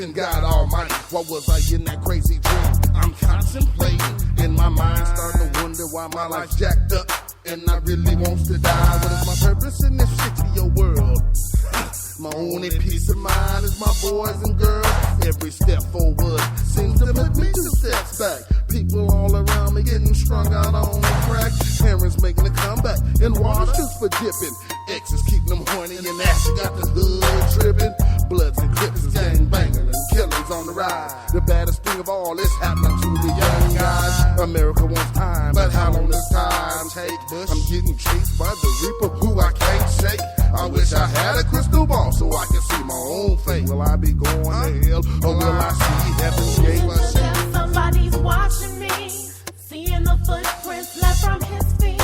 in God Almighty. Why was I in that crazy dream? I'm contemplating. In my mind, starting to wonder why my life's jacked up. And I really wants to die. What is my purpose in this shitty world? My only peace of mind is my boys and girls. Every step forward seems to make me 2 steps back. People all around me getting strung out on the crack. Parents making a comeback and water just for dipping. Exes keeping them horny and Ashley got the hood tripping. Bloods and Crips is gang banging and killers on the ride. The baddest thing of all is happening to the young guys. America wants time, but how long does time take? I'm getting chased by the Reaper who I can't shake. I wish I had a crystal ball so I can see my own fate. Will I be going to hell or will I see heaven's gate? Somebody's watching me, seeing the footprints left from his feet.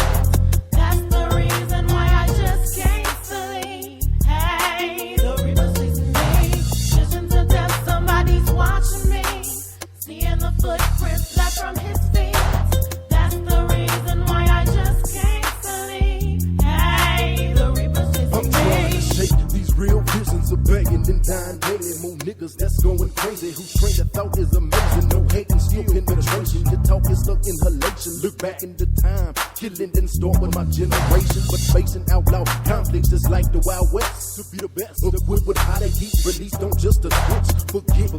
That's the reason why I just can't sleep. Hey, the Reaper's chasing me. Visions of death, somebody's watching me, seeing the footprints left from his feet. That's the reason why I just can't sleep. Hey, the Reaper's chasing me. I'm trying to shake these real visions of begging and dying daily. More niggas that's going crazy, whose train of thought is amazing. No hating, still penetration. Your talk is stuck inhalation. Look back in the time, killing didn't start with my generation, but facing outlaw conflicts is like the Wild West. To be the best, equipped with how they heat release, don't just a switch. Forget,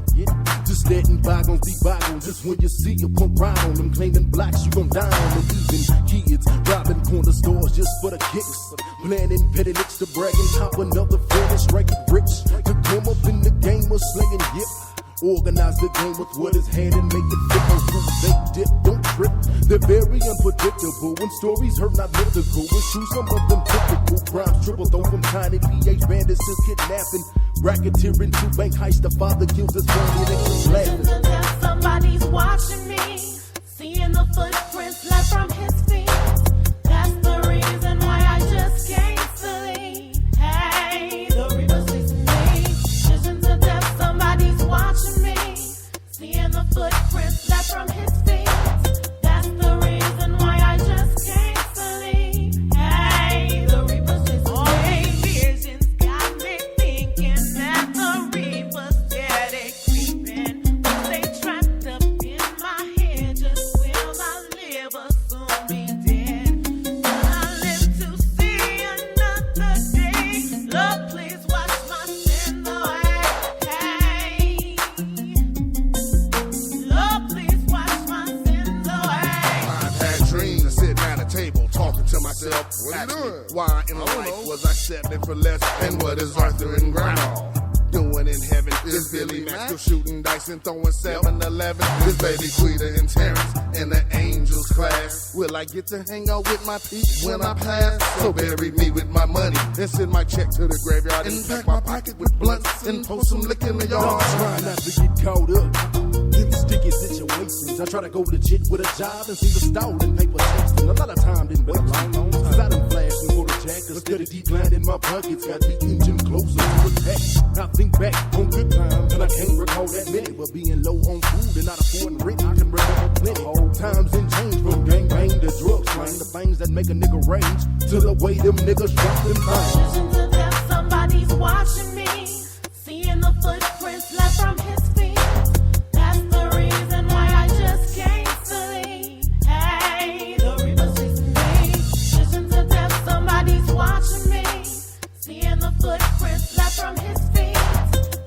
just letting bygones be bygones. Just when you see a punk ride on them, claiming blacks, you gon' die on them. Even kids robbing corner stores just for the kicks, planning petty licks to brag and top another friend and strike it rich. To come up in the game of slinging yip. Organize the game with what is hand and make it fit. On who they dip, don't trip. They're very unpredictable. When stories hurt, not mythical. It's true, some of them typical. Crimes triple, though from tiny PH bandits to kidnapping. Racketeering to bank heist. The father kills his family and it's laughing. Somebody's watching me, seeing the footprints left from his feet. That's the reason why I just can't sleep. Hey, the Reaper's chasing me. Visions of death, somebody's watching me, seeing the footprints left from his feet. That's the reason why I just can't sleep. Hey, the Reaper's chasing me. Visions got me thinking that the Reaper's steady creeping. Will they trapped up in my head? Just will I live or soon be dead? Will I live to see another day? Lord, please wash my sins away. Hey, Lord, please wash my sins away. I've had dreams sitting at a table talking to myself. What are you doing? Why in life was I settling for less? And what is Arthur and Grandma doing in heaven? Is Billy Mack still shooting dice and throwing 7-11? Is Baby Quita and Terrence in the Angels class? Will I get to hang out with my peeps when I pass? So bury me with my money and send my check to the graveyard and pack my pocket with blunts and post some lick in the I'm yard. trying not to get caught up in sticky situations. I try to go legit with a job and see the stolen paper chasing. A lot of time didn't wait long, cause I done flashed and go to jack. A steady decline in my pockets got the engine closer to attack. I think back on good times and I can't recall that many, but being low on food and not affording rent, I can remember plenty. Old times and change from gang bang to drug slang, the things that make a nigga rage to the way them niggas drop them things. Visions of death, somebody's watching me, seeing the footprints left from his feet. That's the reason why I just can't sleep. Hey, the Reaper's chasing me. Visions of death, somebody's watching me, seeing the footprints left from his feet.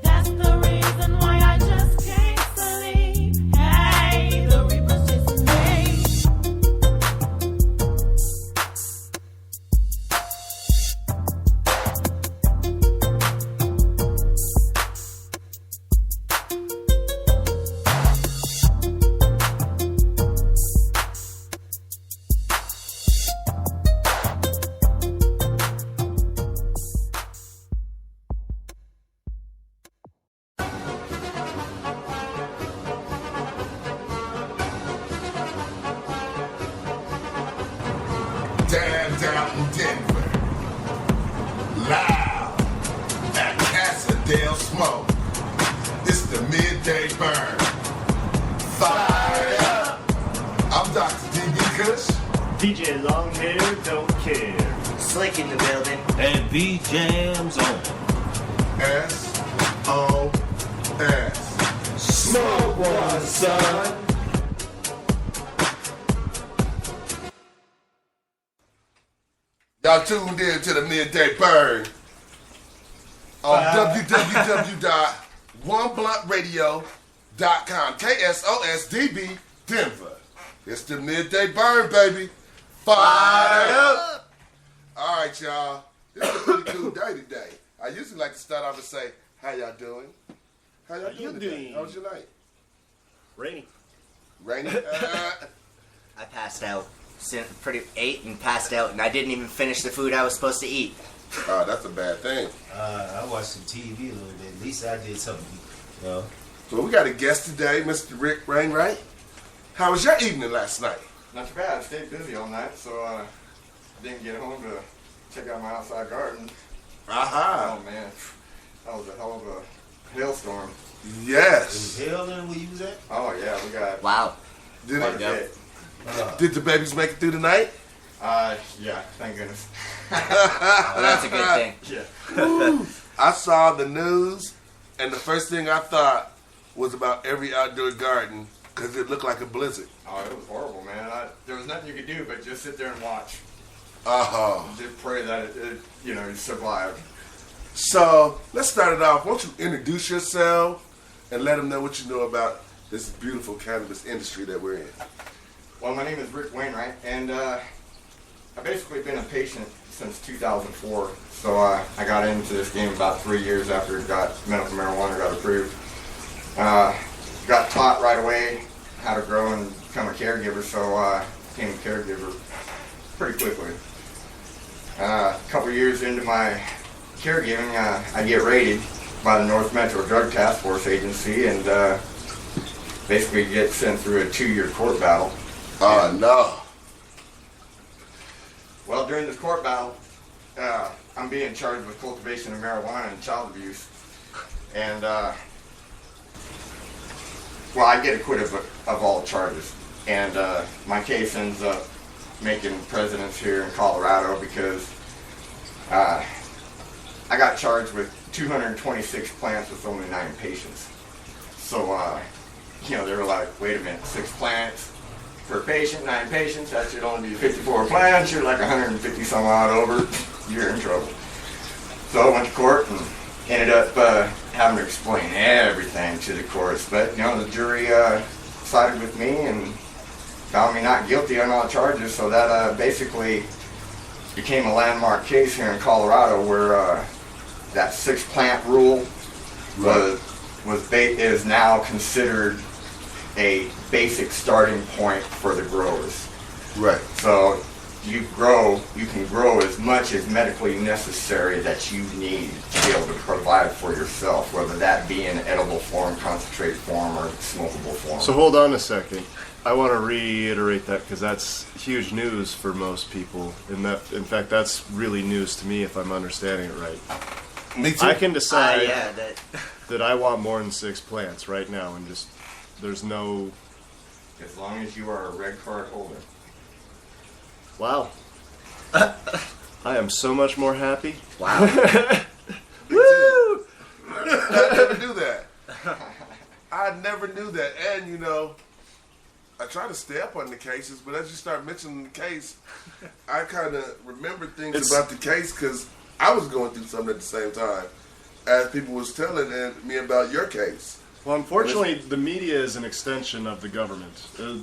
That's the reason why I just can't sleep. Hey, the Reaper's chasing me. Down in Denver, live at Casa del Smoke. It's the midday burn. Fire up. I'm Dr. DB KUSH. DJ Longhair Don't Care. Slick in the building. And B Jams on. S-O-S. smoke one, son. Y'all tuned in to the Midday Burn on www.onebluntradio.com. KSOSDB Denver. It's the Midday Burn, baby. Fired up. All right, y'all. This is a pretty cool day today. I usually like to start off and say, how y'all doing? How y'all doing today? How was your night? Rainy. Rainy? I passed out. Ate and passed out, and I didn't even finish the food I was supposed to eat. Oh, that's a bad thing. I watched some TV a little bit. At least I did something. So we got a guest today, Mr. Rick Wainwright. How was your evening last night? Not too bad. I stayed busy all night, so I didn't get home to check out my outside garden. Aha. Oh, man. That was a hell of a hailstorm. Yes. It was hell in where you was at? Oh, yeah. We got Wow. Did quite a it? bit. Did the babies make it through the night? Yeah. Thank goodness. Oh, that's a good thing. Yeah. I saw the news, and the first thing I thought was about every outdoor garden because it looked like a blizzard. Oh, it was horrible, man. There was nothing you could do but just sit there and watch. Uh-huh. Just pray that it survived. So let's start it off. Won't you introduce yourself and let them know what you know about this beautiful cannabis industry that we're in? Well, my name is Rick Wainwright, and I've basically been a patient since 2004. So I got into this game about 3 years after medical marijuana got approved. Got taught right away how to grow and become a caregiver, so I became a caregiver pretty quickly. A couple years into my caregiving, I get raided by the North Metro Drug Task Force Agency and basically get sent through a 2-year court battle. Oh, no. Well, during this court battle, I'm being charged with cultivation of marijuana and child abuse. And, I get acquitted of all charges. And my case ends up making precedence here in Colorado because I got charged with 226 plants with only 9 patients. So, they were like, wait a minute, 6 plants per patient, 9 patients, that should only be 54 plants, you're like 150 some odd over, you're in trouble. So I went to court and ended up having to explain everything to the courts, but the jury sided with me and found me not guilty on all charges, so that basically became a landmark case here in Colorado where that 6 plant rule is now considered a basic starting point for the growers. Right. So you can grow as much as medically necessary that you need to be able to provide for yourself, whether that be in edible form, concentrate form, or smokable form. So hold on a second. I want to reiterate that because that's huge news for most people. And in fact, that's really news to me if I'm understanding it right. Me too. I can decide That that I want more than 6 plants right now, and just there's no. As long as you are a red card holder. Wow. I am so much more happy. Wow. Woo! I never knew that. I never knew that. And, I try to stay up on the cases, but as you start mentioning the case, I kind of remember things about the case because I was going through something at the same time as people was telling me about your case. Well, unfortunately, the media is an extension of the government,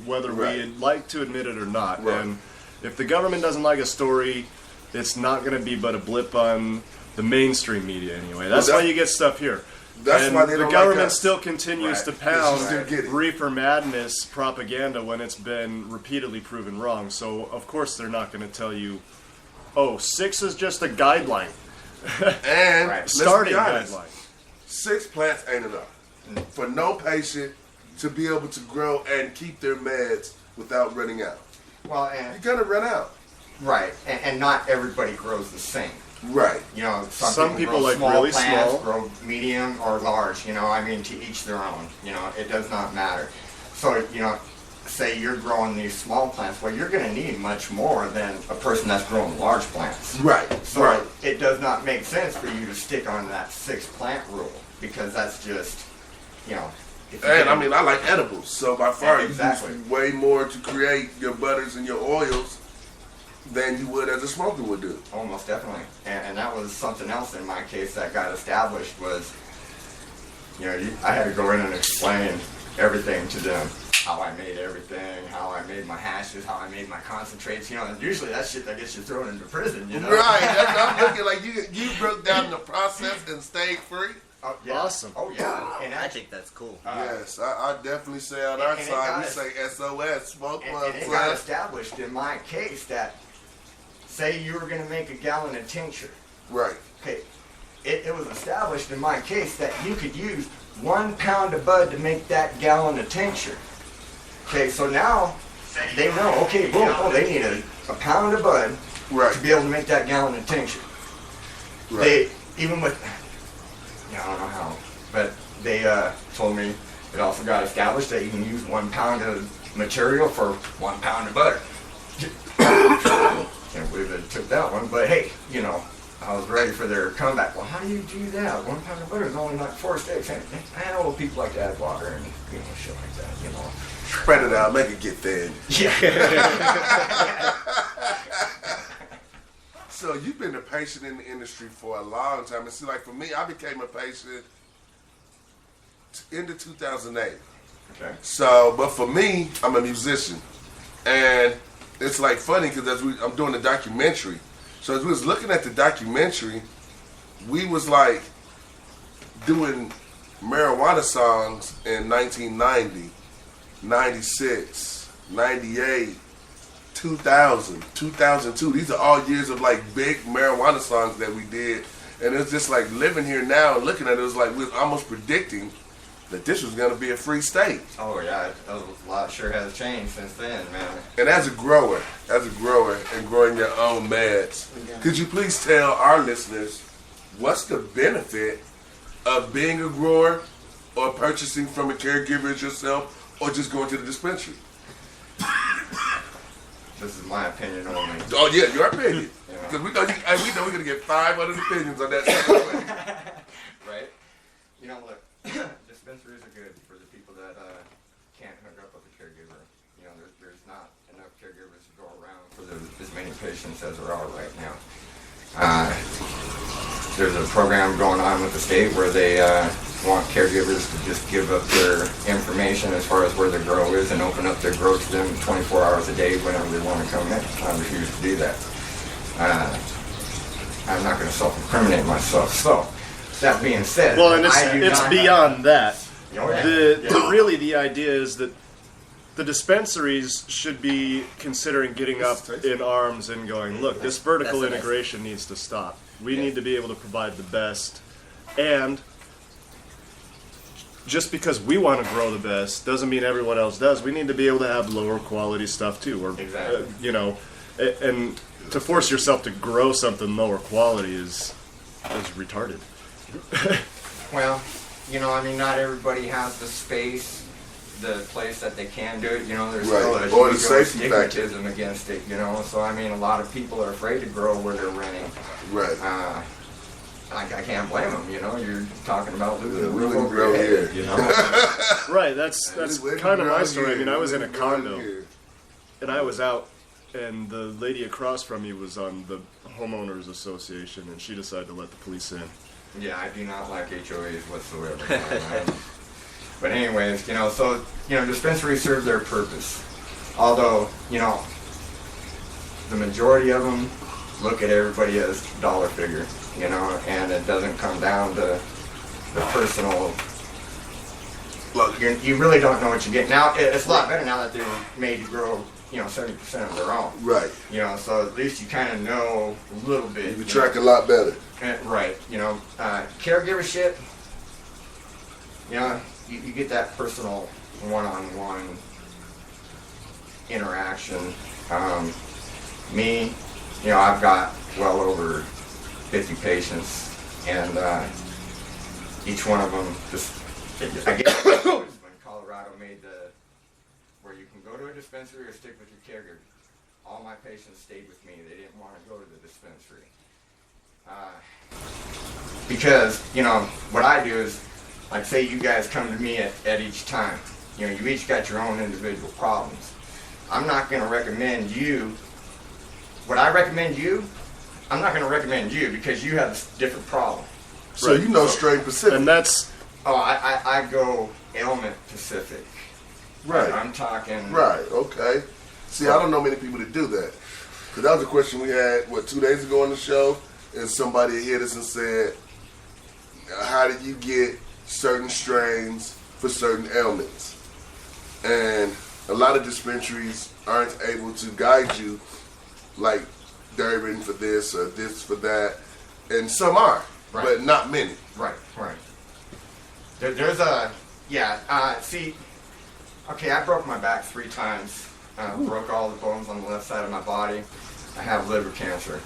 whether we like to admit it or not. Right. And if the government doesn't like a story, it's not going to be but a blip on the mainstream media anyway. That's why you get stuff here. That's why they don't the government like us. still continues Right. to pound Still get it. reefer madness propaganda when it's been repeatedly proven wrong. So, of course, they're not going to tell you, 6 is just a guideline. And Right. let's Starting be honest, guideline. 6 plants ain't enough for no patient to be able to grow and keep their meds without running out. Well, You're gonna run out. right, and not everybody grows the same. Right. Some people grow like small really plants, small. grow medium or large. To each their own. It does not matter. So say you're growing these small plants, well, you're going to need much more than a person that's growing large plants. Right. So right. it does not make sense for you to stick on that 6 plant rule because that's just And I mean, I like edibles, so by far Exactly. you use way more to create your butters and your oils than you would as a smoker would do. Almost definitely. And that was something else in my case that got established was, I had to go in and explain everything to them. How I made everything, how I made my hashes, how I made my concentrates, and usually that shit that gets you thrown into prison, Right, that's what I'm looking like. You broke down the process and stayed free. Oh, yeah. Awesome. Oh, yeah. And I think that's cool. Yes, I definitely say on our side, we say SOS, smoke and club. it got established in my case that, say you were going to make a gallon of tincture. Right. Okay, it was established in my case that you could use 1 pound of bud to make that gallon of tincture. Okay, so now they know, okay, boom, they need a pound of bud Right. to be able to make that gallon of tincture. Right. They, even with, I don't know how, but they told me it also got established that you can use 1 pound of material for 1 pound of butter. Can't believe they took that one, but hey, I was ready for their comeback. Well, how do you do that? 1 pound of butter is only like 4 sticks. I know people like to add water and shit like that. Spread it out, make it get thin. Yeah. So you've been a patient in the industry for a long time. And see, like for me, I became a patient into 2008. Okay. So, but for me, I'm a musician, and it's like funny because I'm doing a documentary. So as we was looking at the documentary, we was like doing marijuana songs in 1990, 96, 98, 2000, 2002. These are all years of like big marijuana songs that we did. And it's just like living here now and looking at it was like we was almost predicting that this was going to be a free state. Oh yeah, a lot sure has changed since then, man. And as a grower and growing your own meds, could you please tell our listeners what's the benefit of being a grower or purchasing from a caregiver as yourself or just going to the dispensary? This is my opinion only. Oh yeah, your opinion. Yeah. Because we know we're gonna get 500 opinions on that situation. Right? Look, dispensaries are good for the people that can't hook up with a caregiver. There's not enough caregivers to go around for as many patients as there are right now. There's a program going on with the state where they want caregivers to just give up their information as far as where their grow is and open up their grow to them 24 hours a day whenever they want to come in. I refuse to do that. I'm not going to self-incriminate myself. So, that being said, well, and it's beyond that. Oh, yeah. Really, the idea is that the dispensaries should be considering getting up in arms and going, look, this vertical integration needs to stop. We need to be able to provide the best. And just because we want to grow the best doesn't mean everyone else does. We need to be able to have lower quality stuff too. Or, exactly. And to force yourself to grow something lower quality is retarded. Well, not everybody has the space, the place that they can do it. There's still a Or the huge safety factor. stigmatism against it. So a lot of people are afraid to grow where they're renting. Right. I can't blame them. You're talking about losing the we roof can over grow your head. here. Right. That's kind of my story. I was in a condo, Here. and I was out, and the lady across from me was on the homeowners association, and she decided to let the police in. Yeah, I do not like HOAs whatsoever. But anyways, so dispensaries serve their purpose. Although, the majority of them look at everybody as dollar figure, and it doesn't come down to the personal. Look, you really don't know what you get. Now, it's a lot better now that they're made to grow, 70% of their own. Right. So at least you kind of know a little bit. You track a lot better. Right. Caregivership, you get that personal one-on-one interaction. Me, I've got well over 50 patients, and each one of them I guess when Colorado made where you can go to a dispensary or stick with your caregiver. All my patients stayed with me. They didn't want to go to the dispensary. Because, what I do is like say you guys come to me at each time. You know, you each got your own individual problems. I'm not going to recommend you. What I recommend you, I'm not going to recommend you because you have a different problem. So you know strain Pacific. And that's Oh, I go ailment Pacific. right. I'm talking. Right, okay. See, I don't know many people that do that. Because that was a question we had, 2 days ago on the show, and somebody hit us and said, how do you get certain strains for certain ailments? And a lot of dispensaries aren't able to guide you, like they're written for this or this for that, and some are, Right. but not many. Right. There's a, see, okay, I broke my back 3 times. Broke all the bones on the left side of my body. I have liver cancer.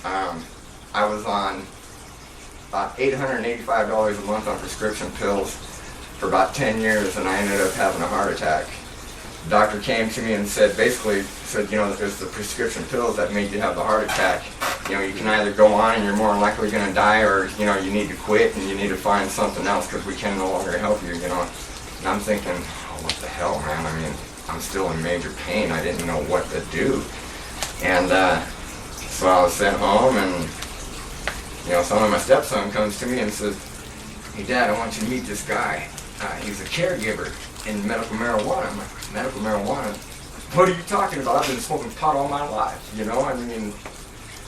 I was on about $885 a month on prescription pills for about 10 years, and I ended up having a heart attack. The doctor came to me and said, you know, there's the prescription pills that made you have the heart attack. You know, you can either go on and you're more likely going to die, or, you know, you need to quit and you need to find something else because we can no longer help you, you know. And I'm thinking, oh, what the hell, man? I mean, I'm still in major pain. I didn't know what to do. And so I was sent home, and, you know, someone, my stepson comes to me and says, hey, Dad, I want you to meet this guy. He's a caregiver in medical marijuana. I'm like, medical marijuana? What are you talking about? I've been smoking pot all my life, you know? I mean,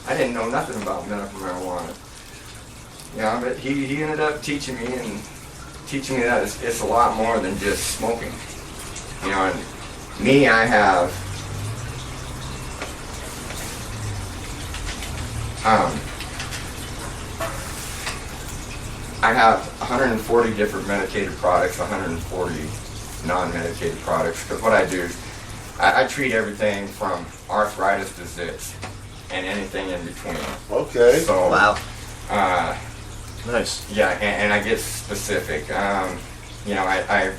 I didn't know nothing about medical marijuana. Yeah, but he ended up teaching me that it's a lot more than just smoking. You know, and me, I have I have 140 different medicated products, 140 non-medicated products. Because what I do is I treat everything from arthritis to zits and anything in between. Okay. So Wow. nice. Yeah, and I get specific. You know, I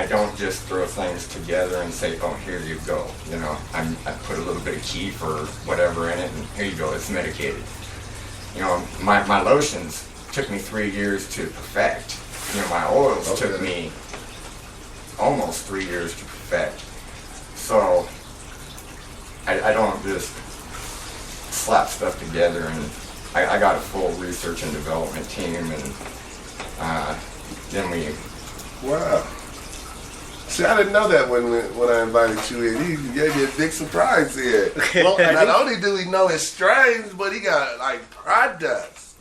don't just throw things together and say, oh, here you go. You know, I put a little bit of keef or whatever in it, and here you go, it's medicated. You know, my lotions took me 3 years to perfect. You know, my oils took me almost 3 years to perfect. So I don't just slap stuff together, and I got a full research and development team, and then we. Wow. See, I didn't know that when I invited you in. You gave me a big surprise here. Well, Not only do we know his strains, but he got like products.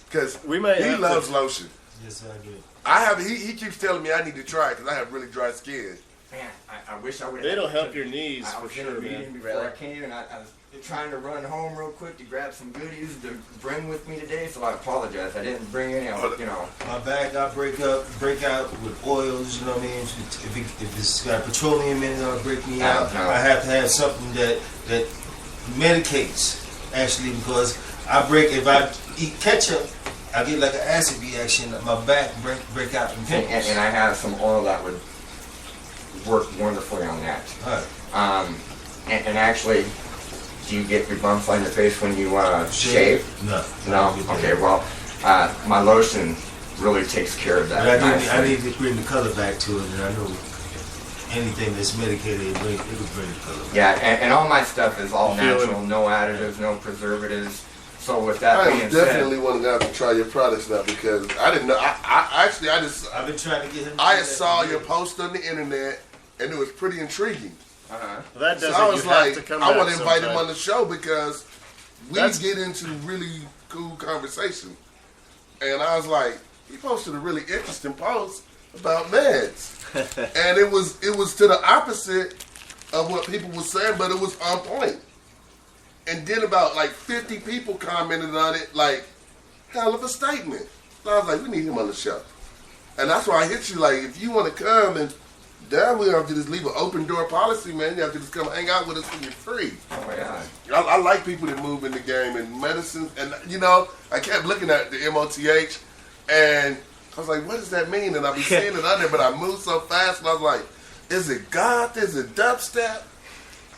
Because We may he have loves to- lotion. Yes, I do. I have. He keeps telling me I need to try it because I have really dry skin. Man, I wish I would. It'll help your knees I for was in sure, a meeting man. before I came, and I was trying to run home real quick to grab some goodies to bring with me today. So I apologize. I didn't bring any. You know. My back, I break out with oils. You know what I mean? If it's got petroleum in it, it'll break me out. No. I have to have something that medicates actually, because if I eat ketchup, I get like an acid reaction. My back break out in pimples. And I have some oil that would work wonderfully on that. Right. And actually, do you get your bumps on your face when you shave? No. No. Okay. Well, my lotion really takes care of that. But I nicely. need to bring the color back to it, and I know anything that's medicated, it'll bring the color back. Yeah, and all my stuff is all Feel it. natural, no additives, no preservatives. So with that I being am definitely said, wanting to have to try your products now because I didn't know. I just I've been trying to get him. I saw your post on the internet and it was pretty intriguing. uh-huh. Well, that So doesn't. I was you have like, to come I back want to invite him sometime. on the show because we That's- get into really cool conversation. And I was like, he posted a really interesting post about meds, and it was to the opposite of what people were saying, but it was on point. And then about like 50 people commented on it, like, hell of a statement. So I was like, we need him on the show. And that's why I hit you, like, if you want to come, and then we have to just leave an open door policy, man. You have to just come hang out with us when you're free. Oh yeah. I like people that move in the game and medicine. And, you know, I kept looking at the MOTH, and I was like, what does that mean? And I be seeing it on there, but I moved so fast, and I was like, is it goth? Is it dubstep?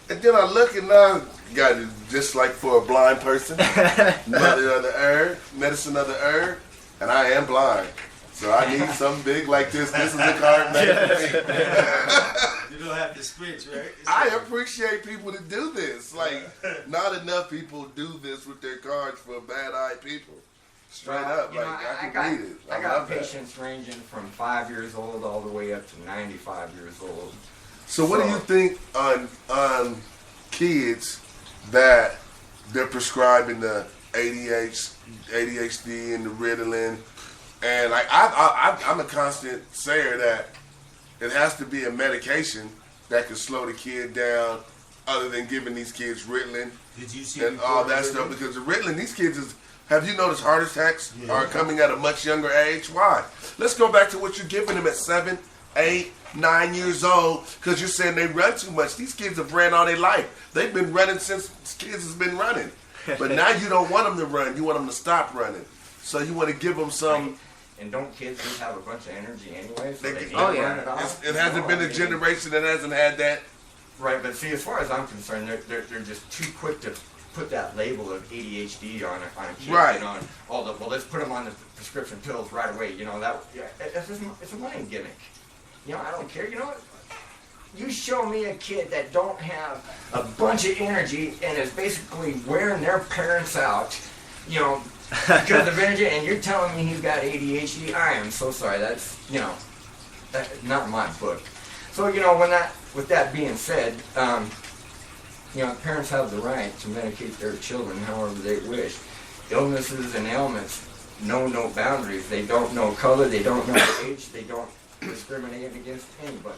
And then I look, and now got it just like for a blind person. Medicine of the herb, and I am blind. So I need something big like this. This is a card made for me. You don't have to switch, right? I appreciate people that do this. Like, not enough people do this with their cards for bad-eyed people. Straight up, You know, like, I got, can read it. I love got that. patients ranging from 5 years old all the way up to 95 years old. So what do you think on kids that they're prescribing the ADHD and the Ritalin? And like I'm a constant sayer that it has to be a medication that can slow the kid down, other than giving these kids Ritalin Did you see and all that stuff. Because the Ritalin, these kids is. Have you noticed heart attacks are coming at a much younger age? Why? Let's go back to what you're giving them at 7, 8, 9 years old, because you're saying they run too much. These kids have ran all their life. They've been running since kids has been running. But now you don't want them to run. You want them to stop running. So you want to give them some. And don't kids just have a bunch of energy anyway? So they Oh, can yeah. run it off? It hasn't been a generation that hasn't had that. Right, but see, as far as I'm concerned, they're just too quick to put that label of ADHD on a kid. Right. You know, and well, let's put them on the prescription pills right away. You know, it's a money gimmick. You know, I don't care. You know what? You show me a kid that don't have a bunch of energy and is basically wearing their parents out, you know, because of energy, and you're telling me he's got ADHD. I am so sorry. That's, you know, not in my book. So, you know, with that being said, you know, parents have the right to medicate their children however they wish. Illnesses and ailments know no boundaries. They don't know color. They don't know age. They don't discriminate against anybody.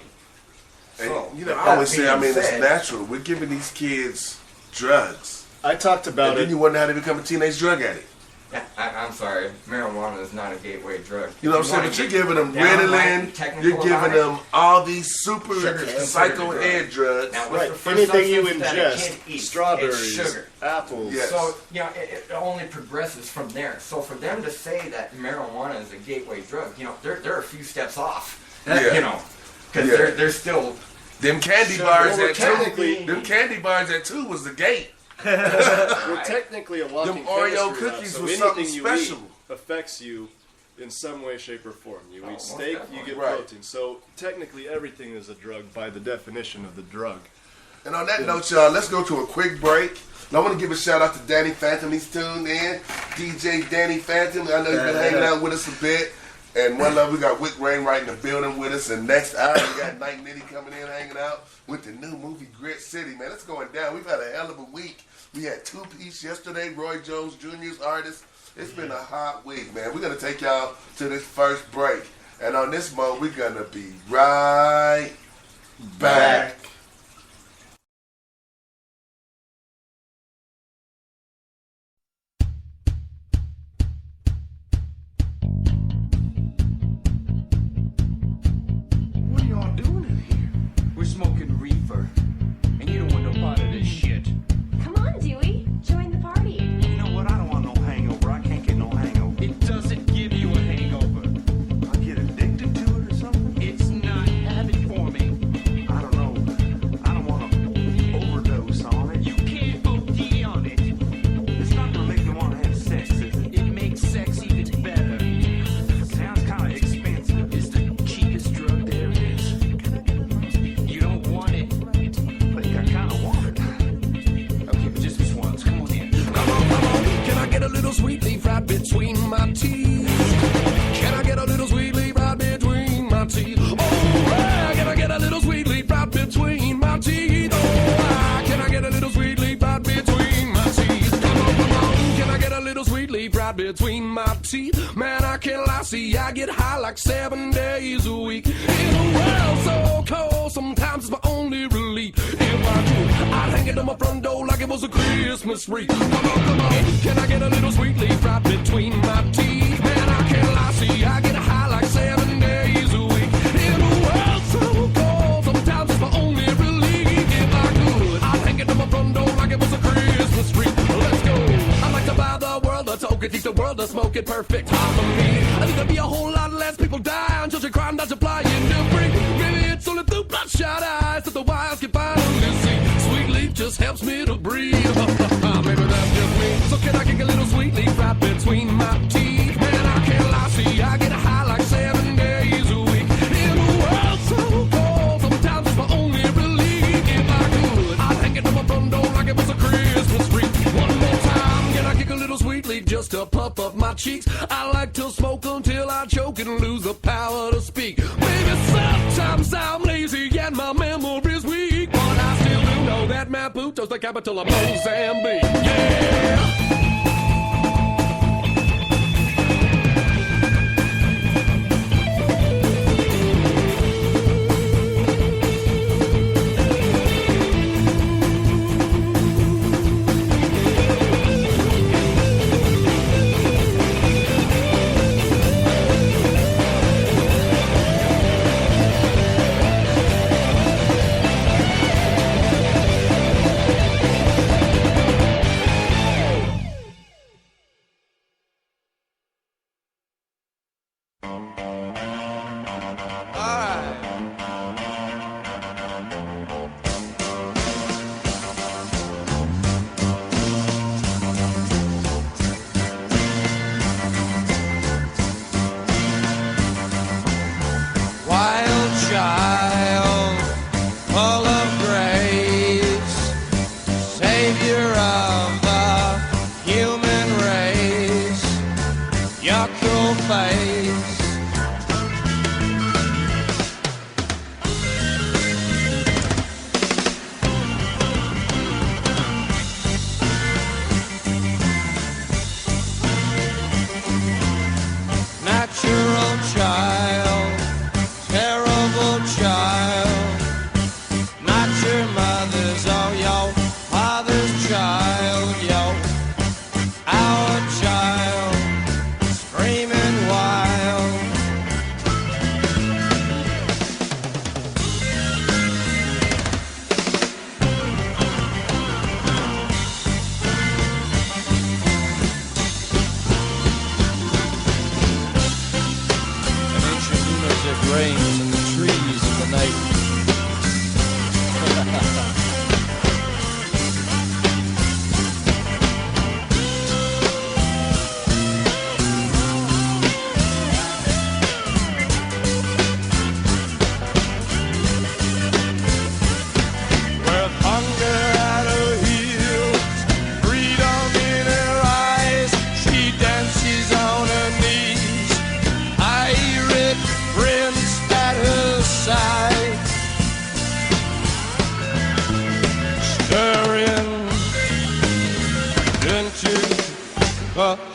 And, So, you know, with I that always say, I being mean, it's said- natural. We're giving these kids drugs. I talked about And then it. you wonder how they become a teenage drug addict. I'm sorry, marijuana is not a gateway drug. You know what I'm saying? But you're giving them Ritalin, you're giving them all these super psycho-head drugs. Now, what's Right. the first Anything you substance that a ingest, kid eats? strawberries, It's sugar. apples. Yes. So, you know, it only progresses from there. So for them to say that marijuana is a gateway drug, you know, they're a few steps off. Yeah. You know, because Yeah. they're still... Them candy Sugar. bars Well, at technically- 2, them candy bars at 2 was the gate. We're technically a walking Them Oreo chemistry lab, cookies so was anything something you special. eat affects you in some way, shape, or form. You eat most steak, you definitely. get Right. protein. So technically, everything is a drug by the definition of the drug. And on that note, y'all, let's go to a quick break. And I want to give a shout out to Danny Phantom. He's tuned in. DJ Danny Phantom. I know he's been hanging out with us a bit. And one love, we got Wick Rainwright in the building with us. And next hour, we got Night Nitty coming in, hanging out with the new movie Grit City. Man, it's going down. We've had a hell of a week. We had 2-piece yesterday, Roy Jones Jr.'s artist. It's been a hot week, man. We're going to take y'all to this first break. And on this mode, we're going to be right back. What are y'all doing in here? We're smoking reefer. And you don't want no part of this shit. Come on, Dewey. Join the party. You know what? I don't want no hangover. I can't get no hangover. It doesn't give you a hangover. I get addicted to it or something? It's not habit forming. I don't know. I don't want to overdose on it. You can't OD on it. It's not gonna make me want to have sex, is it? It makes sex even better. Sounds kind of expensive. It's the cheapest drug there is. You don't want it. I think I kind of want it. Okay, but just this once. Come on in. Come on, can I get a little sweet leaf right between my teeth? Can I get a little sweet leaf right between my teeth? Oh, yeah, can I get a little sweet leaf right between my teeth? Oh, can I get a little sweet leaf right between my teeth? Come on, can I get a little sweet leaf right between my teeth? Man, I can't lie, see, I get high like 7 days a week. In a world so cold, sometimes it's my only relief. If I could, I'd hang it on my front door like it was a Christmas wreath. Come on, can I get a little sweet leaf right between my teeth? Man, I can't lie, see, I get high like 7 days a week. In a world so cold, sometimes it's my only relief. If I could, I'd hang it on my front door like it was a Christmas wreath. Let's go. I'd like to buy the world a token, teach the world to smoke it perfect harmony. I think there'd be a whole lot less people dying, children crying, not supplying debris. Maybe it's only through bloodshot eyes that the wise can finally see. Sweet leaf just helps me to breathe. Maybe that's just me. So can I get a little sweet leaf right between my teeth? Man, I can't lie, see, I get high like 7 week just to puff up my cheeks. I like to smoke until I choke and lose the power to speak. Maybe sometimes I'm lazy and my memory's weak, but I still do know that Maputo's the capital of Mozambique. Yeah!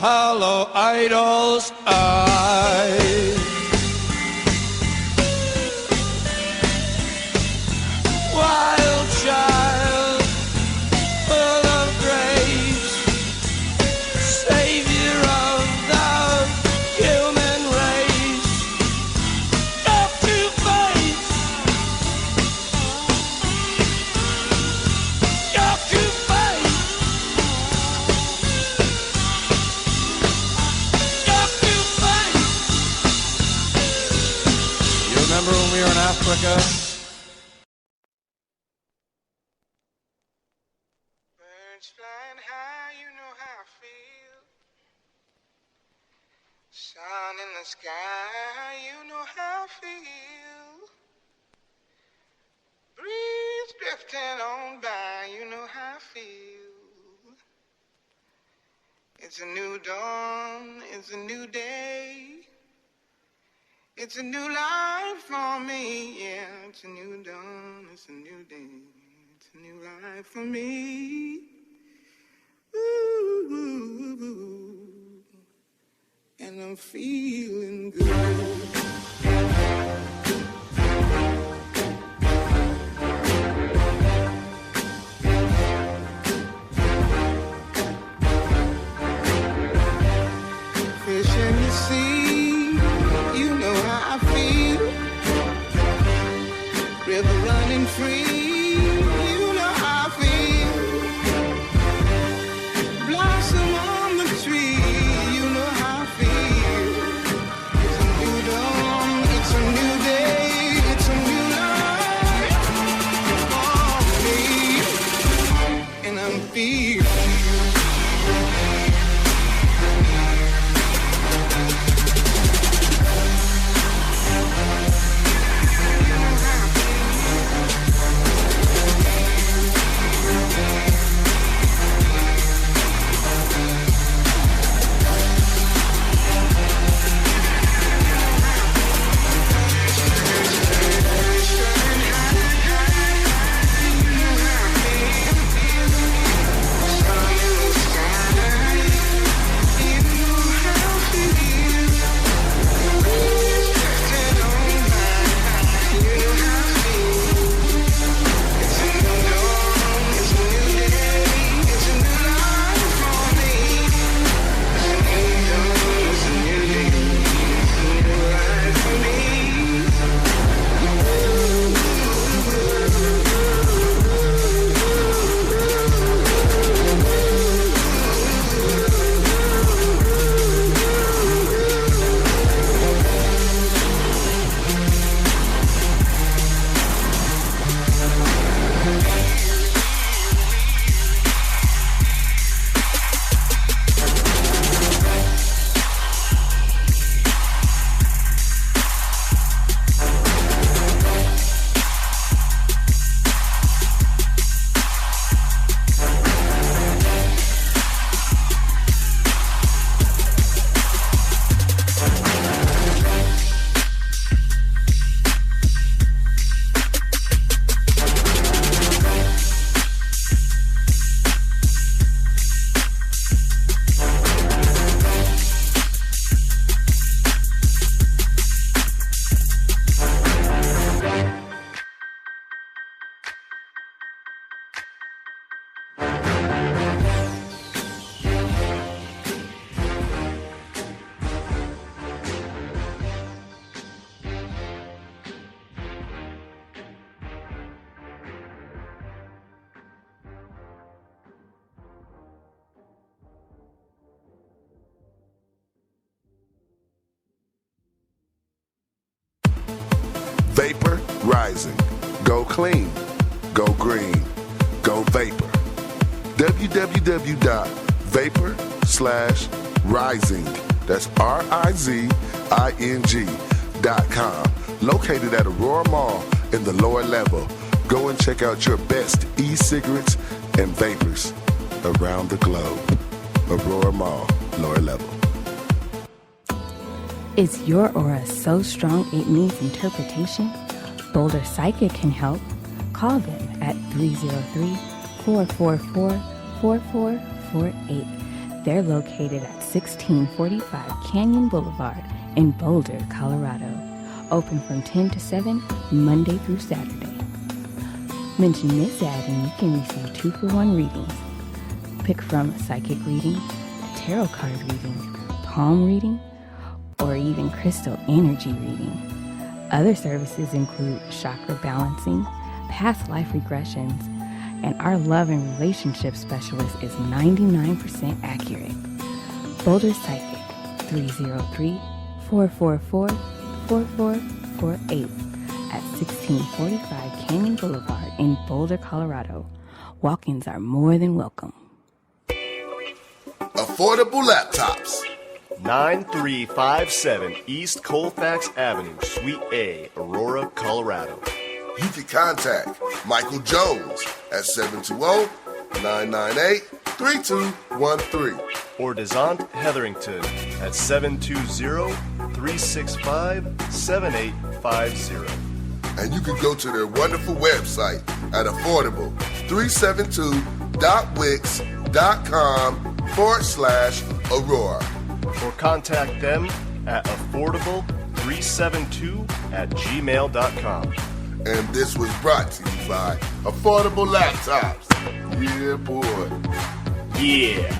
hollow idol's eyes. Wild child, full of grace, savior of the human race. Up to face, up to face, up to face. You remember when we were in Africa? Sun in the sky, you know how I feel. Breeze drifting on by, you know how I feel. It's a new dawn, it's a new day. It's a new life for me, yeah. It's a new dawn, it's a new day. It's a new life for me. Ooh, ooh, ooh. And I'm feeling good. Fish in the sea, you know how I feel. River running free, you know how I feel. Blossom on the tree, you know how I feel. It's a new dawn, it's a new day, it's a new life for me. And I'm feeling Go clean. Go green. Go vapor. www.vapor/rising. That's RIZING.com. Located at Aurora Mall in the lower level. Go and check out your best e-cigarettes and vapors around the globe. Aurora Mall, lower level. Is your aura so strong it needs interpretation? Boulder Psychic can help. Call them at 303-444-4448. They're located at 1645 Canyon Boulevard in Boulder, Colorado. Open from 10 to 7, Monday through Saturday. Mention this ad and you can receive 2-for-1 readings. Pick from a psychic reading, a tarot card reading, palm reading, or even crystal energy reading. Other services include chakra balancing, past life regressions, and our love and relationship specialist is 99% accurate. Boulder Psychic, 303-444-4448 at 1645 Canyon Boulevard in Boulder, Colorado. Walk-ins are more than welcome. Affordable laptops. 9357 East Colfax Avenue, Suite A, Aurora, Colorado. You can contact Michael Jones at 720-998-3213. Or Desant Hetherington at 720-365-7850. And you can go to their wonderful website at affordable372.wix.com/Aurora. Or contact them at affordable372@gmail.com. And this was brought to you by Affordable Laptops. Yeah, boy. Yeah.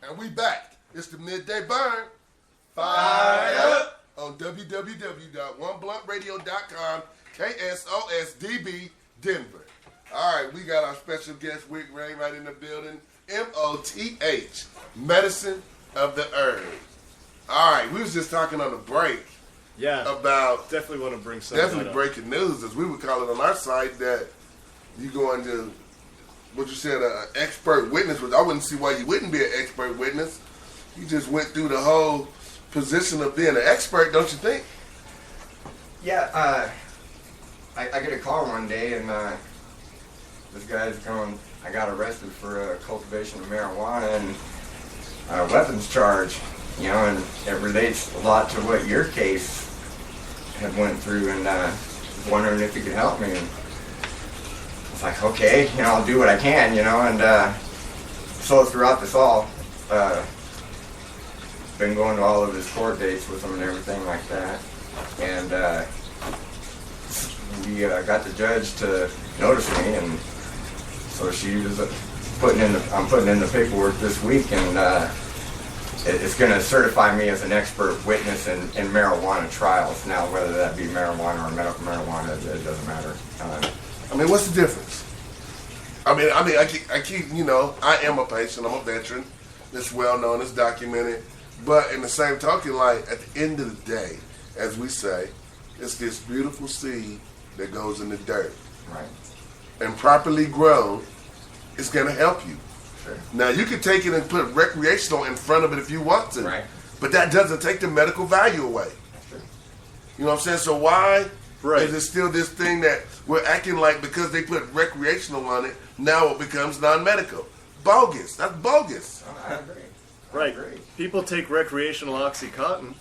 And we back. It's the Midday Burn. Fire up on www.oneblunt.radio.com, KSOSDB, Denver. All right, we got our special guest, Wick Ray, right in the building. MOTH, Medicine of the Herb. All right, we was just talking on the break. Yeah. About definitely want to bring some. Definitely breaking news, as we would call it on our site, that you going to what you said, an expert witness. Which I wouldn't see why you wouldn't be an expert witness. You just went through the whole position of being an expert, don't you think? Yeah. I get a call one day, and this guy's going. I got arrested for cultivation of marijuana and weapons charge. You know, and it relates a lot to what your case had went through, and was wondering if you could help me. And it's like, okay, you know, I'll do what I can, you know, and so throughout this all, been going to all of his court dates with him and everything like that, and we got the judge to notice me, and so she was I'm putting in the paperwork this week, and it's going to certify me as an expert witness in marijuana trials. Now, whether that be marijuana or medical marijuana, it doesn't matter. I mean, what's the difference? I keep, you know, I am a patient. I'm a veteran. It's well known. It's documented. But in the same token, like, at the end of the day, as we say, it's this beautiful seed that goes in the dirt. Right. And properly grown, it's going to help you. Sure. Now, you can take it and put recreational in front of it if you want to. Right. But that doesn't take the medical value away. Sure. You know what I'm saying? So why is it still this thing that we're acting like because they put recreational on it, now it becomes non-medical? Bogus. That's bogus. Oh, I agree. Right. People take recreational OxyContin.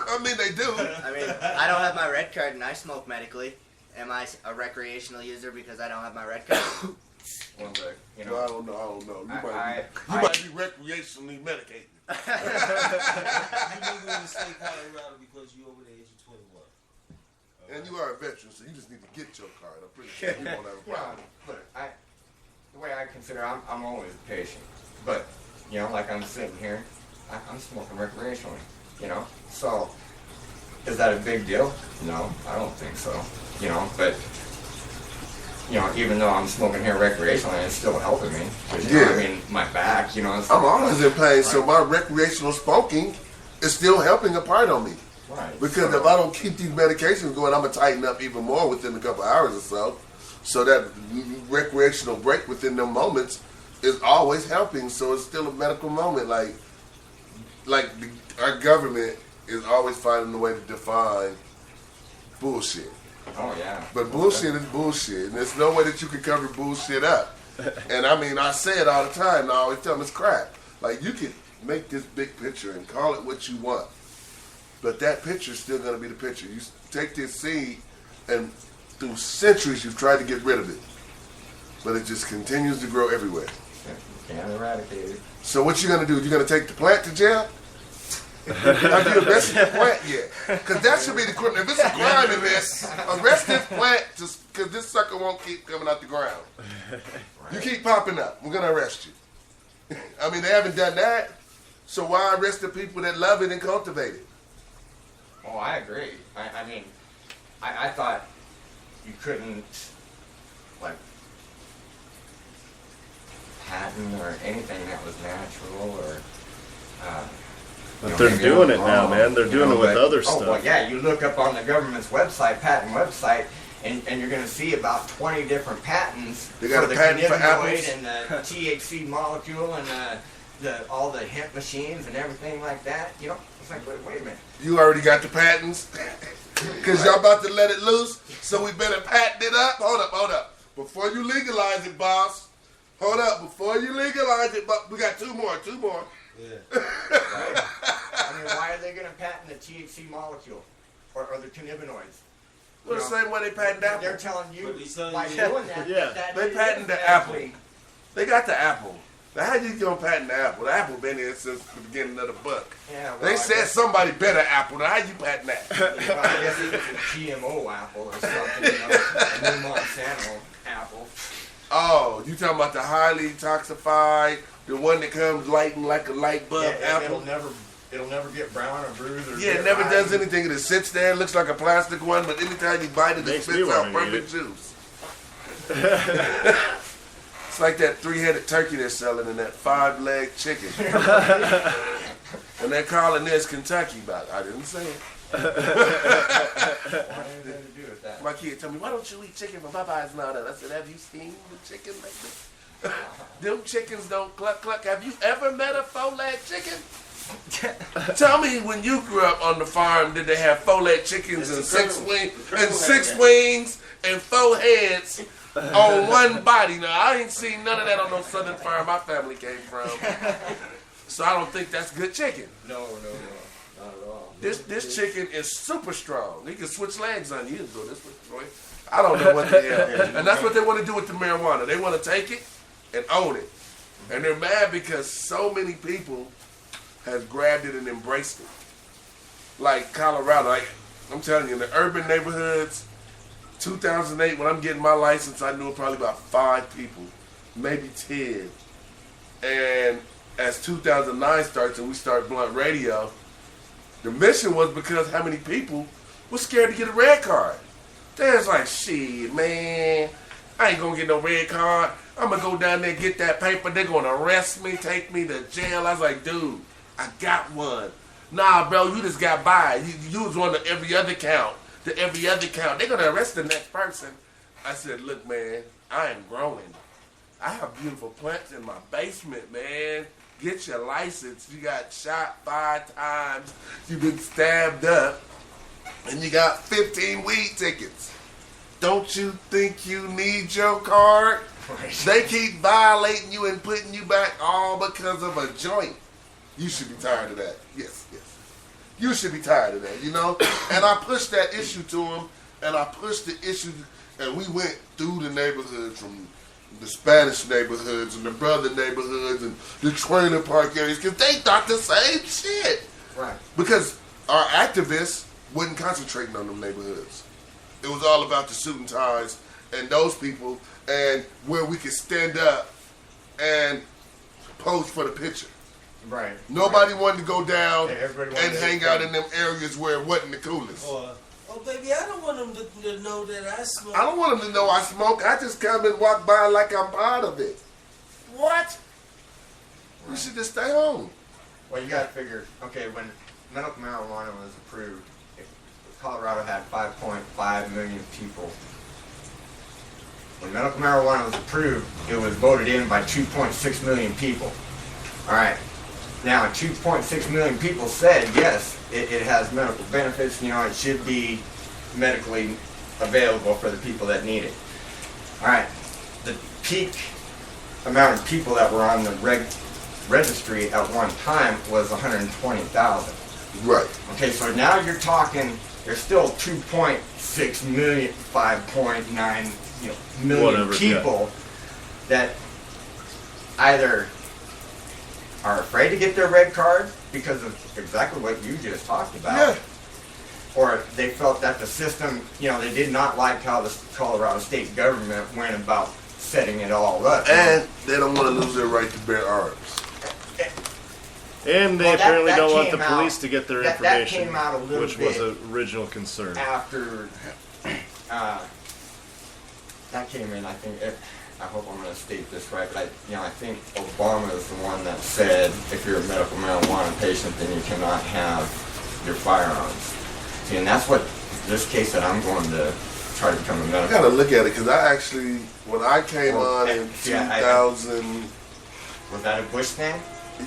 I mean, they do. I mean, I don't have my red card and I smoke medically. Am I a recreational user because I don't have my red card? Well, look, you know, Well, I don't know. You might be recreationally medicated. You moved in the state of Colorado because you over the age of 21. And you are a veteran, so you just need to get your card. I'm pretty sure you won't have a problem. Look, the way I consider, I'm always a patient. But, you know, like I'm sitting here, I'm smoking recreationally, you know? So, is that a big deal? No, I don't think so. You know, but, you know, even though I'm smoking here recreationally, it's still helping me. 'Cause, you know, I mean, my back, you know. I'm always in pain, so my recreational smoking is still helping a part on me. Right. Because if I don't keep these medications going, I'm going to tighten up even more within a couple hours or so. So that recreational break within them moments is always helping. So it's still a medical moment. Our government is always finding a way to define bullshit. Oh, yeah. But bullshit is bullshit. And there's no way that you can cover bullshit up. And I mean, I say it all the time. And I always tell them it's crap. Like, you can make this big picture and call it what you want. But that picture is still going to be the picture. You take this seed, and through centuries you've tried to get rid of it. But it just continues to grow everywhere. Can't eradicate it. So what you going to do? You going to take the plant to jail? Have you arrested the plant yet? Because that should be the crime. If it's a crime in this, arrest this plant because this sucker won't keep coming out the ground. You keep popping up, we're going to arrest you. I mean, they haven't done that. So why arrest the people that love it and cultivate it? Oh, I agree. I mean, I thought you couldn't, like, patent or anything that was natural or... But they're doing it now, man. They're doing it with other stuff. Oh, well, yeah, you look up on the government's website, patent website, and you're going to see about 20 different patents They got for a the patent for cannabinoid apples? and the THC molecule and all the hemp machines and everything like that. You know, it's like, wait a minute. You already got the patents? Because y'all about to let it loose, so we better patent it up? Hold up. Before you legalize it, boss. Hold up. Before you legalize it, we got two more. Yeah. Right? I mean, why are they going to patent the THC molecule or the cannabinoids? Well, the same way they patent apple. They're telling you by doing that. Yeah, they patent the apple. They got the apple. Now, how you gonna patent the apple? The apple been here since the beginning of the book. Yeah, well, they said somebody better apple. Now, how you patent that? Well, I guess it's a GMO apple or something, you know, a new Monsanto apple. Oh, you talking about the highly toxified, the one that comes lighting like a light bulb apple? It'll never get brown or bruised or Yeah, it never does anything. It sits there, looks like a plastic one, but anytime you bite it, it spits out perfect juice. It's like that 3-headed turkey they're selling and that 5-leg chicken. And they're calling this Kentucky, but I didn't say it. My kid told me, why don't you eat chicken from Popeyes and all that? I said, have you seen the chicken lately? Them chickens don't cluck cluck. Have you ever met a 4-leg chicken? Tell me, when you grew up on the farm, did they have 4-leg chickens and 6 wings and 4 heads on one body? Now, I ain't seen none of that on no southern farm my family came from. So I don't think that's good chicken. No, not at all. This chicken is super strong. He can switch legs on you. Go this way. I don't know what the hell. And that's what they want to do with the marijuana. They want to take it and own it. And they're mad because so many people has grabbed it and embraced it. Like Colorado, like I'm telling you, in the urban neighborhoods, 2008, when I'm getting my license, I knew probably about 5 people, maybe 10. And as 2009 starts and we start Blunt Radio, the mission was because how many people were scared to get a red card. There's like, shit, man, I ain't gonna get no red card. I'm gonna go down there and get that paper. They're gonna arrest me, take me to jail. I was like, dude, I got one. Nah, bro, you just got by. You was on the every other count. They're gonna arrest the next person. I said, look, man, I am growing. I have beautiful plants in my basement, man. Get your license. You got shot 5 times. You've been stabbed up. And you got 15 weed tickets. Don't you think you need your card? They keep violating you and putting you back all because of a joint. You should be tired of that. Yes. You should be tired of that, you know? And I pushed that issue to them, and I pushed the issue, and we went through the neighborhoods, from the Spanish neighborhoods and the brother neighborhoods and the trailer park areas, because they thought the same shit. Right. Because our activists wasn't concentrating on them neighborhoods. It was all about the suit and ties and those people and where we could stand up and pose for the picture. Right. Nobody wanted to go down everybody and wanted to hang get out done. in them areas where it wasn't the coolest. Oh, baby, I don't want them to know that I smoke. I don't want them to know I smoke. I just come and walk by like I'm part of it. What? You should just stay home. Well, you got to figure, okay, when medical marijuana was approved Colorado had 5.5 million people. When medical marijuana was approved, it was voted in by 2.6 million people. All right. Now, 2.6 million people said, yes, it has medical benefits. You know, it should be medically available for the people that need it. All right. The peak amount of people that were on the registry at one time was 120,000. Right. Okay, so now you're talking, there's still 2.6 million, 5.9 million Whatever, people that either are afraid to get their red card because of exactly what you just talked about, or they felt that the system, they did not like how the Colorado state government went about setting it all up. And they don't want to lose their right to bear arms. And they apparently don't want the came police out- to get their that information, came out a little which was bit an original concern. after that came in. I think I hope I'm going to state this right, but I think Obama is the one that said if you're a medical marijuana patient, then you cannot have your firearms. See, and that's what this case that I'm going to try to become a medical. I gotta look at it because I actually, when I came on in 2000, was that a Bush thing?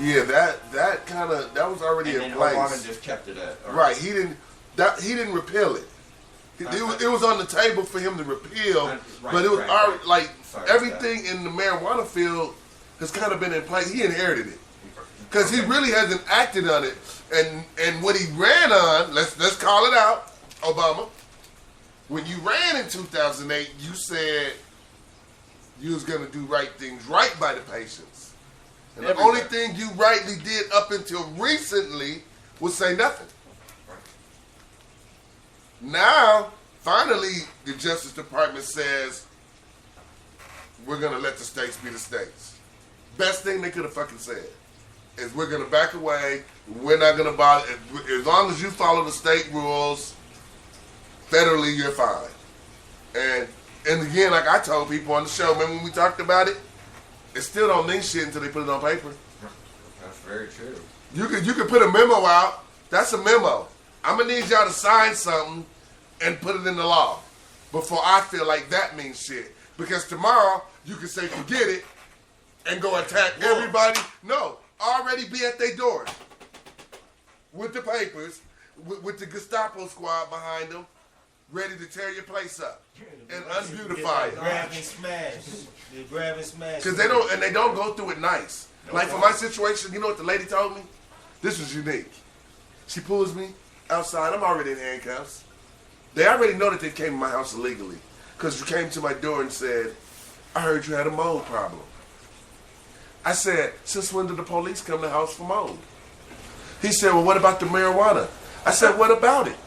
Yeah, that was already And in then place. Obama just kept it at Right, he didn't repeal it. It was on the table for him to repeal, but it was already, like everything in the marijuana field has kind of been in place. He inherited it because he really hasn't acted on it. And what he ran on, let's call it out, Obama. When you ran in 2008, you said you was going to do things right by the patients. And the only thing you rightly did up until recently was say nothing. Now, finally, the Justice Department says, we're going to let the states be the states. Best thing they could have fucking said is we're going to back away. We're not going to bother. As long as you follow the state rules, federally, you're fine. And again, like I told people on the show, remember when we talked about it? It still don't mean shit until they put it on paper. That's very true. You could put a memo out. That's a memo. I'm going to need y'all to sign something and put it in the law before I feel like that means shit. Because tomorrow, you can say forget it and go attack everybody. No, already be at their doors with the papers, with the Gestapo squad behind them, ready to tear your place up and unbeautify it. Grab and smash. They grab and smash. Because they don't go through it nice. Like for my situation, you know what the lady told me? This was unique. She pulls me outside. I'm already in handcuffs. They already know that they came to my house illegally. Because you came to my door and said, I heard you had a mold problem. I said, since when did the police come to the house for mold? He said, well, what about the marijuana? I said, what about it?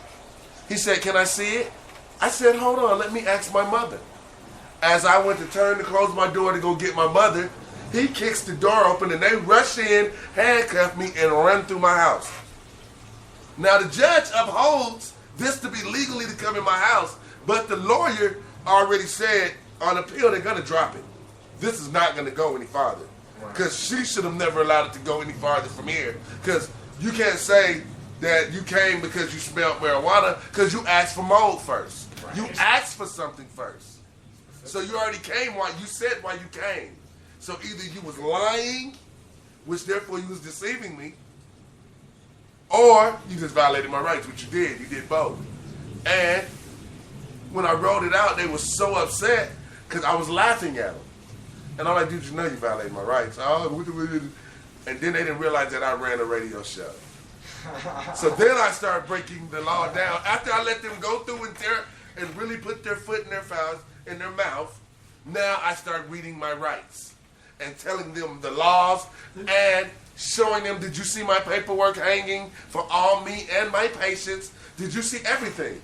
He said, can I see it? I said, hold on, let me ask my mother. As I went to turn to close my door to go get my mother, he kicks the door open and they rush in, handcuff me, and run through my house. Now the judge upholds this to be legally to come in my house, but the lawyer already said on appeal they're going to drop it. This is not going to go any farther. Because she should have never allowed it to go any farther from here. Because you can't say that you came because you smelled marijuana, because you asked for mold first. Right. You asked for something first. So you already came you said why you came. So either you was lying, which therefore you was deceiving me, or you just violated my rights, which you did. You did both. And when I wrote it out, they were so upset because I was laughing at them. And I'm like, dude, you know you violated my rights. And then they didn't realize that I ran a radio show. So then I started breaking the law down. After I let them go through and really put their foot in their mouth, now I start reading my rights and telling them the laws and showing them, did you see my paperwork hanging for all me and my patients? Did you see everything?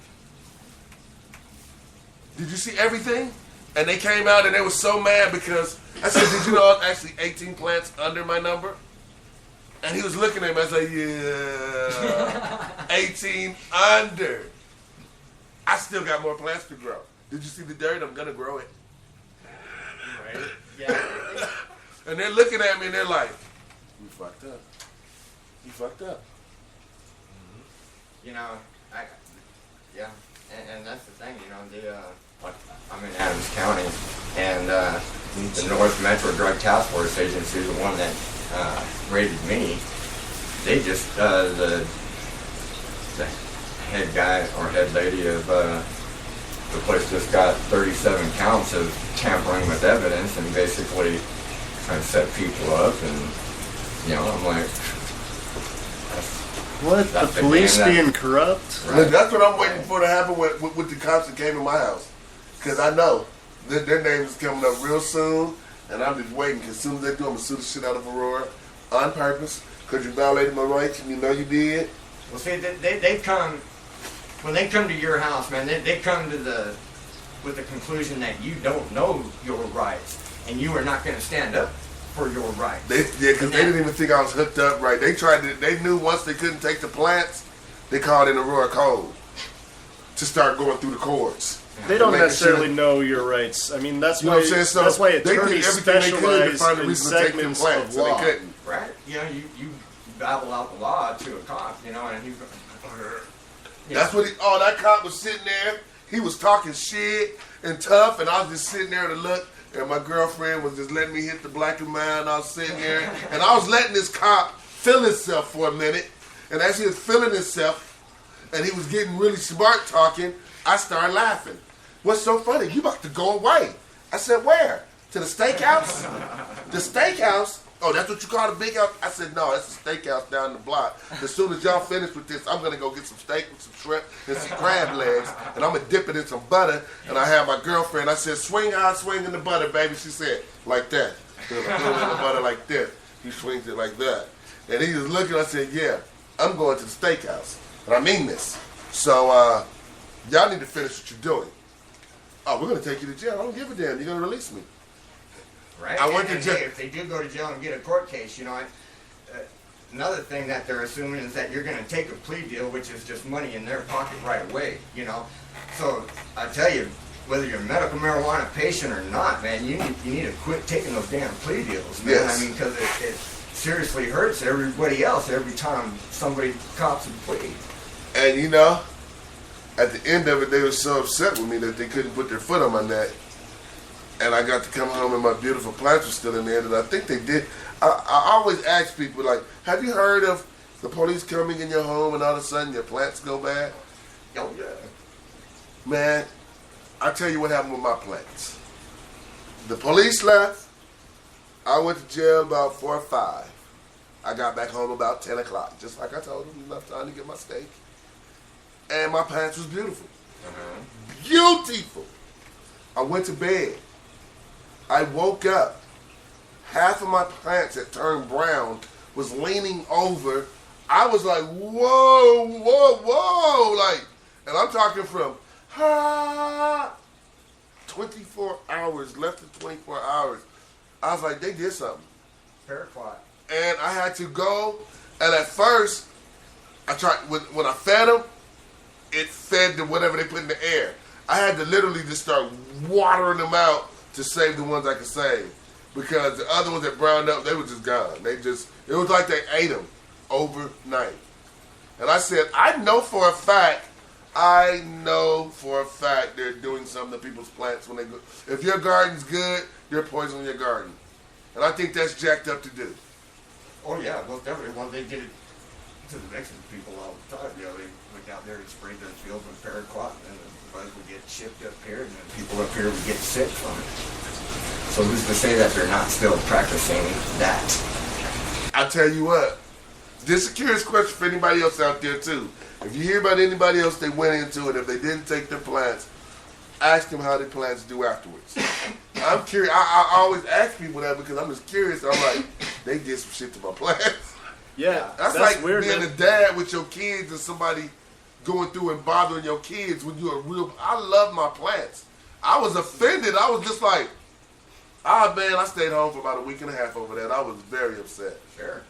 Did you see everything? And they came out and they were so mad because I said, did you know I was actually 18 plants under my number? And he was looking at me. I was like, yeah, 18 under. I still got more plants to grow. Did you see the dirt? I'm going to grow it. Right. Yeah. And they're looking at me and they're like, you fucked up. You fucked up. You know, Yeah, and that's the thing, you know, like, I'm in Adams County, and the North Metro Drug Task Force Agency, the one that raided me, they just, the head guy or head lady of the place just got 37 counts of tampering with evidence and basically trying to set people up, and, you know, I'm like, what? That's The police game that- being corrupt? Look, that's what I'm waiting for to happen with the cops that came in my house. Because I know their names is coming up real soon, and I'm just waiting. Because as soon as they do, I'm going to sue the shit out of Aurora on purpose. Because you violated my rights, and you know you did. well, see, they come, when they come to your house, man, they come with the conclusion that you don't know your rights, and you are not going to stand up for your rights. Because they didn't even think I was hooked up right. They knew once they couldn't take the plants, they called in Aurora Code to start going through the courts. They don't Making necessarily sure- know your rights. I mean, that's You know why what I'm saying? So that's why they did attorneys everything they could to specialize find a in reason to take them segments plants, of and law. they couldn't. Right? You know, you babble out the law to a cop, you know, and he's That's what that cop was sitting there. He was talking shit and tough, and I was just sitting there to look. And my girlfriend was just letting me hit the black and mine. I was sitting there, and I was letting this cop feel himself for a minute. And as he was feeling himself, and he was getting really smart talking, I started laughing. What's so funny? You about to go away. I said, where? To the steakhouse? The steakhouse? Oh, that's what you call the big house? I said, no, that's a steakhouse down the block. As soon as y'all finish with this, I'm going to go get some steak with some shrimp and some crab legs, and I'm going to dip it in some butter. And I had my girlfriend, I said, swing how I swing in the butter, baby. She said, like that. Put it in the butter like this. He swings it like that. And he was looking, I said, yeah, I'm going to the steakhouse. And I mean this. So, y'all need to finish what you're doing. Oh, we're going to take you to jail. I don't give a damn. You're going to release me. right? I went to And jail. hey, if they do go to jail and get a court case, you know, another thing that they're assuming is that you're going to take a plea deal, which is just money in their pocket right away, you know. So I tell you, whether you're a medical marijuana patient or not, man, you need to quit taking those damn plea deals, man. Yes. I mean, because it seriously hurts everybody else every time somebody cops a plea. And you know, at the end of it, they were so upset with me that they couldn't put their foot on my neck. And I got to come home and my beautiful plants were still in there. And I think they did. I always ask people, like, have you heard of the police coming in your home and all of a sudden your plants go bad? Oh, yeah. Man, I tell you what happened with my plants. The police left. I went to jail about 4 or 5. I got back home about 10 o'clock, just like I told them, enough time to get my steak. And my plants was beautiful. Beautiful. I went to bed. I woke up. Half of my plants that turned brown was leaning over. I was like, whoa, whoa, whoa. Like, and I'm talking from 24 hours, less than 24 hours. I was like, they did something. Paraquat. And I had to go, and at first, I tried, when I fed them, it fed to whatever they put in the air. I had to literally just start watering them out to save the ones I could save. Because the other ones that browned up, they were just gone. It was like they ate them overnight. And I said, I know for a fact they're doing something to people's plants when they go. If your garden's good, they're poisoning your garden. And I think that's jacked up to do. Oh, yeah, well, definitely. Well, they did it to the Mexican people all the time. You know, they went out there and sprayed their fields with paraquat, and the bugs would get shipped up here, and then people up here would get sick from it. So who's to say that they're not still practicing that? I tell you what, this is a curious question for anybody else out there, too. If you hear about anybody else they went into it, if they didn't take their plants, ask them how their plants do afterwards. I'm curious. I always ask people that because I'm just curious. I'm like, they did some shit to my plants. Yeah, that's like weird, being man. a dad with your kids and somebody going through and bothering your kids when you're a real. I love my plants. I was offended. I was just like, man, I stayed home for about a week and a half over that. I was very upset. Sure.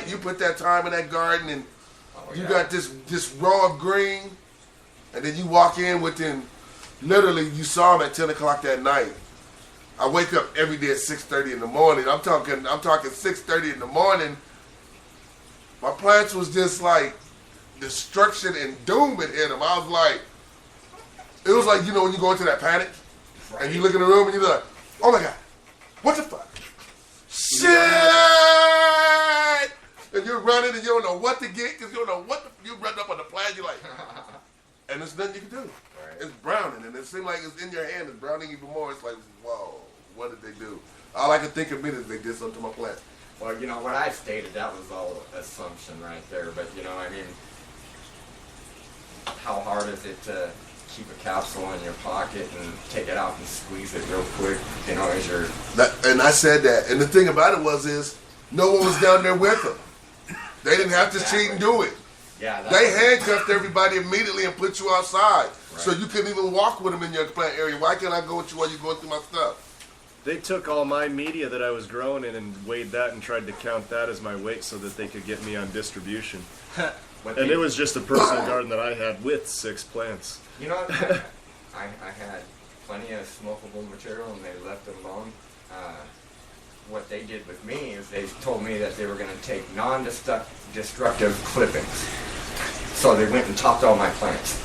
You put that time in that garden and you got this row of green, and then you walk in within, literally, you saw them at 10 o'clock that night. I wake up every day at 6:30 in the morning. I'm talking 6:30 in the morning. My plants was just like destruction and doom had hit him. I was like, it was like, you know, when you go into that panic and you look in the room and you're like, oh my God, what the fuck? Shit! And you're running and you don't know what to get because you don't know what you run up on the plan. You're like, and there's nothing you can do. Right. It's browning, and it seems like it's in your hand. It's browning even more. It's like, whoa, what did they do? All I can think of is they did something to my plant. Well, you know, what I stated, that was all assumption right there. But, you know, I mean, how hard is it to keep a capsule in your pocket and take it out and squeeze it real quick, you know, as you're... And I said that. And the thing about it is no one was down there with them. They didn't have to cheat and do it. Yeah, they handcuffed everybody immediately and put you outside. Right. So you couldn't even walk with them in your plant area. Why can't I go with you while you're going through my stuff? They took all my media that I was growing in and weighed that and tried to count that as my weight so that they could get me on distribution. And it was just a personal garden that I had with 6 plants. You know, I had plenty of smokable material and they left it alone. What they did with me is they told me that they were going to take non-destructive clippings. So they went and topped all my plants.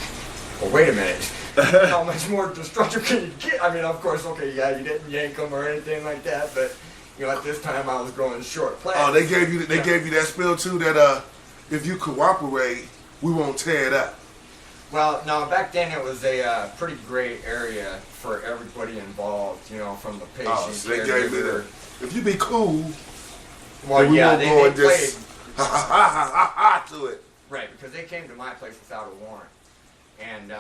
Well, wait a minute. How much more destructive can you get? I mean, of course, okay, yeah, you didn't yank them or anything like that, but, you know, at this time I was growing short plants. Oh, they gave you that spill too, that if you cooperate, we won't tear it up. Well, no, back then it was a pretty great area for everybody involved, you know, from the patient. Oh, so they gave me the, if you be cool, well, we yeah, won't go and just played to it. Right, because they came to my place without a warrant. And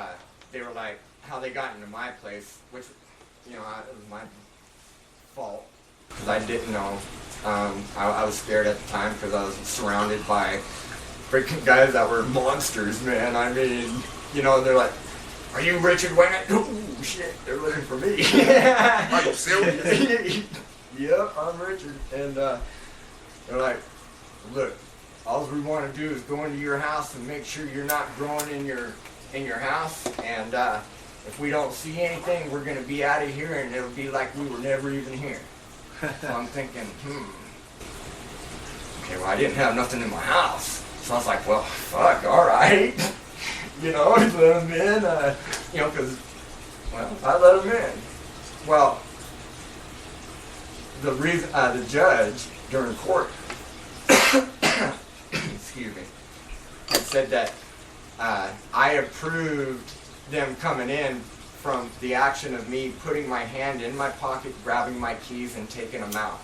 they were like, how they got into my place, which, you know, it was my fault. Because I didn't know. I was scared at the time because I was surrounded by freaking guys that were monsters, man. I mean, you know, they're like, are you Richard Wennett? Ooh, shit, they're looking for me. Are you serious? Yep, I'm Richard. And they're like, look, all we want to do is go into your house and make sure you're not growing in your house. And if we don't see anything, we're going to be out of here and it'll be like we were never even here. So I'm thinking, okay, well, I didn't have nothing in my house. So I was like, well, fuck, all right. You know, let them in, you know, because, well, I let them in. Well, the reason, the judge during court, excuse me, had said that I approved them coming in from the action of me putting my hand in my pocket, grabbing my keys, and taking them out.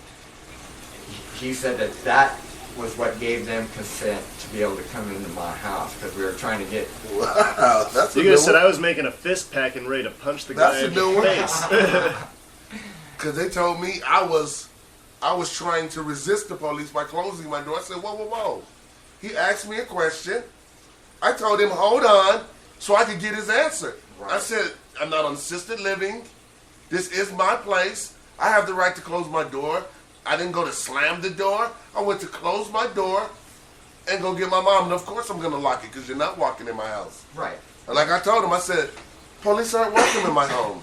He said that that was what gave them consent to be able to come into my house because we were trying to get... Wow, that's you guys said I was making a fist pack and ready to punch the guy in the face. Because they told me I was trying to resist the police by closing my door. I said, whoa, whoa, whoa. He asked me a question. I told him, hold on, so I could get his answer. Right. I said, I'm not on assisted living. This is my place. I have the right to close my door. I didn't go to slam the door. I went to close my door and go get my mom. And of course I'm going to lock it because you're not walking in my house. Right. And like I told him, I said, police aren't welcome in my home.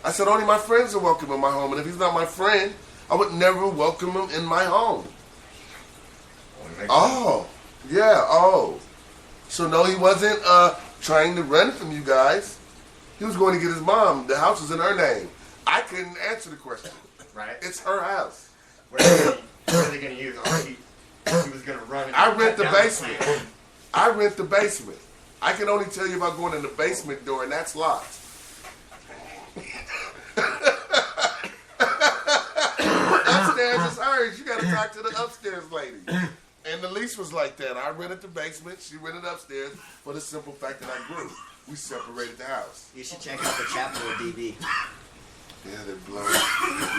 I said, only my friends are welcome in my home. And if he's not my friend, I would never welcome him in my home. Oh, yeah, oh. So no, he wasn't trying to run from you guys. He was going to get his mom. The house was in her name. I couldn't answer the question. Right. It's her house. What are they going to use? He was going to run. I rent the basement. I rent the basement. I can only tell you about going in the basement door, and that's locked. Upstairs is hers. You got to talk to the upstairs lady. And the lease was like that. I rented the basement. She rented upstairs for the simple fact that I grew. We separated the house. You should check out the chapel with DB. Yeah, they're blowing.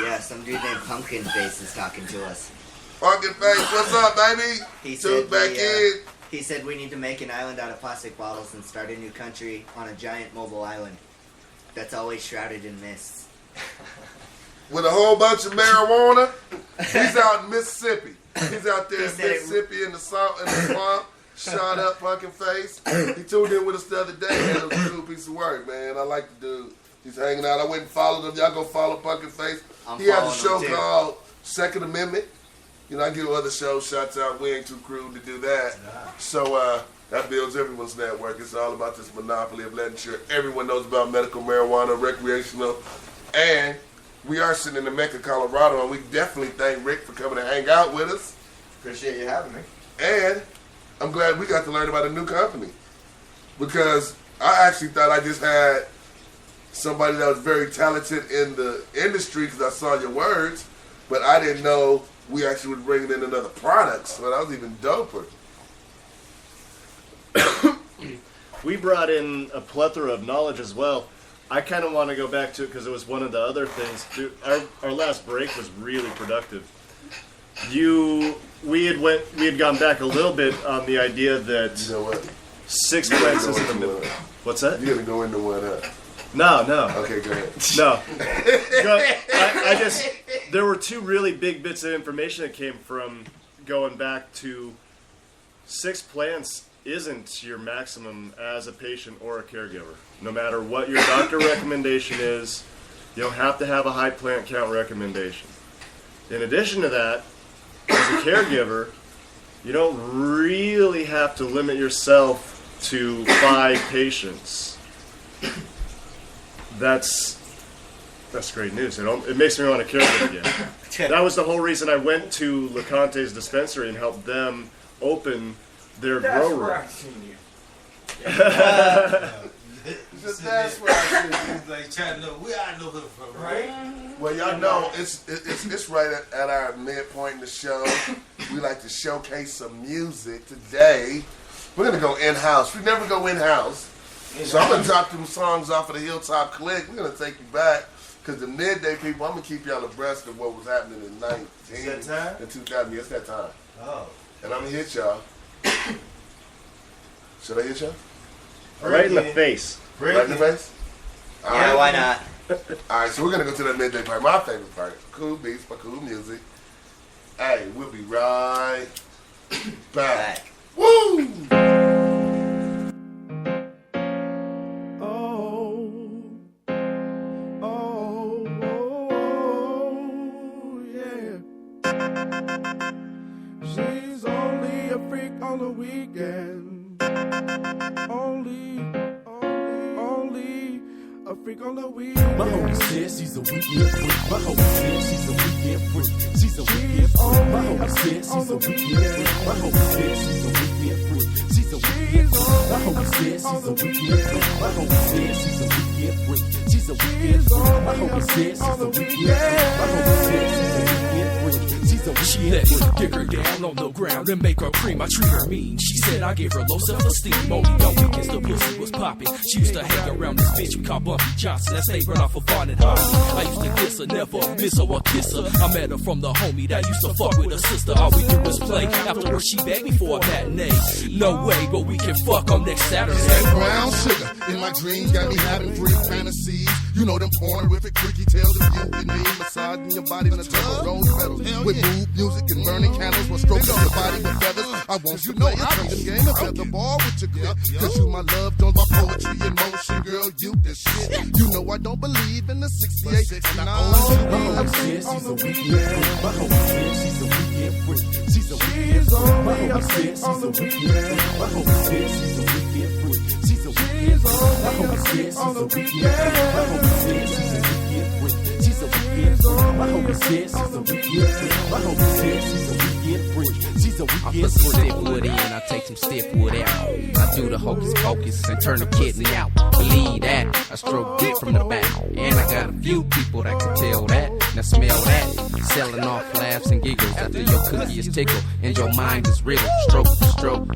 Yeah, some dude named Pumpkin Face is talking to us. Pumpkin Face, what's up, baby? He said we need to make an island out of plastic bottles and start a new country on a giant mobile island that's always shrouded in mist. With a whole bunch of marijuana? He's out in Mississippi. He's out there in Mississippi in the swamp. Shot up Pumpkin Face. He tuned in with us the other day, man. It was a cool piece of work, man. I like the dude. He's hanging out. I went and followed him. Y'all go follow Pumpkin Face. He has a show called Second Amendment. You know, I give other shows shouts out. We ain't too crude to do that. So That builds everyone's network. It's all about this monopoly of letting sure everyone knows about medical marijuana, recreational, and we are sitting in the Mecca, Colorado, and we definitely thank Rick for coming to hang out with us. Appreciate you having me. And I'm glad we got to learn about a new company, because I actually thought I just had somebody that was very talented in the industry because I saw your words, but I didn't know we actually were bringing in another product, so that was even doper. We brought in a plethora of knowledge as well. I kind of want to go back to it because it was one of the other things. Dude, our last break was really productive. We had gone back a little bit on the idea that you know what? 6 plants is in the middle. What's that? You're gonna go into one, huh? No. Okay, go ahead. No. There were 2 really big bits of information that came from going back to 6 plants isn't your maximum as a patient or a caregiver. No matter what your doctor recommendation is, you don't have to have a high plant count recommendation. In addition to that, as a caregiver, you don't really have to limit yourself to 5 patients. That's great news. It makes me want to caregive again. That was the whole reason I went to LeConte's dispensary and helped them open their grow room. Where I seen you. That's where I seen you. He's like trying to know where I know her from, right? Well, y'all know it's right at our midpoint in the show. We like to showcase some music today. We're gonna go in-house. We never go in-house, so I'm gonna drop them songs off of the Hilltop Click. We're gonna take you back because the midday people. I'm gonna keep y'all abreast of what was happening in 2000. Yeah, it's that time. Oh. And I'm gonna hit y'all. Should I hit y'all? Right in the face. Right in the face? All Yeah, right. why not? All right, so we're going to go to that midday part. My favorite part. Cool beats, my cool music. Hey, we'll be right back. Woo! She's only a freak on the weekend. Only a freak on the weekend. My homie says she's a weekend freak. My homie says she's a weekend freak. She's a weekend freak. My homie says she's a weekend freak. My homie says she's a weekend freak. She's a weekend freak. My homie says she's a weekend freak. My homie says she's a weekend freak. She's a weekend freak. My homie says she's a weekend freak. My homie says she's a weekend freak. She let me kick her down on the ground and make her cream. I treat her mean. She said I gave her low self-esteem. Only on weekends the pussy was popping. She used to hang around this bitch we call Bumpy Johnson. That stayed run off of Barnett High. I used to kiss her, never miss her or kiss her. I met her from the homie that used to fuck with her sister. All we do is play. Afterwards she begged me for a matinee. No way, but we can fuck on next Saturday. That brown sugar in my dreams got me having free fantasies. You know them pornorific freaky tales of you and me massaging your body in the tub of rose petals with mood music and burning candles while stroking your body with feathers. I want you to play a touching game and play the ball with your grip. Cause you my love, don't my poetry in motion, girl. You the shit. You know I don't believe in the 68, 69. My homie says she's a weekend freak. My homie says she's a weekend freak. She's a weekend freak. My homie says she's a weekend freak. My homie says she's a weekend freak. She's a weekend freak. My homie says she's a weekend freak. My homie says she's a weekend freak. She's a weekend freak. My homie says she's a weekend freak. My homie says she's a weekend freak. She's a I weekend put some freak. stiff wood in, I take some stiff wood out. I do the hocus pocus and turn the kidney out. Believe that, I stroke dick from the back. And I got a few people that can tell that. Now smell that. Selling off laughs and giggles after your cookie is tickled and your mind is riddled. Stroke for stroke,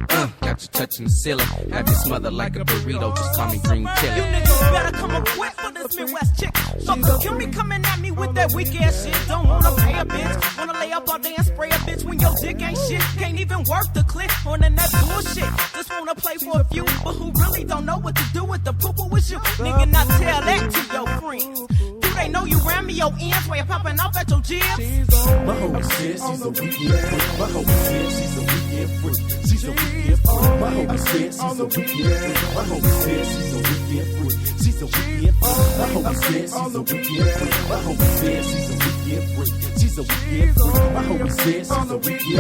got you touching the ceiling. Have you smothered like a burrito, just call me green chili. You niggas better come up quick for this Midwest chick. Fuck, kill me coming at me with that weak ass shit. Don't wanna pay a bitch. Wanna lay up all day and spray a bitch when your dick ain't shit. Can't even work the clip on the net bullshit. Just wanna play for a few, but who really don't know what to do with the poo-poo with you. Nigga, not tell that to your friends. Do they know you ram me your ends while you're popping off at your jibs? My homie says she's a weekend freak. My homie says she's a weekend freak. She's a weekend freak. My homie says she's a weekend freak. My homie says she's a weekend freak. She's a weekend freak. My homie says she's a weekend freak. My homie says she's a weekend freak. She's a weekend freak. My homie says she's a weekend freak.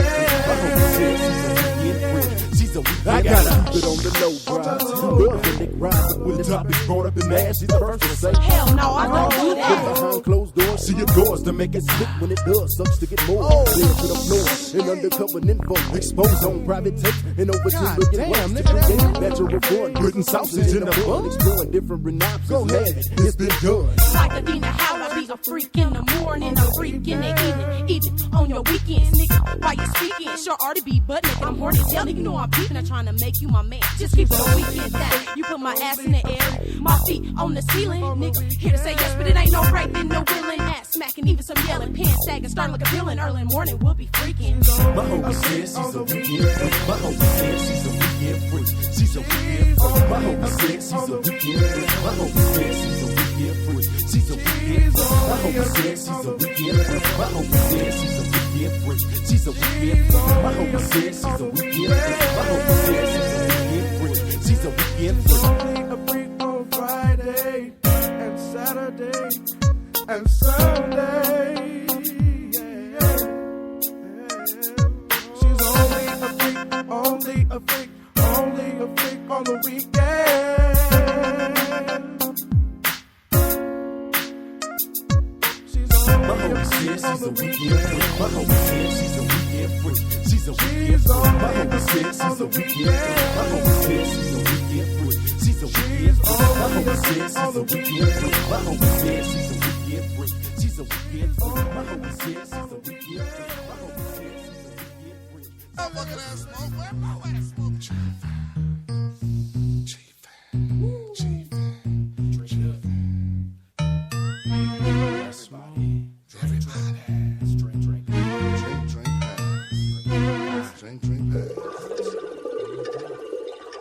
My homie says she's a weekend freak. She's she's a weekend. I gotta keep it on the low drive. Love when they ride when the topic brought up in ass. She's the first to say, hell no, I don't do that. But behind closed doors, she adores to make it slip when it does. Sucks to get more. Clear to the floor and undercover info. Exposed on private tapes and over 10 billion words to create natural fun. Written sausage in the bun. Exploring different renops. Go ahead, it's been done. Like a Dina Howard, I be a freak in the morning, a freak in the evening, even on your weekends, nigga. While you speaking, sure ought to be, but nigga, I'm horny as hell, nigga. You know I'm peeping, I'm trying to make you my man. Just keep your weekend down. You put my ass in the air, my feet on the ceiling, nigga. Here to say yes, but it ain't no raping, no willing ass smacking, even some yelling, pants sagging, starting like a villain. Early morning, we'll be freaking. My homie says she's a weekend freak. My homie says she's a weekend freak. She's a weekend freak. My homie says she's a weekend freak. My homie says she's a weekend freak. She's a weekend freak. My homie says she's a weekend freak. My homie says she's a weekend freak. She's a weekend freak. My homie says she's a weekend freak. My homie says she's a weekend freak. She's a weekend freak. Only a freak on Friday and Saturday and Sunday. She's only a freak, only a freak, only a freak on the weekend. My homie says she's a weekend freak. My homie says she's a weekend freak. She's a weekend freak. My homie says she's a weekend freak. My homie says she's a weekend freak. She's a weekend freak. My homie says she's a weekend freak. My homie says she's a weekend freak. She's a weekend freak. My homie says she's a weekend freak. My homie says she's a weekend freak. Motherfucking ass smoke. Where my ass smoke?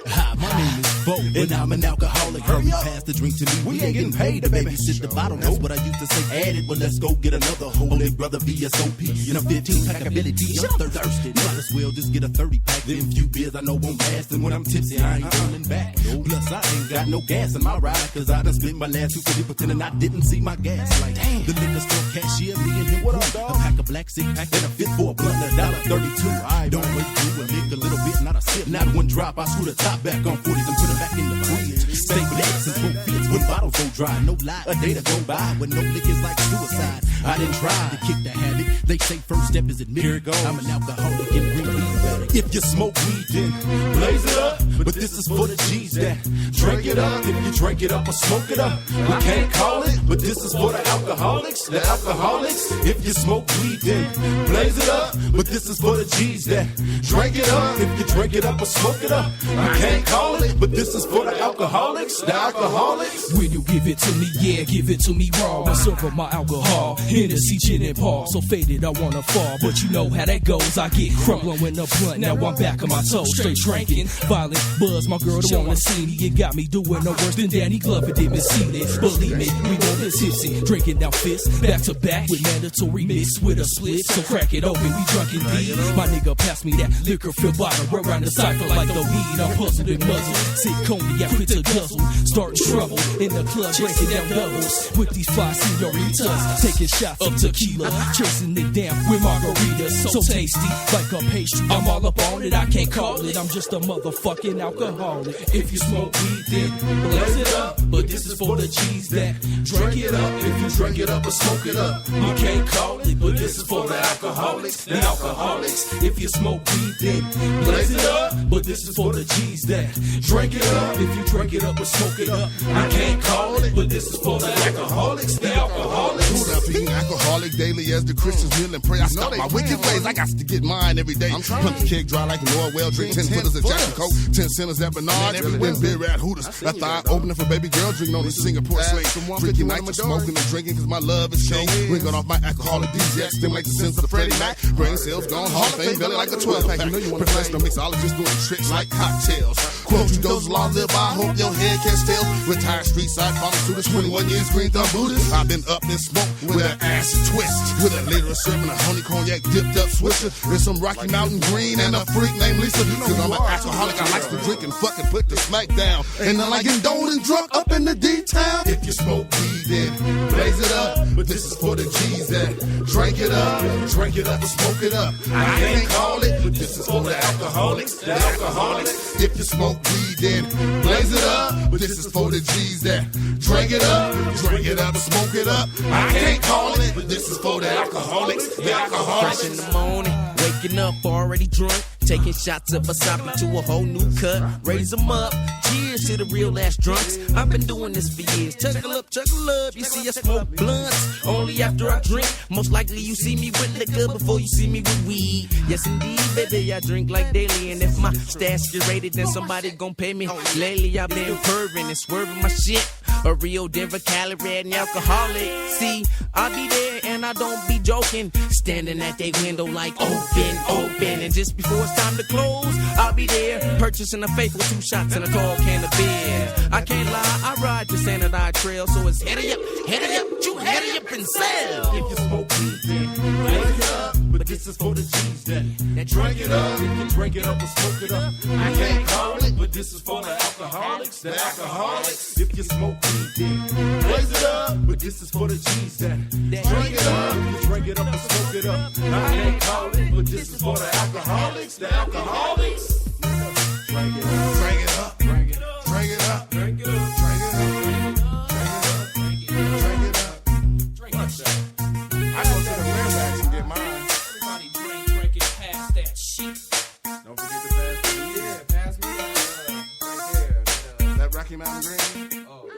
Hi, my name is Bo, and I'm an alcoholic. Hurry, pass the drink to me. We ain't getting paid to babysit the bottle. That's what I used to say. Add it, well, let's go get another. Holy brother VSOP. In a 15-pack ability, I'm thirsty. Might as well just get a 30-pack. Them few beers I know won't last. And when I'm tipsy, I ain't coming back. Plus, I ain't got no gas in my ride. Cause I done spent my last 250 pretending I didn't see my gas. Like, the liquor store cashier, me and him. What up, dog? A pack of black six-pack and a fit for a blunt, $1.32. Don't wait through a lick a little bit, not a sip. Not one drop, I screw the top back on 40s and put it back in the fridge. Stay with that since both fits when bottles go dry. No lie, a day to go by when no liquor's like suicide. I didn't try to kick the habit. They say first step is admit. Here it goes. I'm an alcoholic and bring weed back. If you smoke weed, then blaze it up. But this is for the G's that drink it up. If you drink it up or smoke it up, we can't call it. But this is for the alcoholics. The alcoholics. If you smoke weed, then blaze it up. But this is for the G's that drink it up. If you drink it up or smoke it up, I can't call it. But this is for the alcoholics. The alcoholics. When you give it to me, yeah, give it to me raw. I serve up my alcohol, Hennessy, gin, and Paul. So faded, I wanna fall, but you know how that goes. I get crumbling when the blunt. Now I'm back on my toes, straight drinking, violent buzz. My girl don't wanna see me. It got me doing no worse than Danny Glover did Miss Seeley. Believe me, we want this tipsy, drinking down fists, back to back with mandatory mix with a split. So crack it open, we drunk indeed. My nigga pass me that liquor filled bottle, run around the cycle like the weed. I'm puzzled and muzzled, sick cognac, quit to guzzle, starting trouble in the club, breaking down doubles with these fly senoritas, taking shots of tequila, chasing it down with margaritas, so tasty like a pastry. I'm all up on it, I can't call it. I'm just a motherfucking alcoholic. If you smoke weed, then blaze it up. But this is for the G's that drink it up. If you drink it up or smoke it up, you can't call it. But this is for the alcoholics. The alcoholics. If you smoke weed, then blaze it up. But this is for the G's that drink it up. If you drink it up or smoke it up, I can't call it. But this is for the alcoholics. The alcoholics. Screwed up eating alcoholic daily as the Christians kneel and pray. I stop my wicked ways. I got to get mine every day. Punch the keg dry like an oil well. Drink 10 footers of Jackson Coke, 10 centers at Bernard, then beer at Hooters. I thought opening for baby girl, drinking on the Singapore slave. Freaky nights of smoking and drinking cause my love is king. Ringing off my alcoholic DJ, stimulate the sense of Freddie Mac. Brain cells gone, Hall of Fame, belly like a 12-pack. Professional mixologist doing tricks like cocktails. Quote you those laws live by, hope your head catch tails. Retired street side pharmacist, 21 years green thumb Buddhist. I've been up in smoke with an acid twist, with a liter of syrup and a honey cognac dipped up swisher. There's some Rocky Mountain green and a freak named Lisa. Cause I'm an alcoholic, I like to drink and fucking put the smack down. And I like getting doled and drunk up in the D-town. If you smoke weed, then blaze it up. But this is for the G's that drink it up, drink it up, and smoke it up. I can't call it, but this is for the alcoholics, the alcoholics. If you smoke weed, then blaze it up, but this is for the G's that drink it up, and smoke it up. I can't call it, but this is for the alcoholics, the alcoholics. Fresh in the morning, waking up already drunk, taking shots of wasabi to a whole new cut. Raise them up, cheers to the real ass drunks. I've been doing this for years. Chuckle up, you see I smoke blunts only after I drink. Most likely you see me with liquor before you see me with weed. Yes indeed, baby, I drink like daily, and if my stash get rated, then somebody gon' pay me. Lately I've been purring and swerving my shit. A real Denver, Cali, red and alcoholic. See, I be there and I don't be joking. Standing at their window like open. And just before it's time to close, I'll be there purchasing a faithful 2 shots and a tall can of beer. I can't lie, I ride the Sanadine Trail, so it's heady up, you heady up and sell. If you smoke weed, then blaze it up. But this is for the G's that drink it up. If you drink it up and smoke it up, I can't call it, but this is for the alcoholics, the alcoholics. If you smoke weed, then blaze it up. But this is for the G's that drink it up. If you drink it up and smoke it up, I can't call it, but this is for the alcoholics, the alcoholics. Drink it up, drink it up, drink it up, drink it up, drink it up, drink it up, drink it up, drink it up. I go to the Fairfax and get mine. Everybody drink it past that shit. Don't forget to pass me. Yeah, pass me right there. That Rocky Mountain Green? Oh.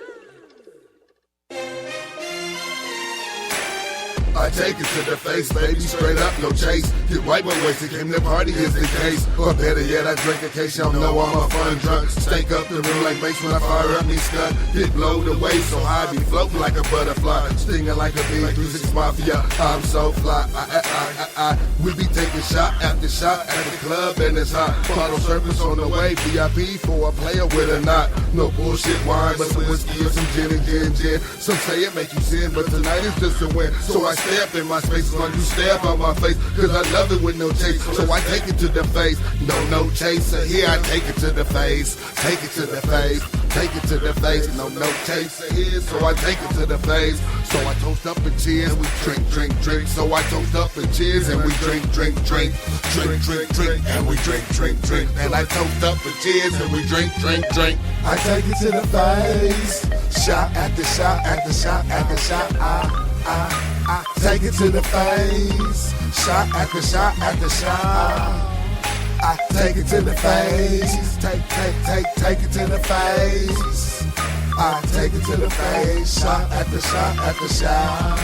I take it to the face, baby, straight up, no chase. Get white one wasted, came to party is the case. Or better yet, I drink in case y'all know I'm a fun drunk. Stake up the room like bass when I fire up me skunk. Get blowed away so high, be floating like a butterfly. Stinging like a bee, 36 Mafia, I'm so fly. We be taking shot after shot at the club and it's hot. Bottle service on the way, VIP for a player with a knot. No bullshit wine, but some whiskey or some gin and gin. Some say it make you sin, but tonight is just a win. So I stay up in my space while you stare up on my face, cause I love it with no chase. So I take it to the face, no chaser. Here I take it to the face, take it to the face, take it to the face. No chaser here, so I take it to the face. So I toast up and cheers, we drink. So I toast up and cheers and we drink, and we drink. And I toast up and cheers and we drink. I take it to the face, shot after shot after shot after shot. I take it to the face, shot after shot after shot. I take it to the face, take it to the face. I take it to the face, shot after shot after shot.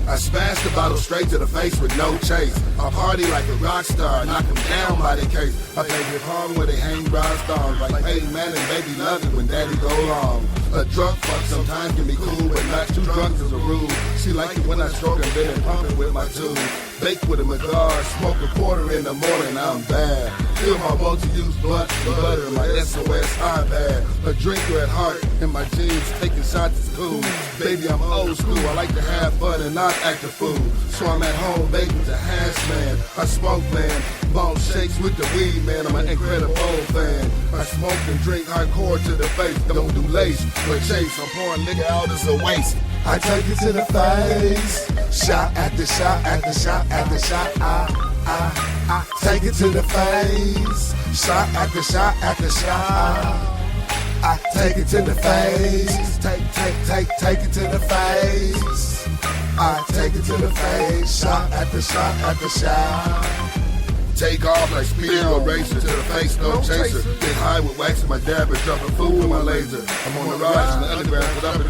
I smashed the bottle straight to the face with no chase. I party like a rock star, knock them down by the case. I play hip hop where they hang brown stars, like Peyton Manning, baby love it when daddy go long. A drunk fuck sometimes can be cool, but not too drunk is a rule. She like it when I stroke and bend and pump it with my tube. Bake with a cigar, smoke a quarter in the morning, I'm bad. Fill my multi-use blunt and butter in my SOS iPad. A drinker at heart, in my jeans, taking shots is cool. Baby, I'm old school, I like to have fun and not act a fool. So I'm at home, baby, the hash man. I smoke, man. Ball shakes with the weed, man. I'm an incredible fan. I smoke and drink hardcore to the face. Don't do lace, but chase. I'm pouring liquor out as a waste. I take it to the face, shot after shot after shot after shot. I take it to the face, shot after shot after shot. I take it to the face, take it to the face. I take it to the face, shot after shot after shot. Take off like speed racer to the face, no chaser. Get high with wax in my dab and dropping food with my laser. I'm on the rise in the underground with up in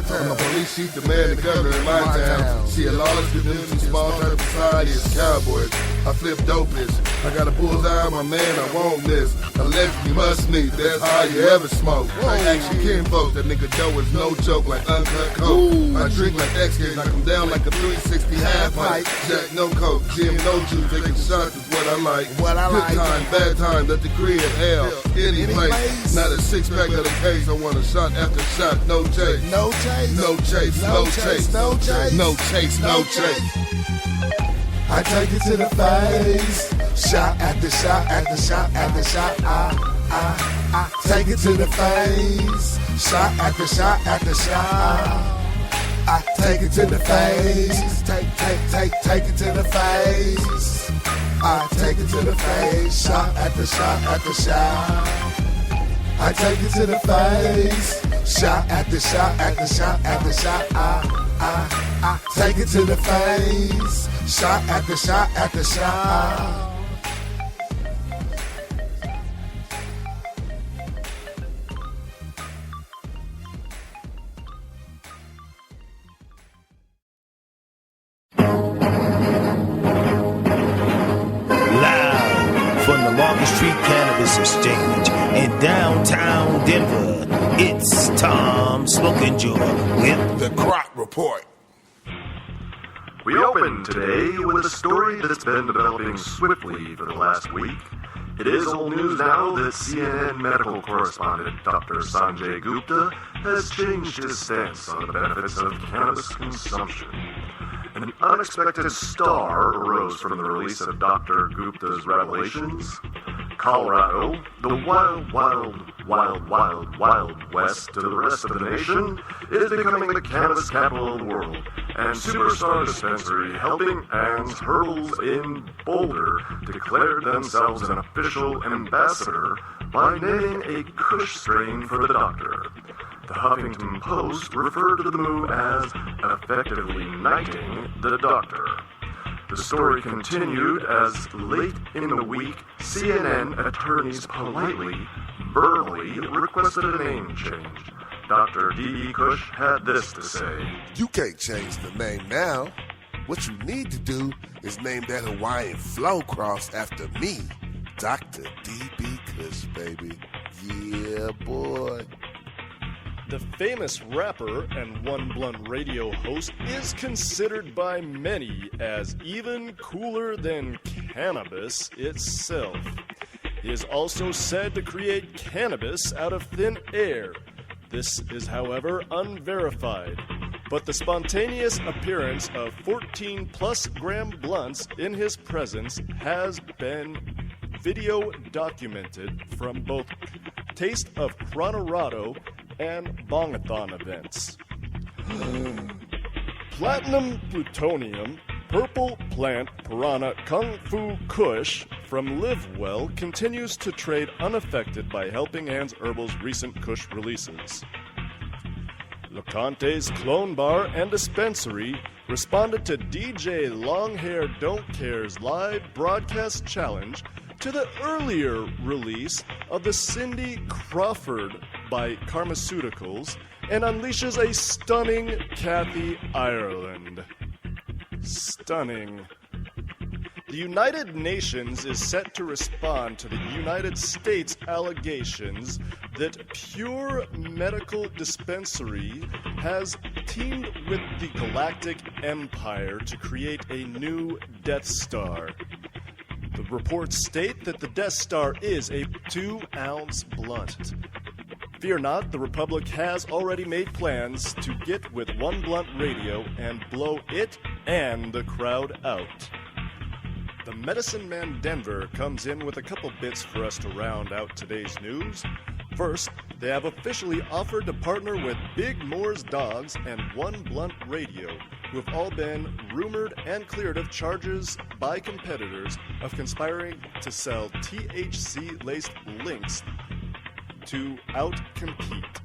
town. I'm a police chief, the mayor, the governor in my town. See a lawless community, small type society is cowboys. I flip dopest. I got a bullseye on my man, I want this. Allegedly must need, that's how you ever smoke. Like action kinfolk, that nigga Joe is no joke like uncut coke. I drink like X-Games, knock him down like a 360 half pipe. Jack no coke, Jim no juice, taking shots is what I like. Good time, bad time, let the crib, hell, any place. Not a six pack of the case, I want a shot after shot, no chase. No chase, no chase, no chase, no chase, no chase, no chase. I take it to the face, shot after shot after shot after shot. I take it to the face, shot after shot after shot. I take it to the face. Take it to the face. I take it to the face. Shot at the shot. I take it to the face. Shot at the shot. I take it to the face. Shot at the shot. From the Market Street Cannabis Exchange in downtown Denver, it's Tom Smoking Joe with The Crop Report. We open today with a story that's been developing swiftly for the last week. It is old news now that CNN medical correspondent Dr. Sanjay Gupta has changed his stance on the benefits of cannabis consumption. An unexpected star arose from the release of Dr. Gupta's revelations. Colorado, the wild west to the rest of the nation, is becoming the cannabis capital of the world, and Superstar Dispensary Helping Hands Herbals in Boulder declared themselves an official ambassador by naming a KUSH strain for the doctor. The Huffington Post referred to the move as effectively knighting the doctor. The story continued as late in the week, CNN attorneys politely, verbally requested a name change. Dr. D.E. KUSH had this to say. You can't change the name now. What you need to do is name that Hawaiian flow cross after me, Dr. D.B. KUSH, baby. Yeah, boy. The famous rapper and One Blunt radio host is considered by many as even cooler than cannabis itself. He is also said to create cannabis out of thin air. This is, however, unverified. But the spontaneous appearance of 14-plus gram blunts in his presence has been video documented from both Taste of Colorado and Bongathon events. Platinum plutonium, purple plant piranha Kung Fu Kush from Livewell continues to trade unaffected by Helping Hands Herbal's recent Kush releases. Leconte's Clone Bar and Dispensary responded to DJ Longhair Don't Care's live broadcast challenge to the earlier release of the Cindy Crawford by Pharmaceuticals and unleashes a stunning Kathy Ireland. Stunning. The United Nations is set to respond to the United States allegations that Pure Medical Dispensary has teamed with the Galactic Empire to create a new Death Star. The reports state that the Death Star is a 2-ounce blunt. Fear not, the Republic has already made plans to get with One Blunt Radio and blow it and the crowd out. The Medicine Man Denver comes in with a couple bits for us to round out today's news. First, they have officially offered to partner with Big Moore's Dogs and One Blunt Radio, who have all been rumored and cleared of charges by competitors of conspiring to sell THC-laced links to outcompete.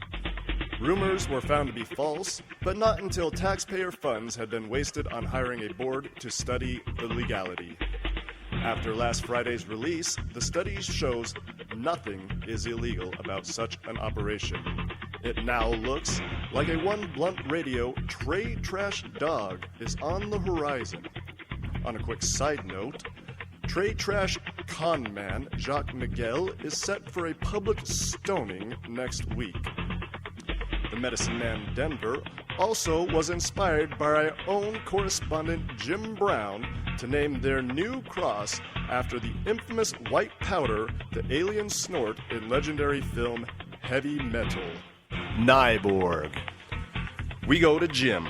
Rumors were found to be false, but not until taxpayer funds had been wasted on hiring a board to study the legality. After last Friday's release, the study shows nothing is illegal about such an operation. It now looks like a One Blunt Radio trade trash dog is on the horizon. On a quick side note, trade trash con man Jacques Miguel is set for a public stoning next week. The Medicine Man Denver also was inspired by our own correspondent Jim Brown to name their new cross after the infamous white powder the aliens snort in legendary film Heavy Metal. Nyborg. We go to Jim.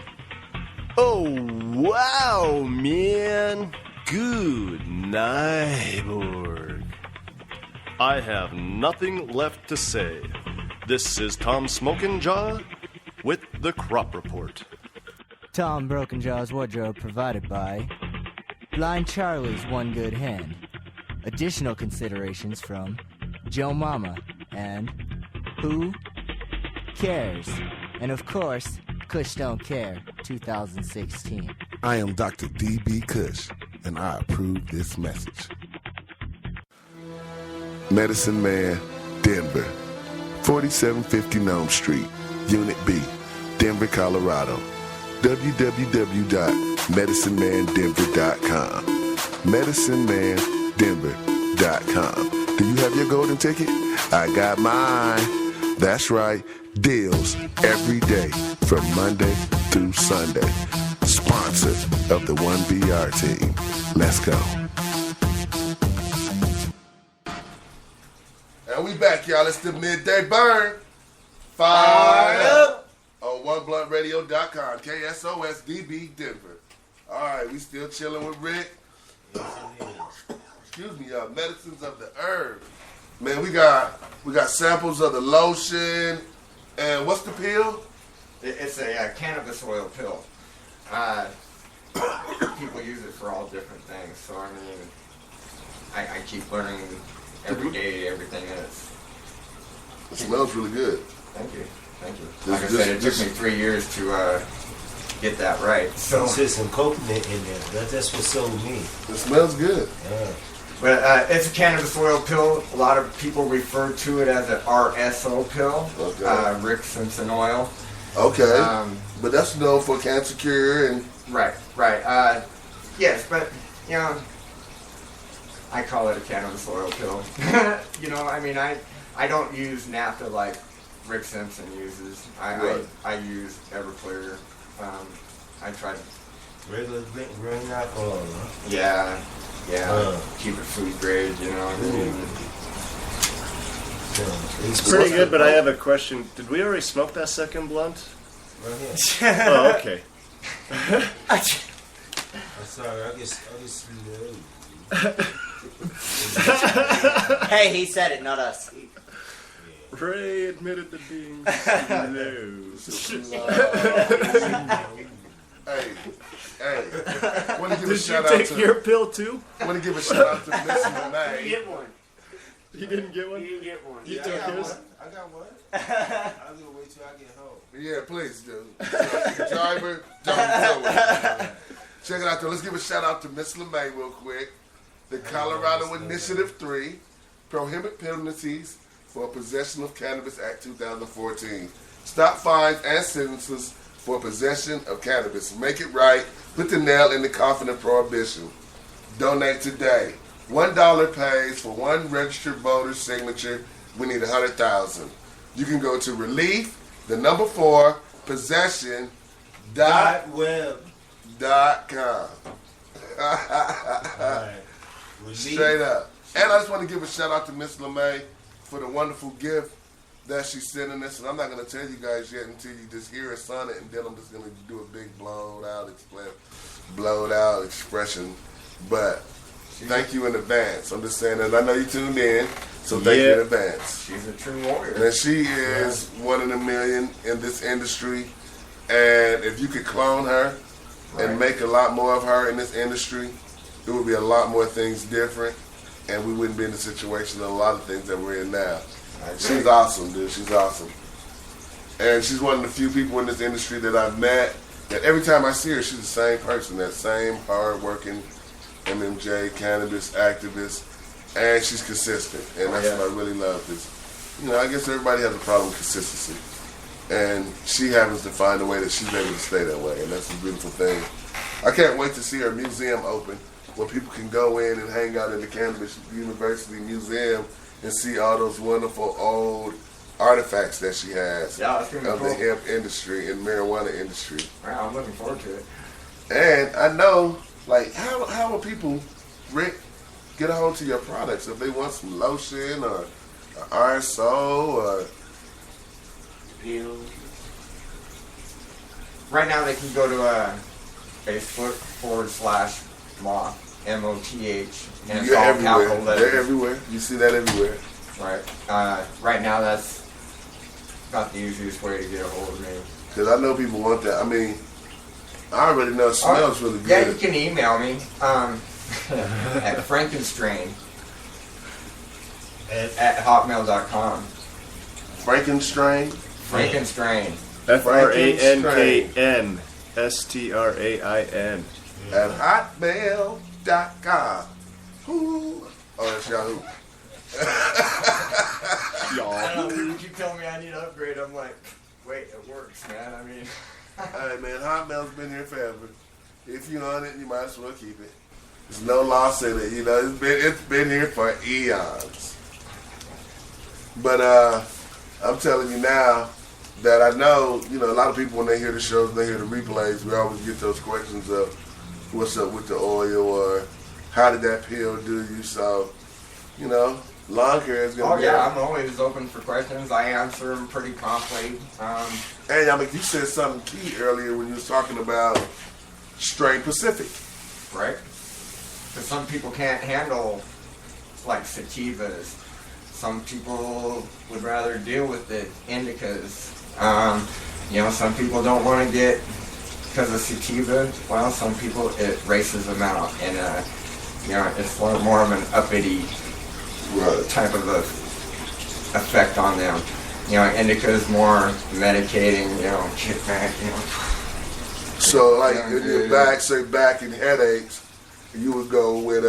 Oh, wow, man. Good Nyborg. I have nothing left to say. This is Tom Smoking Jaw with the Crop Report. Tom Brokenjaw's wardrobe provided by Blind Charlie's One Good Hand. Additional considerations from Joe Mama and Who Cares? And of course, KUSH Don't Care 2016. I am Dr. D.B. KUSH, and I approve this message. Medicine Man, Denver, 4750 Nome Street, Unit B, Denver, Colorado. www.medicinemandenver.com. medicinemandenver.com. Do you have your golden ticket? I got mine. That's right, deals every day from Monday through Sunday. Sponsor of the 1BR team. Let's go. And we back, y'all. It's the Midday Burn. Fire up on OneBluntRadio.com. KSOSDB Denver. All right, we still chilling with Rick. Excuse me, y'all. Medicines of the herb. Man, we got samples of the lotion. And what's the pill? It's a cannabis oil pill. People use it for all different things. So, I mean, I keep learning every day everything is. It smells really good. Thank you. Thank you. Like I said, it took me 3 years to get that right. So there's some coconut in there. That's what sold me. It smells good. Yeah. But it's a cannabis oil pill. A lot of people refer to it as an RSO pill, Okay. Rick Simpson oil. Okay. But that's known for cancer cure and... Right. Yes, but, you know, I call it a cannabis oil pill. You know, I mean, I don't use naphtha like Rick Simpson uses. I use Everclear. I try to... Regular grain alcohol, huh? Yeah. Keep it food grade, you know. It's pretty good, but I have a question. Did we already smoke that second blunt? Right here. Oh, okay. I'm sorry, I get slow. Hey, he said it, not us. Ray admitted to being slow. Hey, want to give a Did shout you out take to your pill too? Want to give a shout out to Miss Monet. Get one. You didn't get one? You didn't get one. You Yeah, took yours? I got one. I'll go wait till I get home. Yeah, please do. Driver, don't do it. Check it out, though. Let's give a shout out to Miss LeMay real quick. The Colorado Initiative 3 prohibit penalties for possession of Cannabis Act 2014. Stop fines and sentences for possession of cannabis. Make it right. Put the nail in the coffin of prohibition. Donate today. $1 pays for one registered voter's signature. We need 100,000. You can go to relief4possession.web.com. Right. Straight up. And I just want to give a shout out to Miss LeMay for the wonderful gift that she's sending us. And I'm not going to tell you guys yet until you just hear us on it, and then I'm just going to do a big blowed out expression. But thank you in advance. I'm just saying that I know you tuned in, so thank you in advance. She's a true warrior. And she is one in a million in this industry. And if you could clone her and make a lot more of her in this industry, it would be a lot more things different, and we wouldn't be in the situation of a lot of things that we're in now. She's awesome, dude. She's awesome. And she's one of the few people in this industry that I've met that every time I see her, she's the same person, that same hard-working MMJ cannabis activist, and she's consistent. And that's what I really love. Is, you know, I guess everybody has a problem with consistency, and she happens to find a way that she's able to stay that way, and that's a beautiful thing. I can't wait to see her museum open, where people can go in and hang out in the Cannabis University Museum and see all those wonderful old artifacts that she has of the hemp industry and marijuana industry. Wow, I'm looking forward to it. And I know, like, how will people, Rick, get a hold to your products if they want some lotion or RSO or pills? Right now they can go to Facebook/Moth, MOTH, and it's all capital letters. They're everywhere. You see that everywhere. Right. Right now that's about the easiest way to get a hold of me. Because I know people want that. I mean, I already know it smells really good. Yeah, you can email me at frankenstrain at hotmail.com. Frankenstrain? Frankenstrain. FRANKNSTRAIN. At hotmail.com. Ooh. Oh, that's Yahoo. I don't know, when you tell me I need to upgrade, I'm like, wait, it works, man. I mean... Hey, man, Hotmail's been here forever. If you're on it, you might as well keep it. There's no loss in it, you know. It's been here for eons. But I'm telling you now that I know, you know, a lot of people when they hear the shows, they hear the replays, we always get those questions of what's up with the oil or how did that pill do you? So, you know, lawn care is going to be... Oh, yeah, I'm always open for questions. I answer them pretty promptly. And I mean, you said something key earlier when you was talking about strain Pacific. Right? Because some people can't handle, like, sativas. Some people would rather deal with the indicas. You know, some people don't want to get, because of sativa, well, some people, it races them out. And, you know, it's more of an uppity type of effect on them. You know, indica is more medicating, you know, kick back, you know. So, like, in your back, say back and headaches, you would go with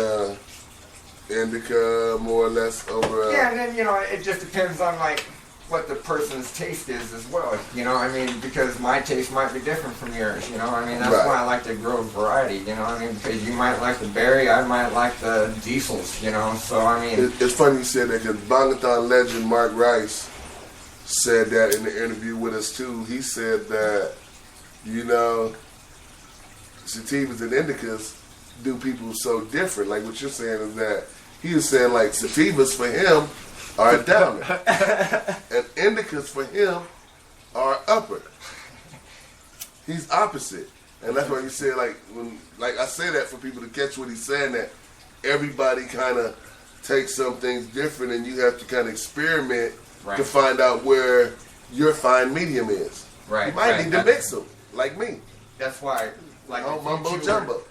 indica more or less over... Yeah, and then, you know, it just depends on, like, what the person's taste is as well. You know, I mean, because my taste might be different from yours, you know. I mean, that's why I like to grow variety, you know. I mean, because you might like the berry, I might like the diesels, you know. So, I mean... It's funny you said that because Bongathon legend Mark Rice said that in the interview with us, too. He said that, you know, sativas and indicas do people so different. Like what you're saying is that he was saying, like, sativas for him are a downer. And indicas for him are upper. He's opposite. And that's why you say, like, when, like I say that for people to catch what he's saying, that everybody kind of takes some things different and you have to kind of experiment to find out where your fine medium is. Right. You might need to mix them, like me. That's why, like, mumbo jumbo.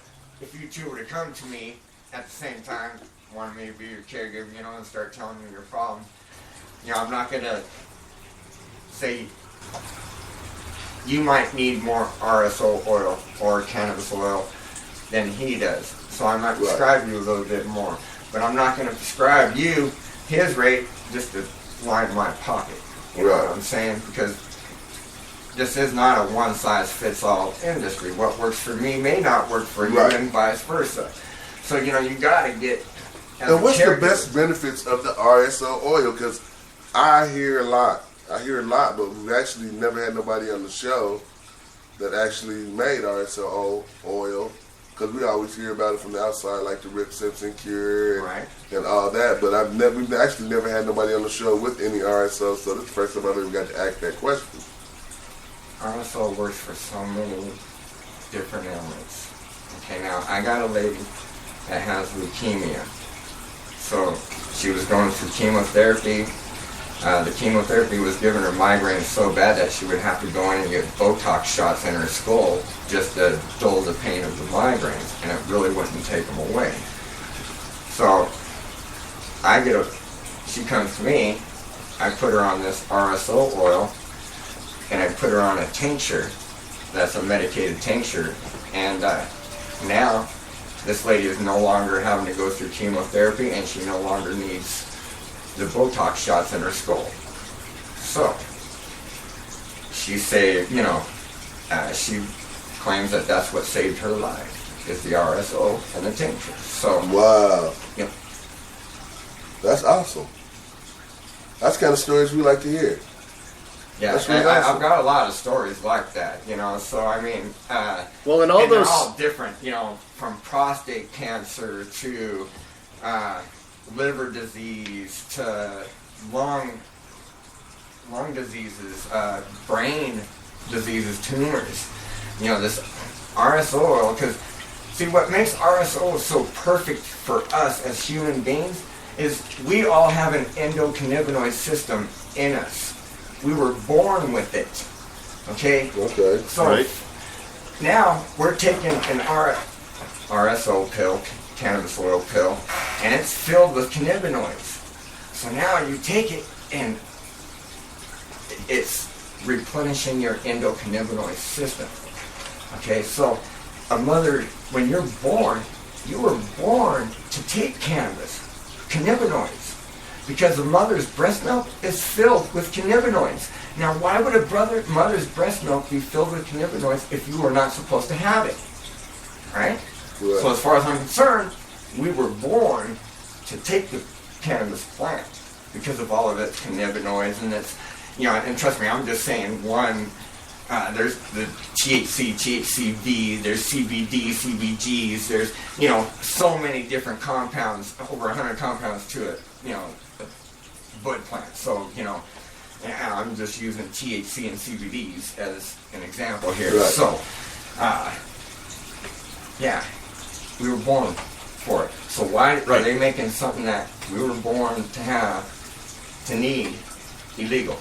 If you two were to come to me at the same time, wanted me to be your caregiver, you know, and start telling me your problem, you know, I'm not going to say you might need more RSO oil or cannabis oil than he does. So I might prescribe you a little bit more. But I'm not going to prescribe you his rate just to line my pocket. You know what I'm saying? Because this is not a one-size-fits-all industry. What works for me may not work for you and vice versa. So, you know, you got to get... And what's the best benefits of the RSO oil? Because I hear a lot, but we've actually never had nobody on the show that actually made RSO oil. Because we always hear about it from the outside, like the Rick Simpson cure and all that. But we've actually never had nobody on the show with any RSO, so this is the first time I've ever got to ask that question. RSO works for so many different ailments. Okay, now I got a lady that has leukemia. So she was going through chemotherapy. The chemotherapy was giving her migraines so bad that she would have to go in and get Botox shots in her skull just to dull the pain of the migraines, and it really wouldn't take them away. So she comes to me, I put her on this RSO oil, and I put her on a tincture that's a medicated tincture, and now this lady is no longer having to go through chemotherapy, and she no longer needs the Botox shots in her skull. So she saved, you know, she claims that that's what saved her life, is the RSO and the tincture. So wow, yeah, that's awesome. That's the kind of stories we like to hear. Yeah, that's really I've awesome. got a lot of stories like that, you know. So I mean, well, and all they're those all different, you know, from prostate cancer to liver disease to lung diseases, brain diseases, tumors. You know, this RSO oil, because see what makes RSO so perfect for us as human beings is we all have an endocannabinoid system in us. We were born with it. Okay? Okay. So now we're taking an RSO pill, cannabis oil pill, and it's filled with cannabinoids. So now you take it and it's replenishing your endocannabinoid system. Okay, so a mother, when you're born, you were born to take cannabinoids, because the mother's breast milk is filled with cannabinoids. Now, why would a mother's breast milk be filled with cannabinoids if you were not supposed to have it? Right? So as far as I'm concerned, we were born to take the cannabis plant because of all of its cannabinoids, and it's, you know, and trust me, I'm just saying one. There's the THC, THCV, there's CBD, CBGs, there's, you know, so many different compounds, over 100 compounds to it, you know, bud plant. So, you know, I'm just using THC and CBDs as an example here. Right. So, yeah, we were born for it. So why are they making something that we were born to have, to need, illegal?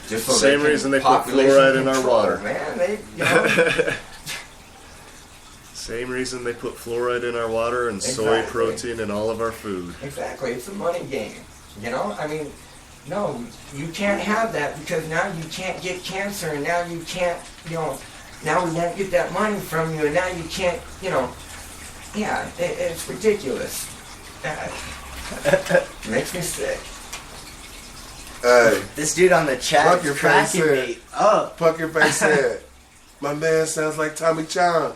Just so Same reason they put fluoride in our water. Man, they, you know. Same reason they put fluoride in our water and soy protein in all of our food. Exactly, it's a money game. You know, I mean, no, you can't have that, because now you can't get cancer, and now you can't, you know, now we won't get that money from you, and now you can't, you know, yeah, it's ridiculous. Makes me sick. Hey, this dude on the chat Pucker is cracking Face me up. Pucker Face said, "My man sounds like Tommy Chong."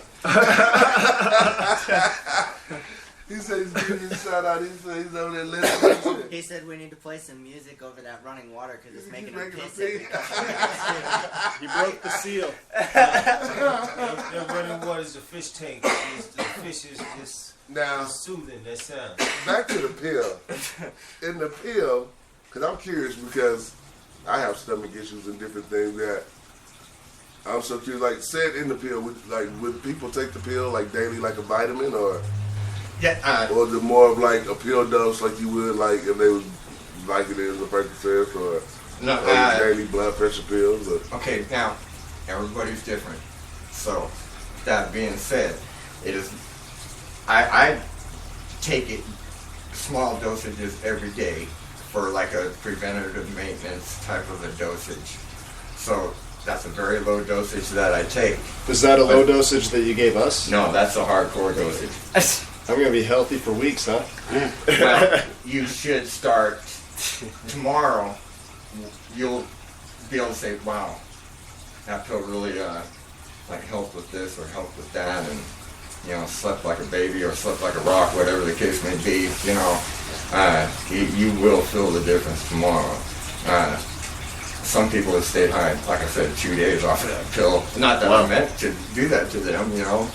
He said he's giving you a shout out. He said he's over there listening. He said we need to play some music over that running water because it's making him piss. He broke the seal. That running water is a fish tank. The fish is just now soothing that sound. Back to the pill. In the pill, because I'm curious, because I have stomach issues and different things that I'm so curious. Like, said in the pill, would people take the pill like daily, like a vitamin, or? Yeah, or is it more of like a pill dose, like you would like if they was like it is a Percocet or daily blood pressure pills? Or? Okay, now everybody's different. So that being said, it is I take it small dosages every day for like a preventative maintenance type of a dosage. So that's a very low dosage that I take. Was that a low dosage that you gave us? No, that's a hardcore dosage. I'm going to be healthy for weeks, huh? Well, you should start tomorrow. You'll be able to say, wow, that pill really like helped with this or helped with that, and you know, slept like a baby or slept like a rock, whatever the case may be. You know, you will feel the difference tomorrow. Some people have stayed high, like I said, 2 days off of that pill. Not that I meant to do that to them, you know.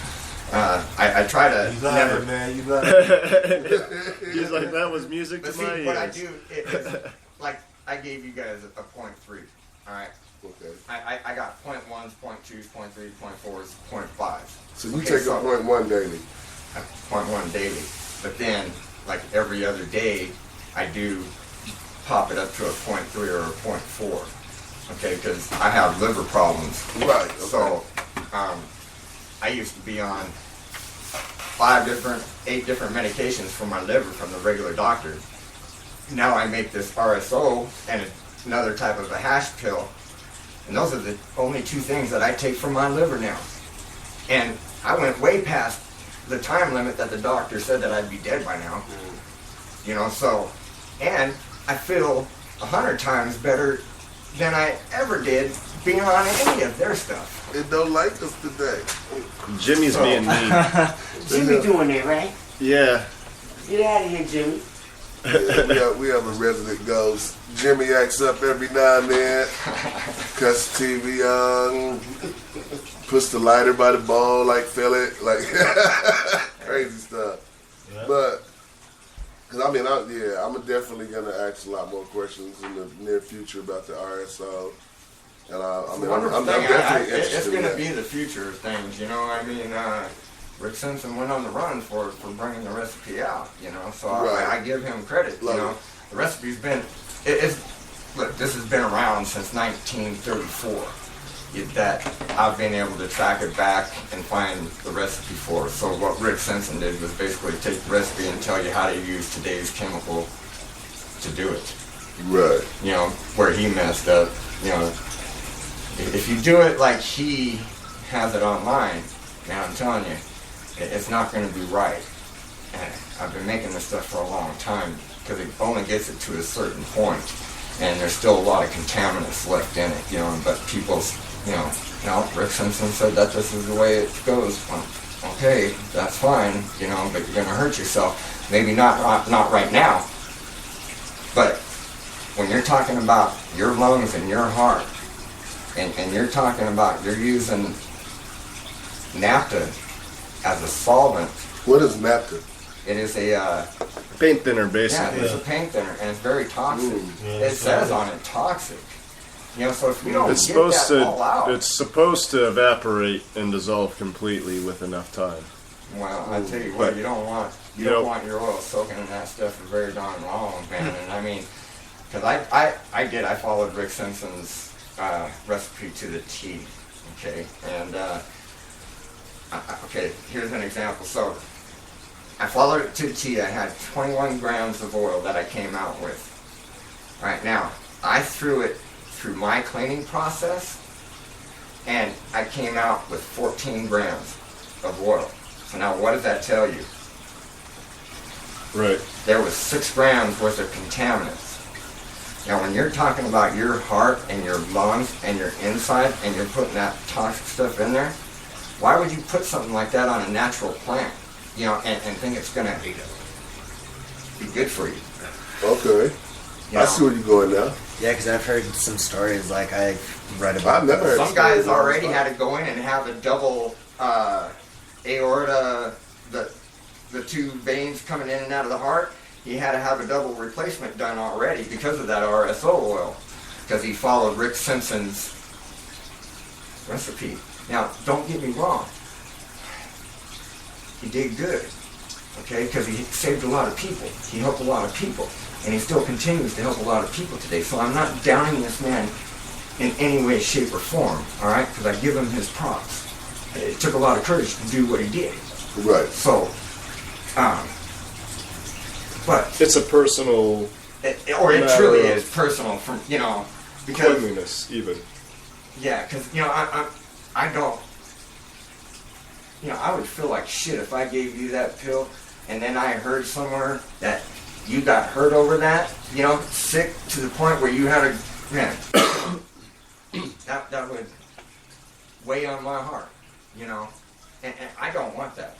I try to you never, it, man. You got it. He's like, that was music to my ears. What I do is, like, I gave you guys a 0.3. All right. Okay. I got 0.1s, 0.2s, 0.3s, 0.4s, 0.5s. So you take a 0.1 daily. 0.1 daily, but then like every other day, I do pop it up to a 0.3 or a 0.4. Okay, because I have liver problems. Right. Okay. So. I used to be on 8 different medications for my liver from the regular doctor. Now I make this RSO and another type of a hash pill, and those are the only 2 things that I take for my liver now. And I went way past the time limit that the doctor said that I'd be dead by now. You know, so, and I feel 100 times better than I ever did being on any of their stuff. It don't like us today. Jimmy's being mean. Jimmy doing it, right? Yeah. Get out of here, Jimmy. Yeah, we have a resident ghost. Jimmy acts up every now and then. Cuts the TV on. Puts the lighter by the bowl, like feel it. Like, crazy stuff. Yeah. But, because I mean, I'm definitely going to ask a lot more questions in the near future about the RSO. And I'm definitely interested. It's going in to be the future of things, you know. I mean, Rick Simpson went on the run for bringing the recipe out, you know. So right. I give him credit, you know. The recipe's been, look, this has been around since 1934. that I've been able to track it back and find the recipe for. So what Rick Simpson did was basically take the recipe and tell you how to use today's chemical to do it. Right. You know, where he messed up, you know, if you do it like he has it online, now I'm telling you, it's not going to be right. And I've been making this stuff for a long time because it only gets it to a certain point, and there's still a lot of contaminants left in it, you know, but people's, you know, Rick Simpson said that this is the way it goes. Well, okay, that's fine, you know, but you're going to hurt yourself. Maybe not right now, but when you're talking about your lungs and your heart, and you're talking about you're using naphtha as a solvent. What is naphtha? It is a paint thinner, basically. Yeah, it's a paint thinner, and it's very toxic. It says on it toxic. You know, so if we don't get that all out, it's supposed to evaporate and dissolve completely with enough time. Well, I tell you what, you don't want your oil soaking in that stuff for very darn long, man. And I mean, because I followed Rick Simpson's recipe to the T. Okay, and okay, here's an example. So I followed it to the T. I had 21 grams of oil that I came out with. Right now, I threw it through my cleaning process, and I came out with 14 grams of oil. So now what does that tell you? Right. There was 6 grams worth of contaminants. Now when you're talking about your heart and your lungs and your inside and you're putting that toxic stuff in there, why would you put something like that on a natural plant, you know, and think it's going to be good for you? Okay. I see where you're going now. Yeah, because I've heard some stories like I've read about. I've never heard some guys already had to go in and have a double aorta, the 2 veins coming in and out of the heart. He had to have a double replacement done already because of that RSO oil, because he followed Rick Simpson's recipe. Now, don't get me wrong. He did good, okay, because he saved a lot of people. He helped a lot of people, and he still continues to help a lot of people today. So I'm not downing this man in any way, shape, or form, all right, because I give him his props. It took a lot of courage to do what he did. Right. So, but it's a personal, it truly is personal, from, you know, because cleanliness even. Yeah, because, you know, I don't, you know, I would feel like shit if I gave you that pill and then I heard somewhere that you got hurt over that, you know, sick to the point where you had a, man, that would weigh on my heart, you know, and I don't want that.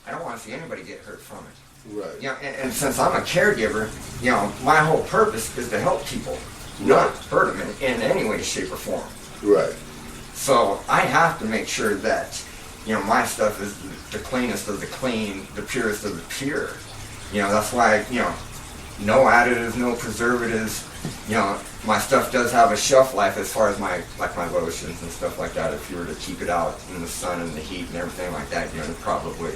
I don't want to see anybody get hurt from it. Right. You know, and since I'm a caregiver, you know, my whole purpose is to help people, not hurt them in any way, shape, or form. Right. So I have to make sure that, you know, my stuff is the cleanest of the clean, the purest of the pure. You know, that's why, you know, no additives, no preservatives. You know, my stuff does have a shelf life as far as my lotions and stuff like that. If you were to keep it out in the sun and the heat and everything like that, you know, it'd probably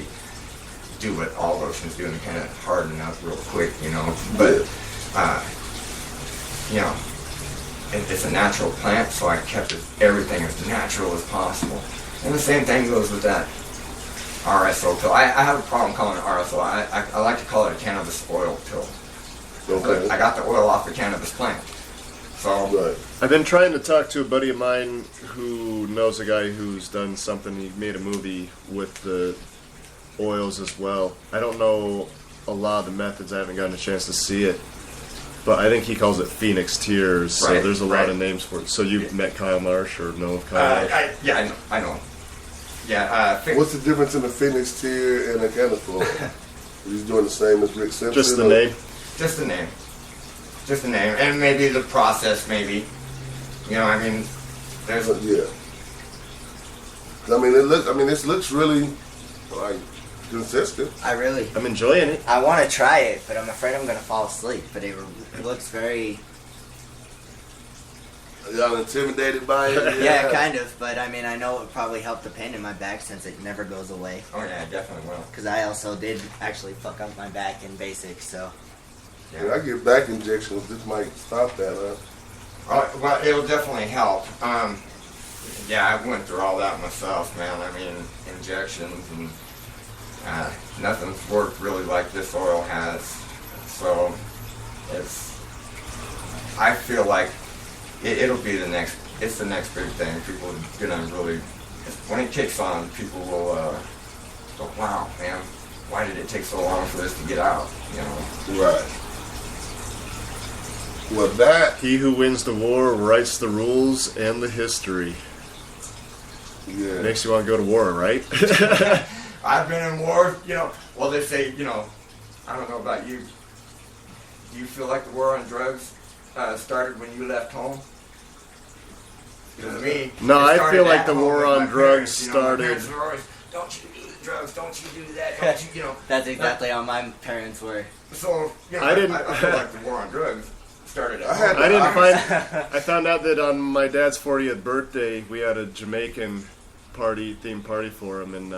do what all lotions do and kind of harden up real quick, you know. But, you know, it's a natural plant, so I kept everything as natural as possible. And the same thing goes with that RSO pill. I have a problem calling it RSO. I like to call it a cannabis oil pill. Okay. I got the oil off the cannabis plant. So I've been trying to talk to a buddy of mine who knows a guy who's done something. He made a movie with the oils as well. I don't know a lot of the methods. I haven't gotten a chance to see it. But I think he calls it Phoenix Tears, so Right, there's a lot of names for it. So you've met Kyle Marsh or know of Kyle Marsh? Yeah, I know. Yeah. What's the difference in a Phoenix Tear and a cannabis oil? He's doing the same as Rick Simpson? Just the name? Just the name. Just the name. And maybe the process, maybe. You know, I mean, there's... Yeah. I mean, this looks really, like, consistent. I'm enjoying it. I want to try it, but I'm afraid I'm going to fall asleep. But it looks very... Y'all intimidated by it? Yeah, kind of. But I mean, I know it would probably help the pain in my back since it never goes away. Oh yeah, it definitely will. Because I also did actually fuck up my back in basic, so... Yeah, I get back injections. This might stop that, huh? Well, it'll definitely help. Yeah, I went through all that myself, man. I mean, injections and nothing's worked really like this oil has. So I feel like it'll be it's the next big thing. People are gonna really, when it kicks on, people will go, wow, man, why did it take so long for this to get out? You know? Right. Well, that he who wins the war writes the rules and the history. Yeah. Makes you want to go to war, right? I've been in war, you know. Well, they say, you know, I don't know about you. Do you feel like the war on drugs started when you left home? Because me, no, I feel like the home war with on my drugs parents, you know, my started. parents were always, don't you do the drugs, don't you do that, don't you, you know. That's exactly how my parents were. So, you know, I didn't. I feel like the war on drugs started at home. I found out that on my dad's 40th birthday, we had a Jamaican themed party for him, and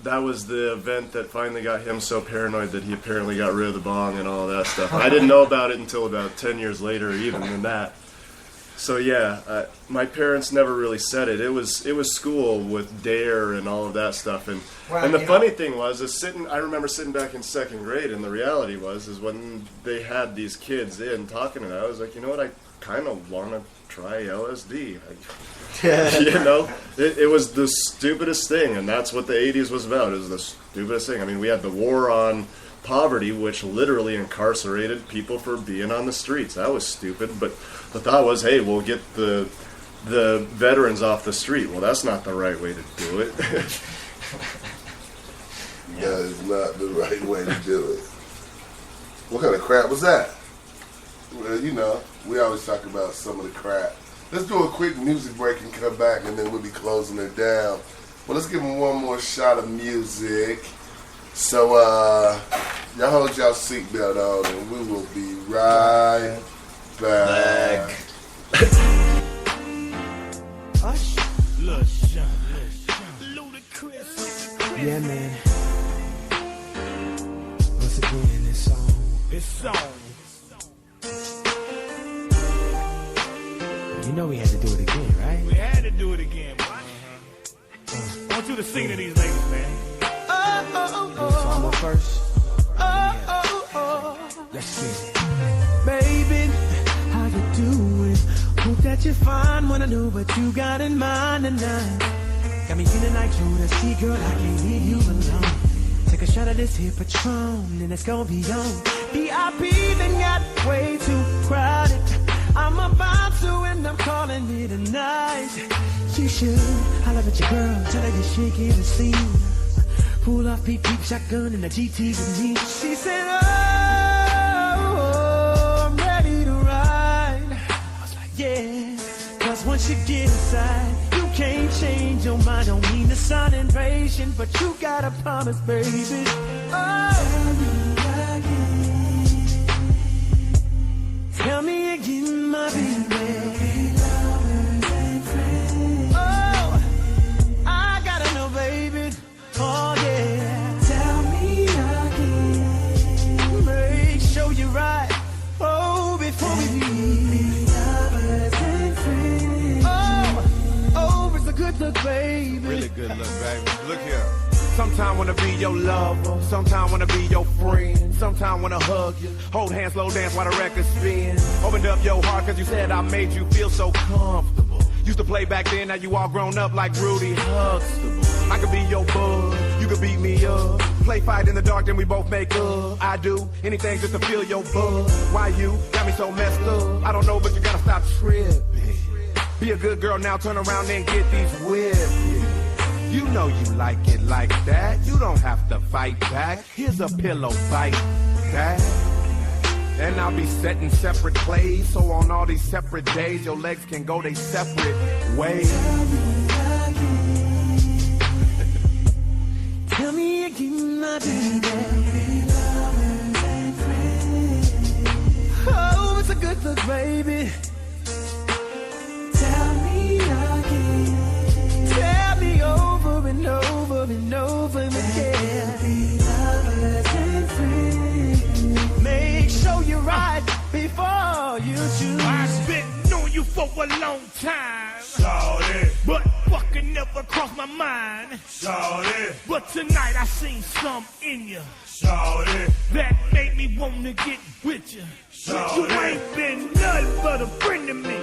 that was the event that finally got him so paranoid that he apparently got rid of the bong and all that stuff. I didn't know about it until about 10 years later, even than that. So yeah, my parents never really said it. It was school with DARE and all of that stuff, and the funny thing was I remember sitting back in second grade, and the reality is when they had these kids in talking to them, I was like, you know what, I kind of want to try LSD. You know, it was the stupidest thing, and that's what the 80s was about. It was the stupidest thing. I mean, we had the war on poverty, which literally incarcerated people for being on the streets. That was stupid, but the thought was, hey, we'll get the veterans off the street. Well, that's not the right way to do it. That is not the right way to do it. What kind of crap was that? Well, you know, we always talk about some of the crap. Let's do a quick music break and come back, and then we'll be closing it down. Well, let's give them one more shot of music. So, y'all hold y'all seatbelt on, and we will be right back. Yeah, man. Once again, this song. You know we had to do it again, right? We had to do it again, boy. I want you to sing to these ladies, man. So I'm up first. Let's get it. Baby, how you doing? Hope that you're fine. Wanna know what you got in mind tonight. Got me feeling like Judas. Girl, I can't leave you alone. Take a shot of this here Patron, and it's gonna be on. VIP then got way too crowded. I'm about to and I'm calling it a night. You should holler at your girl, tell her you're shaking the scene. Pull off peep peep shotgun in the GT with me. She said, oh, I'm ready to ride. I was like, yeah, cause once you get inside, you can't change your mind. Don't mean to sound impatient, but you gotta promise, baby. Tell me again, my baby. Oh, I gotta know, baby. Oh, yeah. Tell me again. Make sure you're right. Oh, before we leave. Oh, it's a good look, baby. Really good look, baby. Look here. Sometime wanna be your lover, sometime wanna be your friend, sometime wanna hug you, hold hands, slow dance while the record spin. Opened up your heart cause you said I made you feel so comfortable. Used to play back then, now you all grown up like Rudy Huxtable. I could be your bud, you could beat me up. Play fight in the dark, then we both make up. I do anything just to feel your buzz. Why you got me so messed up? I don't know, but you gotta stop tripping. Be a good girl now, turn around and get these whips. You know you like it like that. You don't have to fight back. Here's a pillow bite that. And I'll be setting separate plays. So on all these separate days, your legs can go they separate ways. Tell me again, my baby. Oh, it's a good look, baby. Tell me again. Tell me over and over and over again. Make sure you're right before you choose. I've been knowing you for a long time. Shawty. But fucking never crossed my mind. Shawty. But tonight I seen something in you. Shawty. That made me wanna get with you. Shawty. You ain't been nothing but a friend to me.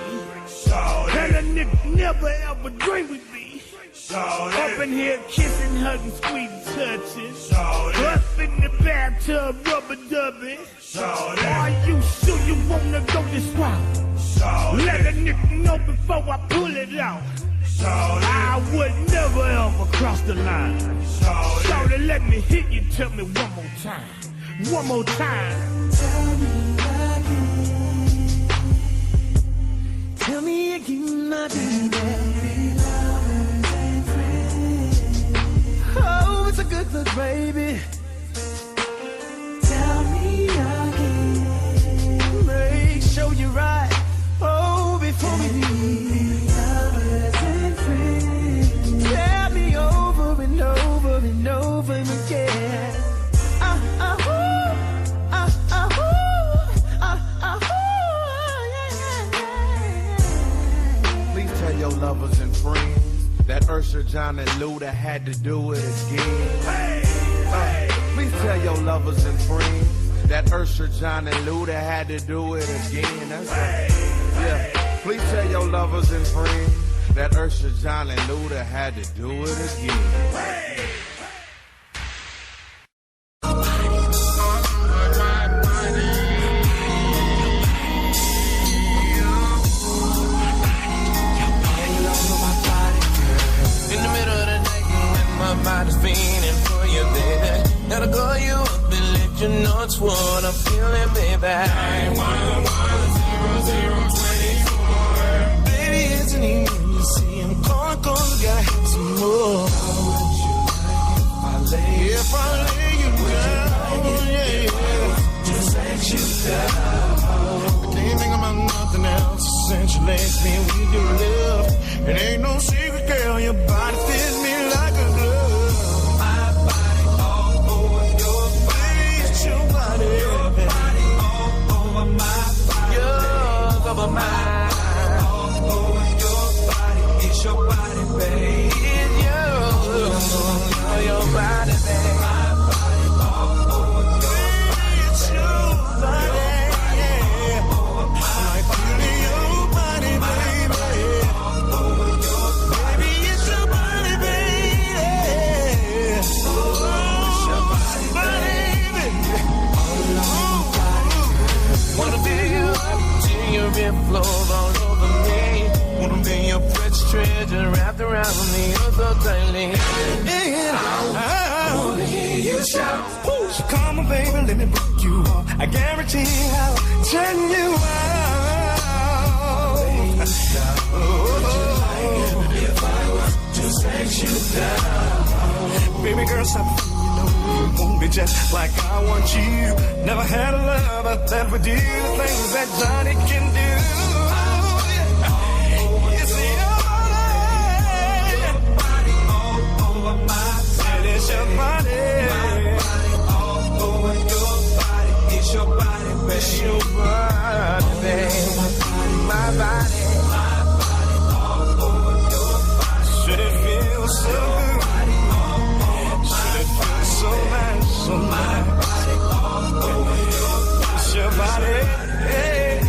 Shawty. And a nigga never ever dreamed with me. Shawty. Up in here kissing, hugging, squeezing, touching. Shawty. Up in the bathtub, rubber dubbing. Shawty. Are you sure you wanna go this route? Shawty. Let a nigga know before I pull it out. Shawty. I would never ever cross the line. Shawty. Shawty, let me hit you, tell me one more time. One more time. Tell me again. Tell me again, my baby. Oh, it's a good look, baby. Tell me again. Make sure you're right. Oh, before we leave. Lovers and friends. Tell me over and over and over again. Please tell your lovers and friends that Ursher, John, and Luda had to do it again. Please tell your lovers and friends that Ursher, John, and Luda had to do it again. That's right. Yeah. Please tell your lovers and friends that Ursher, John, and Luda had to do it again. Mind is feeling for you, baby. Gotta call you up and let you know it's what I'm feeling, baby. 911-0024. Baby, it's an easy. I'm calling cause I gotta have some more. How would you like if I lay you down? Yeah. Just let you down. I can't think about nothing else since you left me with your love. It ain't no secret, girl. Your body fits me like a glove. Over mine, all over your body. It's your body, babe. It's your body, babe. My body, all over your body. It's your body, yeah. Like feeling your body, baby. All over your body. Baby, it's your body, baby. Oh, it's your body, baby. All over your body. Wanna feel you up. Your rib flows all over me. Wanna be your precious treasure wrapped around me oh so tightly. And I wanna hear you shout. So come on, baby, let me break you off. I guarantee I'll turn you out. Would you like it if I was to sex you down? Baby girl, stop. You want me just like I want you. Never had a lover that would do the things that Johnny can do. It's your body all over my body. It's your body all over your body. It's your body, baby. It's your body, baby. My body all over your body. Should it feel so good? So nice, so nice. It's your body, hey.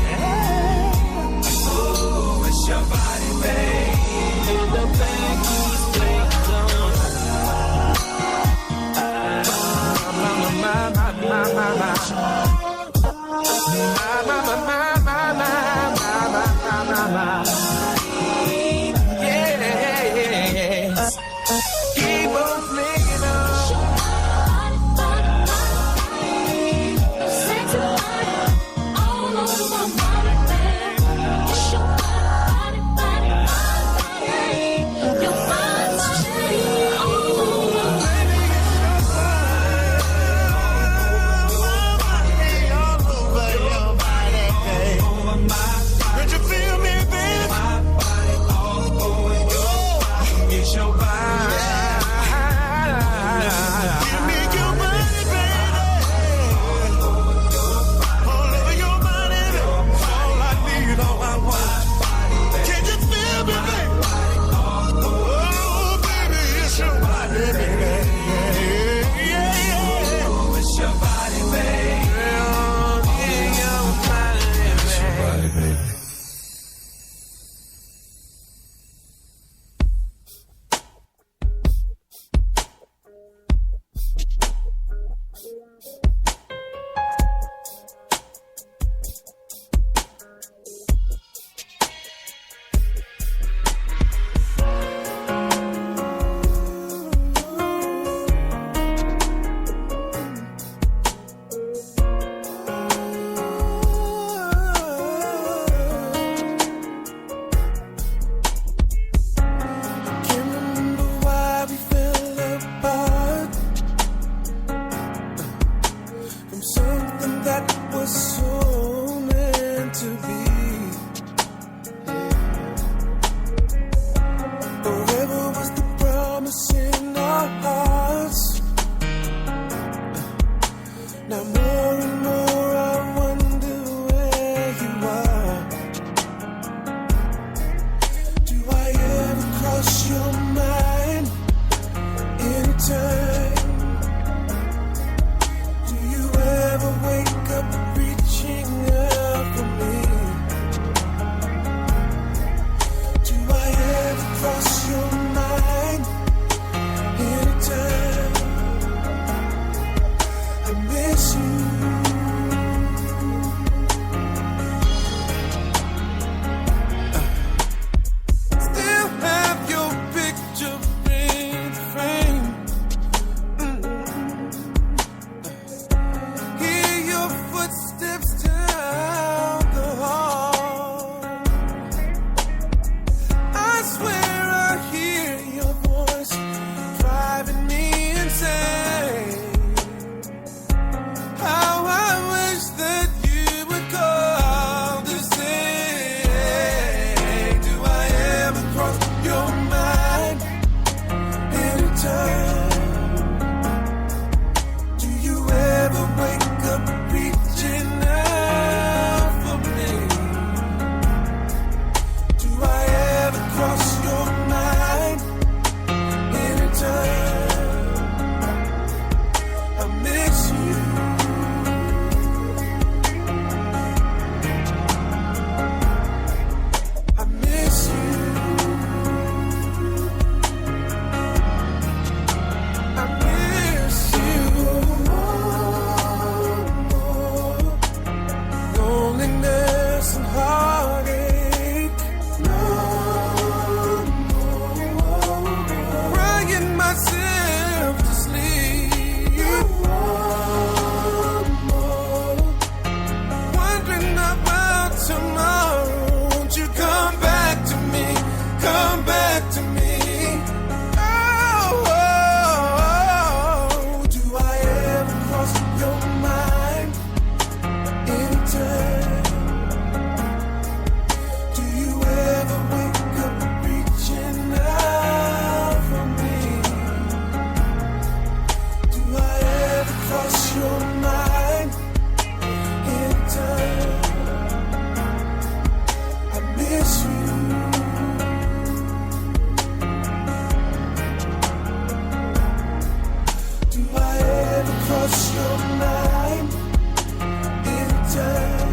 Oh, it's your body, babe. In the back, who's playing yes. Keep on playing on. more and more I wonder where you are. Do I ever cross your mind anytime? Do you ever wake up reaching out for me? Do I ever cross your mind anytime? I miss you. Still have your picture in the frame. Hear your footsteps down the hall. I swear I hear your voice driving me insane. How I wish that you would call to say, do I ever cross your mind anytime? Do you ever wake up reaching out for me? Do I ever cross your mind anytime? I miss you. I miss you. I miss you. Loneliness and heartache. Crying myself to sleep. Wondering about tomorrow. Won't you come back to me? Come back to me. Oh, do I ever cross your mind anytime? Do you ever wake up reaching out for me? Do I ever cross your mind anytime? I miss you. Do I ever cross your mind anytime?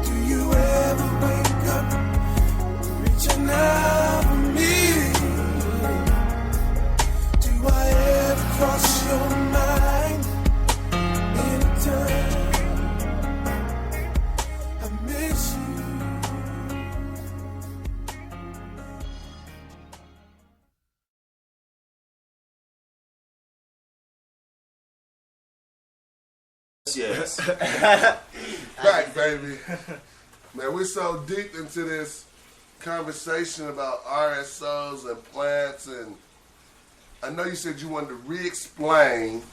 Do you ever wake up reaching out for me? Do I ever cross your mind anytime? I miss you. Yes. Back, baby. Man, we're so deep into this conversation about RSOs and plants, and I know you said you wanted to re-explain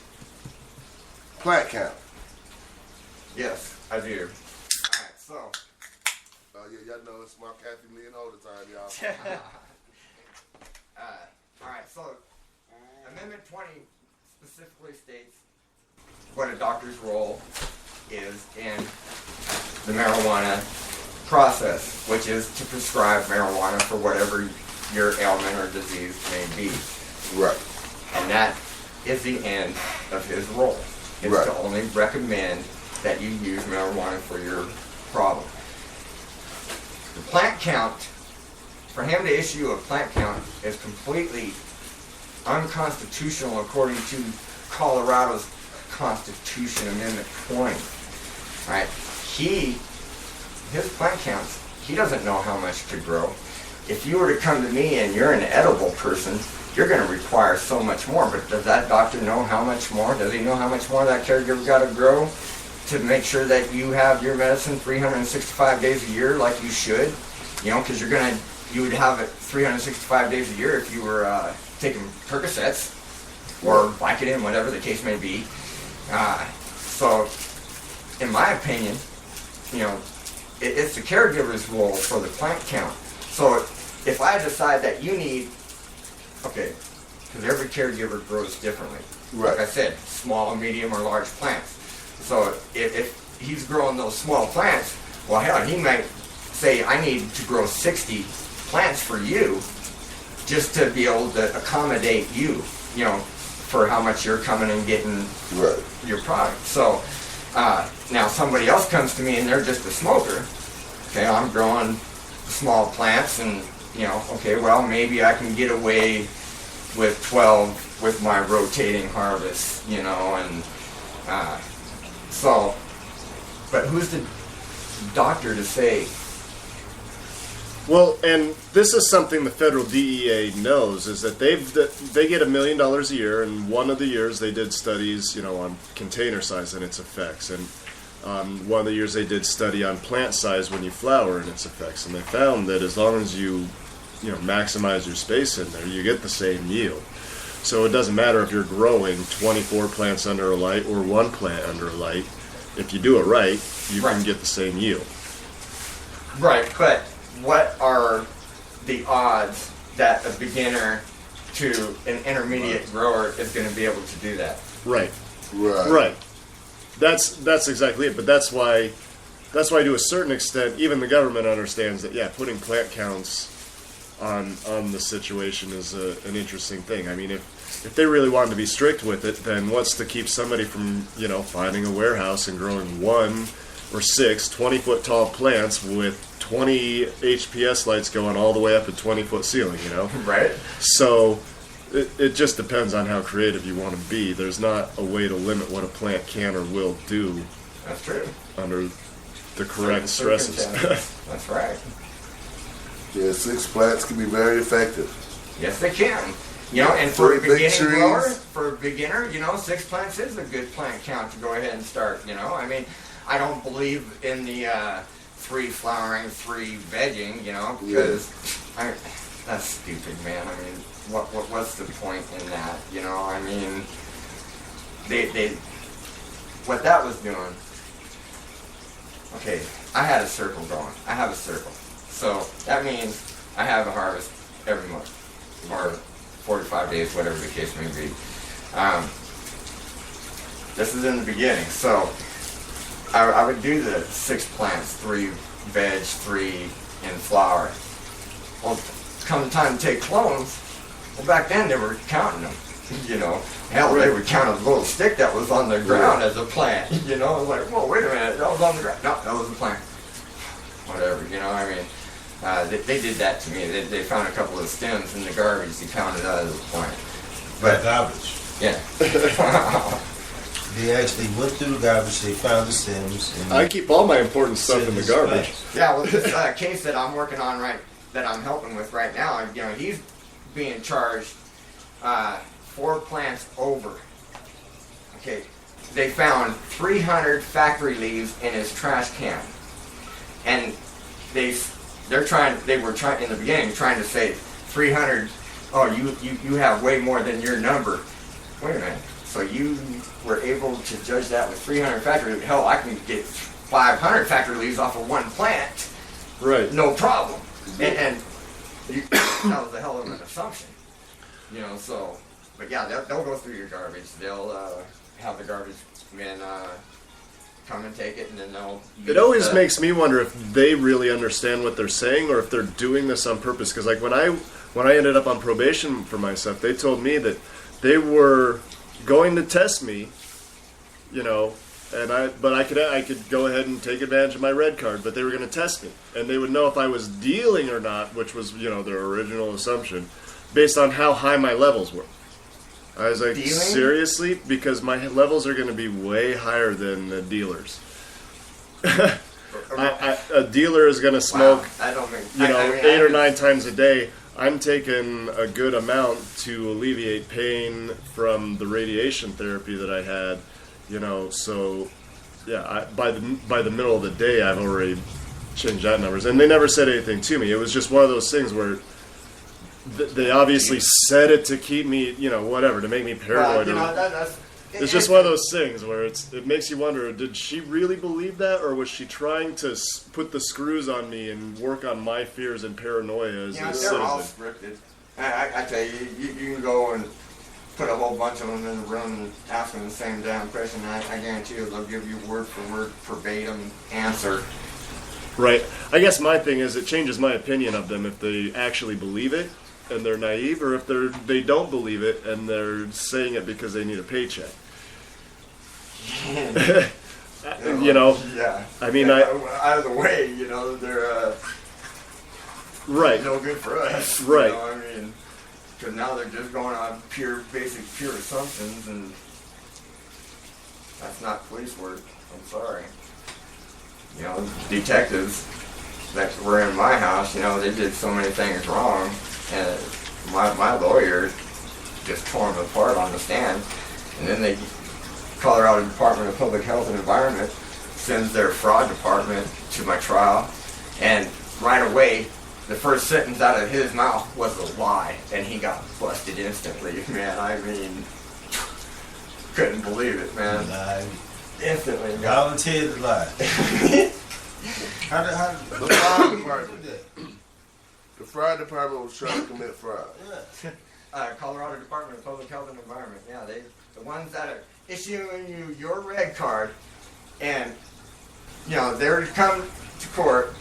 plant count. Yes, I do. Alright, so. Oh, yeah, y'all know it's my Kathy Lee and all the time, y'all. Alright, so Amendment 20 specifically states what a doctor's role is in the marijuana process, which is to prescribe marijuana for whatever your ailment or disease may be. Right. And that is the end of his role. It's Right. to only recommend that you use marijuana for your problem. The plant count, for him to issue a plant count is completely unconstitutional according to Colorado's Constitution Amendment 20. Right? His plant counts, he doesn't know how much to grow. If you were to come to me and you're an edible person, you're going to require so much more. But does that doctor know how much more? Does he know how much more that caregiver got to grow to make sure that you have your medicine 365 days a year like you should? You know, because you would have it 365 days a year if you were taking Percocets or Vicodin, whatever the case may be. So, in my opinion, you know, it's the caregiver's role for the plant count. So, if I decide that you need, okay, because every caregiver grows differently. Right. Like I said, small, medium, or large plants. So if he's growing those small plants, well, hell, he might say, I need to grow 60 plants for you just to be able to accommodate you, you know, for how much you're coming and getting your product. So now somebody else comes to me and they're just a smoker. Okay, I'm growing small plants and, you know, okay, well, maybe I can get away with 12 with my rotating harvest, you know, and so, but who's the doctor to say? Well, and this is something the federal DEA knows, is that they get $1 million a year, and one of the years they did studies, you know, on container size and its effects, and one of the years they did study on plant size when you flower and its effects, and they found that as long as you maximize your space in there, you get the same yield. So it doesn't matter if you're growing 24 plants under a light or 1 plant under a light. If you do it right, you can get the same yield. Right, but what are the odds that a beginner to an intermediate grower is going to be able to do that? Right. That's exactly it. But that's why to a certain extent, even the government understands that, putting plant counts on the situation is an interesting thing. I mean, if they really wanted to be strict with it, then what's to keep somebody from, finding a warehouse and growing 1 or 6 20-foot tall plants with 20 HPS lights going all the way up a 20-foot ceiling, Right. So it just depends on how creative you want to be. There's not a way to limit what a plant can or will do. That's true. Under the correct stresses. That's right. Yeah, 6 plants can be very effective. Yes, they can. And for a beginning grower, for a beginner, 6 plants is a good plant count to go ahead and start. I mean, I don't believe in the 3 flowering, 3 vegging, because that's stupid, man. I mean, what's the point in that? I mean, they what that was doing. Okay, I had a circle going. I have a circle. So that means I have a harvest every month, or 45 days, whatever the case may be. This is in the beginning, so I would do the 6 plants, 3 veg, 3 in flower. Well, come time to take clones, well, back then they were counting them, Hell, they would count a little stick that was on the ground as a plant, It was like, whoa, wait a minute, that was on the ground. No, that was a plant. Whatever, I mean, they did that to me. They found a couple of stems in the garbage. They counted that as a plant. But garbage. Yeah. They actually went through the garbage. They found the stems. And I keep all my important stuff in the garbage. Yeah, well, this case that I'm working on that I'm helping with right now, he's being charged 4 plants over. Okay, they found 300 factory leaves in his trash can, and they were trying in the beginning trying to say 300. Oh, you have way more than your number. Wait a minute. So you were able to judge that with 300 factory leaves? Hell, I can get 500 factory leaves off of 1 plant. Right. No problem. And that was a hell of an assumption. So, but yeah, they'll go through your garbage. They'll have the garbage men come and take it, and then they'll... It always makes me wonder if they really understand what they're saying, or if they're doing this on purpose. Because like when I ended up on probation for my stuff, they told me that they were going to test me, but I could go ahead and take advantage of my red card, but they were going to test me, and they would know if I was dealing or not, which was their original assumption, based on how high my levels were. I was like, Dealing? Seriously? Because my levels are going to be way higher than the dealers. A dealer is going to smoke, I don't think, 8 or 9 times a day. I'm taking a good amount to alleviate pain from the radiation therapy that I had, so yeah, by the middle of the day, I've already changed that numbers. And they never said anything to me. It was just one of those things where they obviously said it to keep me, whatever, to make me paranoid. It's just one of those things where it makes you wonder, did she really believe that, or was she trying to put the screws on me and work on my fears and paranoia as a citizen? They're all scripted. I tell you, you can go and put a whole bunch of them in the room and ask them the same damn question. I guarantee you they'll give you word for word, verbatim answer. Right. I guess my thing is it changes my opinion of them if they actually believe it and they're naive, or if they don't believe it and they're saying it because they need a paycheck. You know. Yeah. I mean, out of the way, you know, they're right. No good for us. Right. You know, I mean, because now they're just going on pure assumptions, and that's not police work. I'm sorry. You know, detectives that were in my house, you know, they did so many things wrong, and my lawyer just tore them apart on the stand, and then the Colorado Department of Public Health and Environment sends their fraud department to my trial, and right away, the first sentence out of his mouth was a lie, and he got busted instantly. Man, I mean, couldn't believe it, man. Lie. Instantly. Volunteered to lie. How did The fire department. The fire department was trying to commit fraud. Colorado Department of Public Health and Environment. Yeah, the ones that are issuing you your red card, and you know they're to come to court,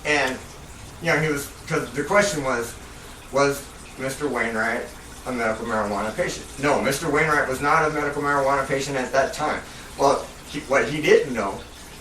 and you know because the question was Mr. Wainwright a medical marijuana patient? No, Mr. Wainwright was not a medical marijuana patient at that time. Well, what he didn't know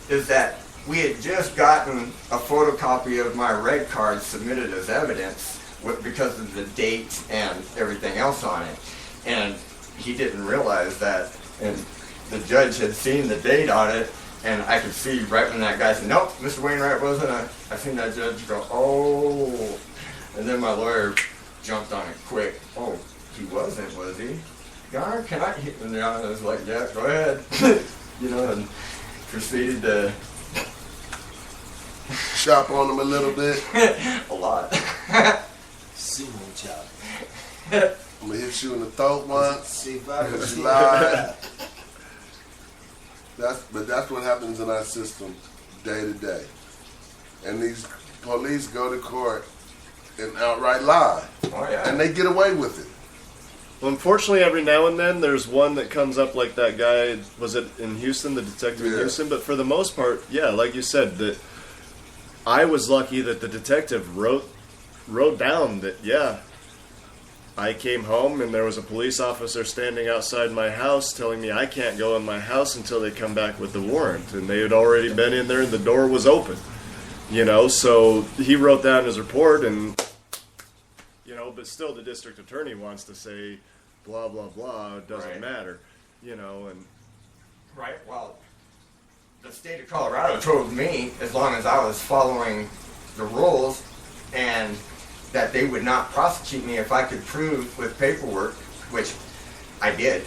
is that we had just gotten a photocopy of my red card submitted as evidence because of the date and everything else on it. And he didn't realize that. And the judge had seen the date on it, and I could see right when that guy said, nope, Mr. Wainwright wasn't I seen that judge go, oh. And then my lawyer jumped on it quick. Oh, he wasn't, was he? God, can I? And I was like, yeah, go ahead. You know, and proceeded to shop on them a little bit. A lot. Sumo chop. I'm gonna hit you in the throat once. See if I can It's see live. That's what happens in our system day to day. And these police go to court and outright lie. Oh, yeah. And they get away with it. Well, unfortunately, every now and then there's one that comes up like that guy. Was it in Houston, the detective in Houston? But for the most part, yeah, like you said, that I was lucky that the detective wrote down that, yeah, I came home and there was a police officer standing outside my house telling me I can't go in my house until they come back with the warrant. And they had already been in there and the door was open. You know, so he wrote down his report and, you know, but still the district attorney wants to say blah, blah, blah, it doesn't matter, you know, and... Right, well, the state of Colorado told me, as long as I was following the rules, and that they would not prosecute me if I could prove with paperwork, which I did.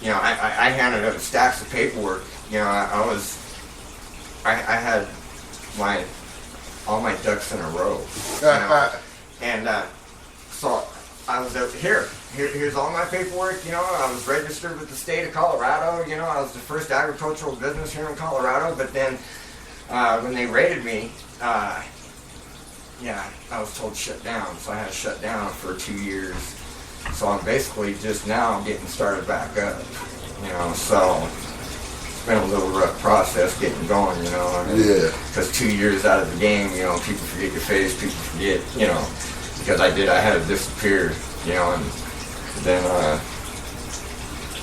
You know, I handed out stacks of paperwork. You know, I had all my ducks in a row. You know? And so I was out here's all my paperwork. You know, I was registered with the state of Colorado. You know, I was the first agricultural business here in Colorado. But then when they raided me, yeah, I was told shut down. So I had to shut down for 2 years. So I'm basically just now getting started back up. You know, so it's been a little rough process getting going. You know, I mean, Yeah. Because 2 years out of the game, you know, people forget your face. People forget, you know. Because I had to disappear, you know, and then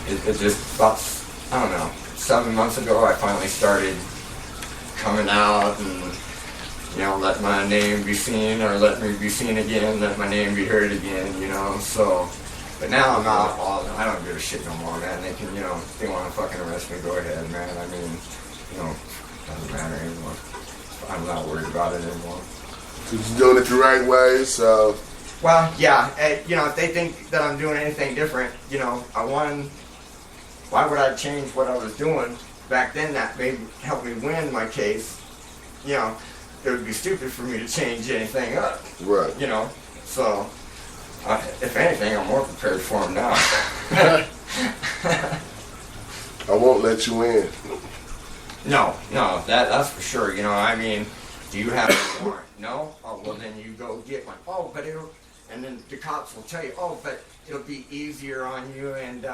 it just about, I don't know, 7 months ago I finally started coming out and, you know, let my name be seen, or let me be seen again, let my name be heard again, you know, so, but now I'm out, I don't give a shit no more, man. They can, you know, if they want to fucking arrest me, go ahead, man. I mean, you know, doesn't matter anymore. I'm not worried about it anymore. You're doing it the right way, so... Well, yeah, you know, if they think that I'm doing anything different, you know, why would I change what I was doing back then that maybe helped me win my case? You know, it would be stupid for me to change anything up. Right. You know, so, if anything, I'm more prepared for them now. I won't let you in. No, that's for sure. You know, I mean, do you have a warrant? No? Oh, well, then you go get one. Oh, but and then the cops will tell you, oh, but it'll be easier on you, and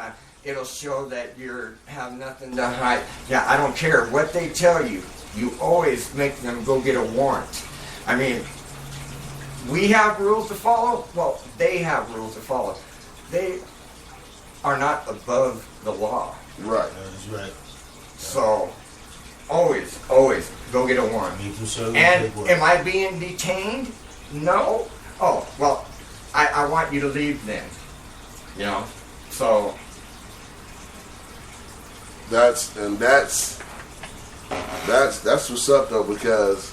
it'll show that you have nothing to hide. Yeah, I don't care what they tell you. You always make them go get a warrant. I mean, we have rules to follow. Well, they have rules to follow. They are not above the law. Right. That's right. So, always go get a warrant. And am I being detained? No. Oh, well, I want you to leave then. You know? So. That's what's up though, because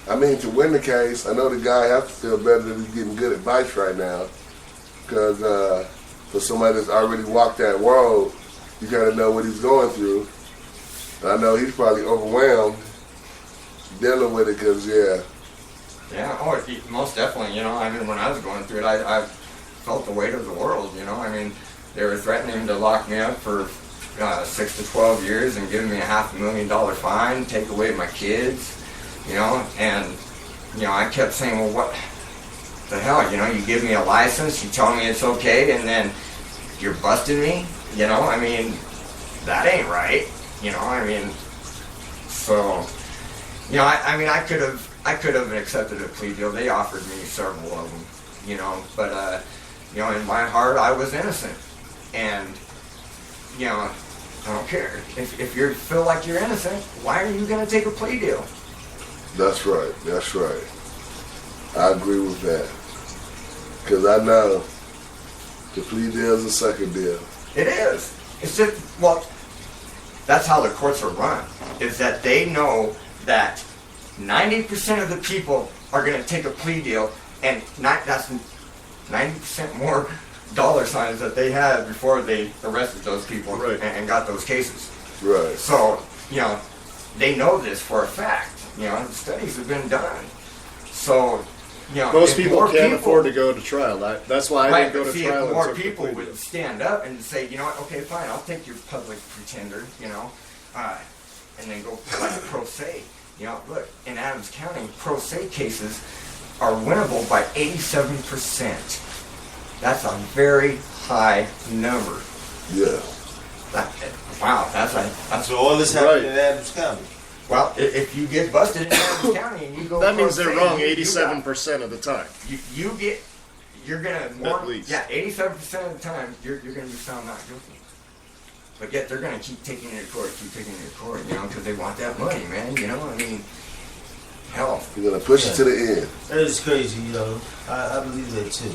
I mean, to win the case, I know the guy has to feel better that he's getting good advice right now, because for somebody that's already walked that road, you gotta know what he's going through. And I know he's probably overwhelmed dealing with it, because Yeah, oh, most definitely. You know, I mean, when I was going through it, I felt the weight of the world. You know, I mean, they were threatening to lock me up for 6 to 12 years and giving me a $500,000 fine, take away my kids. You know, and you know, I kept saying, well, what the hell? You know, you give me a license, you tell me it's okay, and then you're busting me. You know, I mean, that ain't right. You know, I mean, so, you know, I mean, I could have accepted a plea deal. They offered me several of them, you know, but, you know, in my heart, I was innocent. And, you know, I don't care. If you feel like you're innocent, why are you going to take a plea deal? That's right. I agree with that. Because I know the plea deal is a second deal. It is. It's just, well, that's how the courts are run, is that they know that 90% of the people are going to take a plea deal, and that's 90% more dollar signs that they had before they arrested those people and got those cases. Right. So, you know, they know this for a fact. You know, the studies have been done. So, you know, most people can't afford to go to trial. That's why I didn't go to trial. If more people would stand up and say, you know what, okay, fine, I'll take your public pretender, you know, and then go like pro se. You know, look, in Adams County, pro se cases are winnable by 87%. That's a very high number. Yeah. Wow, that's so all this happened in Adams County. Well, if you get busted in Adams County and you go, that means they're wrong 87% of the time. You're gonna more, at least. Yeah, 87% of the time you're gonna be found not guilty. But yet they're gonna keep taking it to court, you know, because they want that money, man. You know, I mean, hell, you're gonna push it to the end. That is crazy, you know. I believe that too.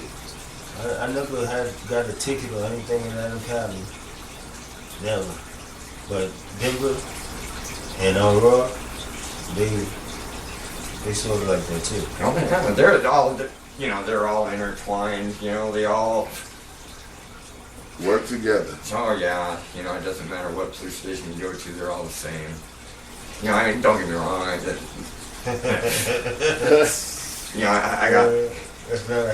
I never got a ticket or anything in Adams County. Never. But Denver and Aurora, they sort of like that too. Oh, they're all, you know, they're all intertwined. You know, they all work together. Oh yeah, you know, it doesn't matter what police station you go to, they're all the same. You know, I mean, don't get me wrong. You know,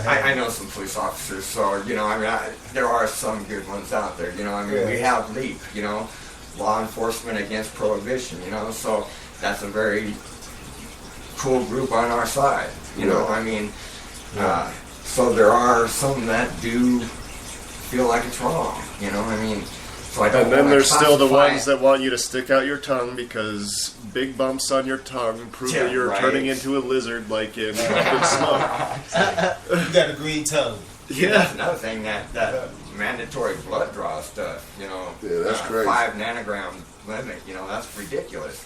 I know some police officers, so you know, I mean, there are some good ones out there. You know, I mean, we have LEAP. You know. Law Enforcement Against Prohibition, you know, so that's a very cool group on our side, you know, I mean, so there are some that do feel like it's wrong, you know, I mean, so I don't. And then there's still the ones that want you to stick out your tongue because big bumps on your tongue prove that you're turning into a lizard like in Up in Smoke. You got a green tongue. Yeah, that's another thing, that mandatory blood draw stuff, you know. Yeah, that's crazy. 5 nanogram limit, you know, that's ridiculous.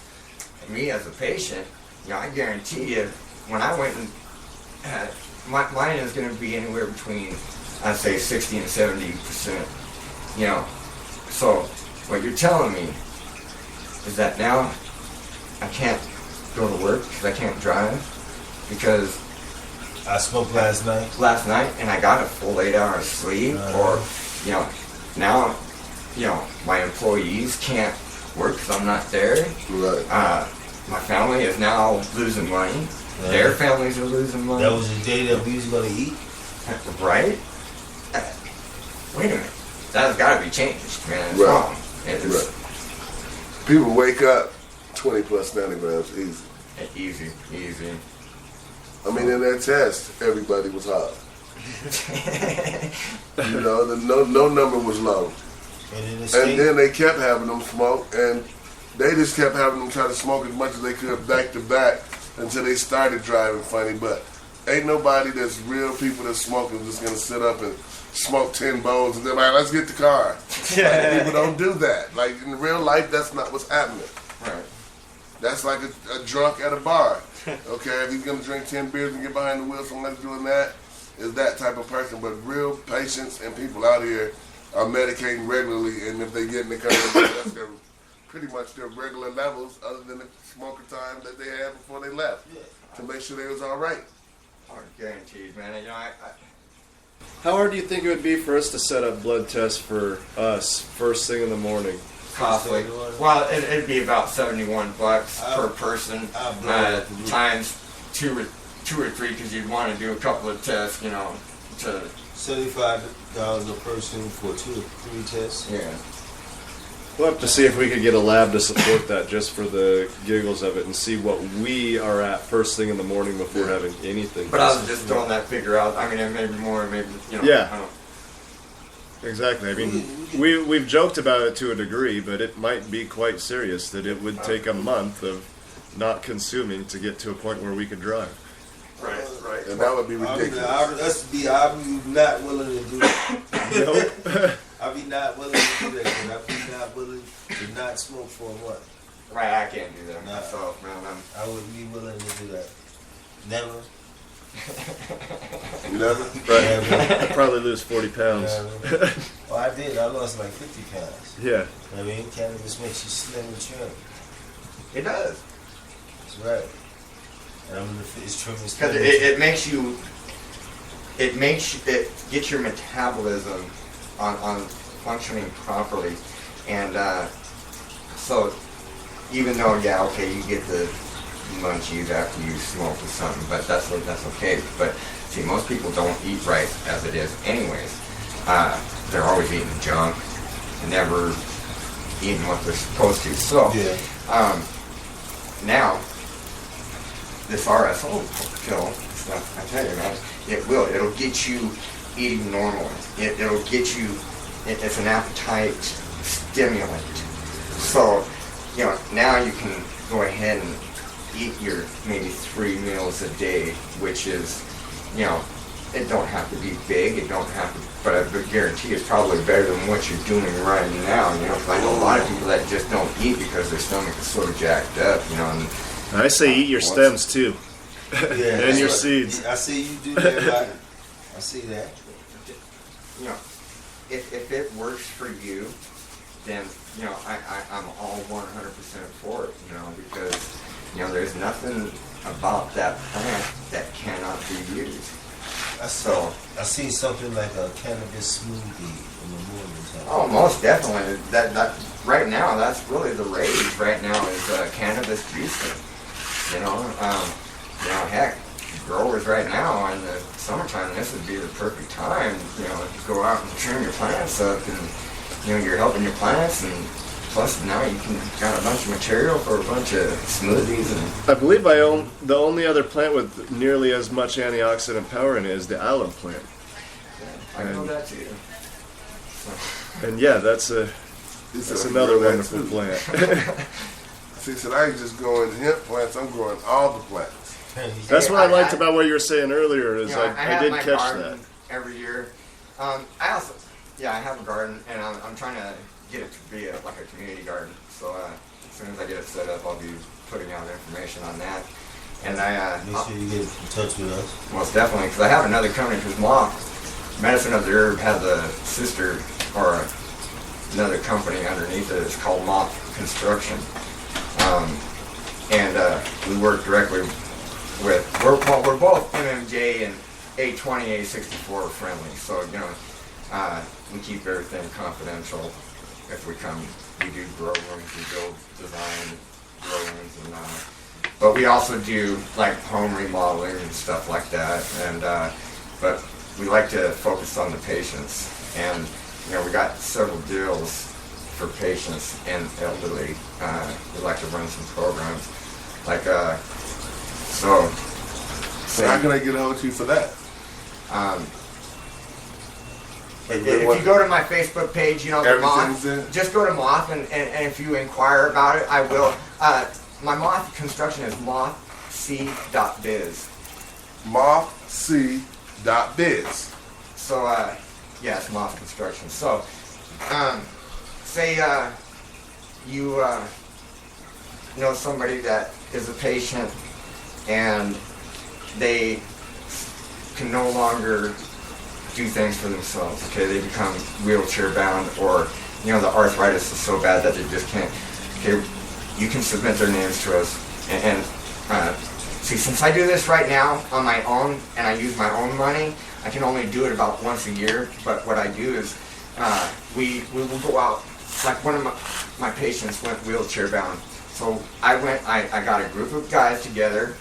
And me as a patient, you know, I guarantee you, when I went and mine is going to be anywhere between, I'd say, 60 and 70%. You know, so what you're telling me is that now I can't go to work because I can't drive because I smoked last night, and I got a full 8 hours sleep, or, you know, now, you know, my employees can't work because I'm not there. Right. My family is now losing money. Right. Their families are losing money. That was the day that we was going to eat. Right? Wait a minute. That's got to be changed, man. It's wrong. It's People wake up 20 plus nanograms easy. Easy. I mean, in that test, everybody was hot. You know, the no number was low. And then they kept having them smoke, and they just kept having them try to smoke as much as they could back to back until they started driving funny. But ain't nobody that's real people that's smoking just gonna sit up and smoke 10 bowls and they're like, let's get the car. Like, people don't do that. Like in real life, that's not what's happening. Right. That's like a drunk at a bar. Okay, if he's gonna drink 10 beers and get behind the wheel, somebody's doing that, is that type of person. But real patients and people out here are medicating regularly, and if they get in the car, that's their, pretty much their regular levels, other than the smoker time that they had before they left, to make sure they was all right. Guaranteed, man. You know, How hard do you think it would be for us to set up blood tests for us first thing in the morning? Costly. Well, it'd be about $71 per person, times two or three, because you'd want to do a couple of tests, you know, to $75 a person for 2 or 3 tests. Yeah. We'll have to see if we could get a lab to support that just for the giggles of it and see what we are at first thing in the morning before having anything. But I was just throwing that figure out. I mean, maybe more, maybe, you know. Yeah. I don't know. Exactly. I mean, we've joked about it to a degree, but it might be quite serious that it would take a month of not consuming to get to a point where we could drive. Right. And that would be ridiculous. I'll be not willing to do that. Nope. I'll be not willing to do that, because I'll be not willing to not smoke for a month. Right, I can't do that myself, man. I wouldn't be willing to do that. Never. Never? Right. I'd probably lose 40 pounds. Well, I did. I lost like 50 pounds. Yeah. I mean, cannabis makes you slim and trim. It does. That's right. And I'm gonna it's trim and Because slim. it gets your metabolism on functioning properly, and so even though you get the munchies after you smoke or something, but that's okay. But see, most people don't eat right as it is, anyways. They're always eating junk, never eating what they're supposed to. So now this RSO pill stuff, I tell you, man, it'll get you eating normally. It'll get you. It's an appetite stimulant. So, you know, now you can go ahead and eat your maybe 3 meals a day, which is, you know, it don't have to be big. It don't have to, but I guarantee it's probably better than what you're doing right now. You know, 'cause I know a lot of people that just don't eat because their stomach is so jacked up. You know. And I say eat your stems too, and your seeds. I see you do that. Right? I see that. You know, if it works for you, then, you know, I'm all 100% for it, you know, because, you know, there's nothing about that plant that cannot be used. I see something like a cannabis smoothie in the morning time. Oh, most definitely. That right now, that's really the rage right now is cannabis juicing. You know, heck, growers right now in the summertime, this would be the perfect time, you know, to go out and trim your plants up, and, you know, you're helping your plants, and plus now you got a bunch of material for a bunch of smoothies. And I believe I own the only other plant with nearly as much antioxidant power in it is the aloe plant. I know that too. And yeah, that's another wonderful plant. See, so I ain't just growing hemp plants, I'm growing all the plants. That's what I liked about what you were saying earlier. Is you know, I did my catch garden that. every year. I also, I have a garden, and I'm trying to get it to be like a community garden. So as soon as I get it set up, I'll be putting out information on that. And make sure you get in touch with us. Most definitely, because I have another company whose mom, Medicine of the Herb, has a sister or another company underneath it. It's called Moth Construction, and we work directly with. We're both MMJ and A20, A64 friendly. So you know, we keep everything confidential. If we do grow rooms, we build design grow rooms, and but we also do like home remodeling and stuff like that. And but we like to focus on the patients, and you know, we got several deals for patients and elderly. We like to run some programs, like so how can I get a hold of you for that? If you go to my Facebook page, you know, the Everything's Moth, just go to Moth, and if you inquire about it, I will. My Moth construction is mothc.biz. Mothc.biz. So, yeah, it's Moth Construction. So, say you know somebody that is a patient and they can no longer do things for themselves. Okay, they become wheelchair bound, or you know the arthritis is so bad that they just can't. Okay, you can submit their names to us, and see, since I do this right now on my own and I use my own money, I can only do it about once a year. But what I do is we will go out. Like one of my patients went wheelchair bound, so I got a group of guys together.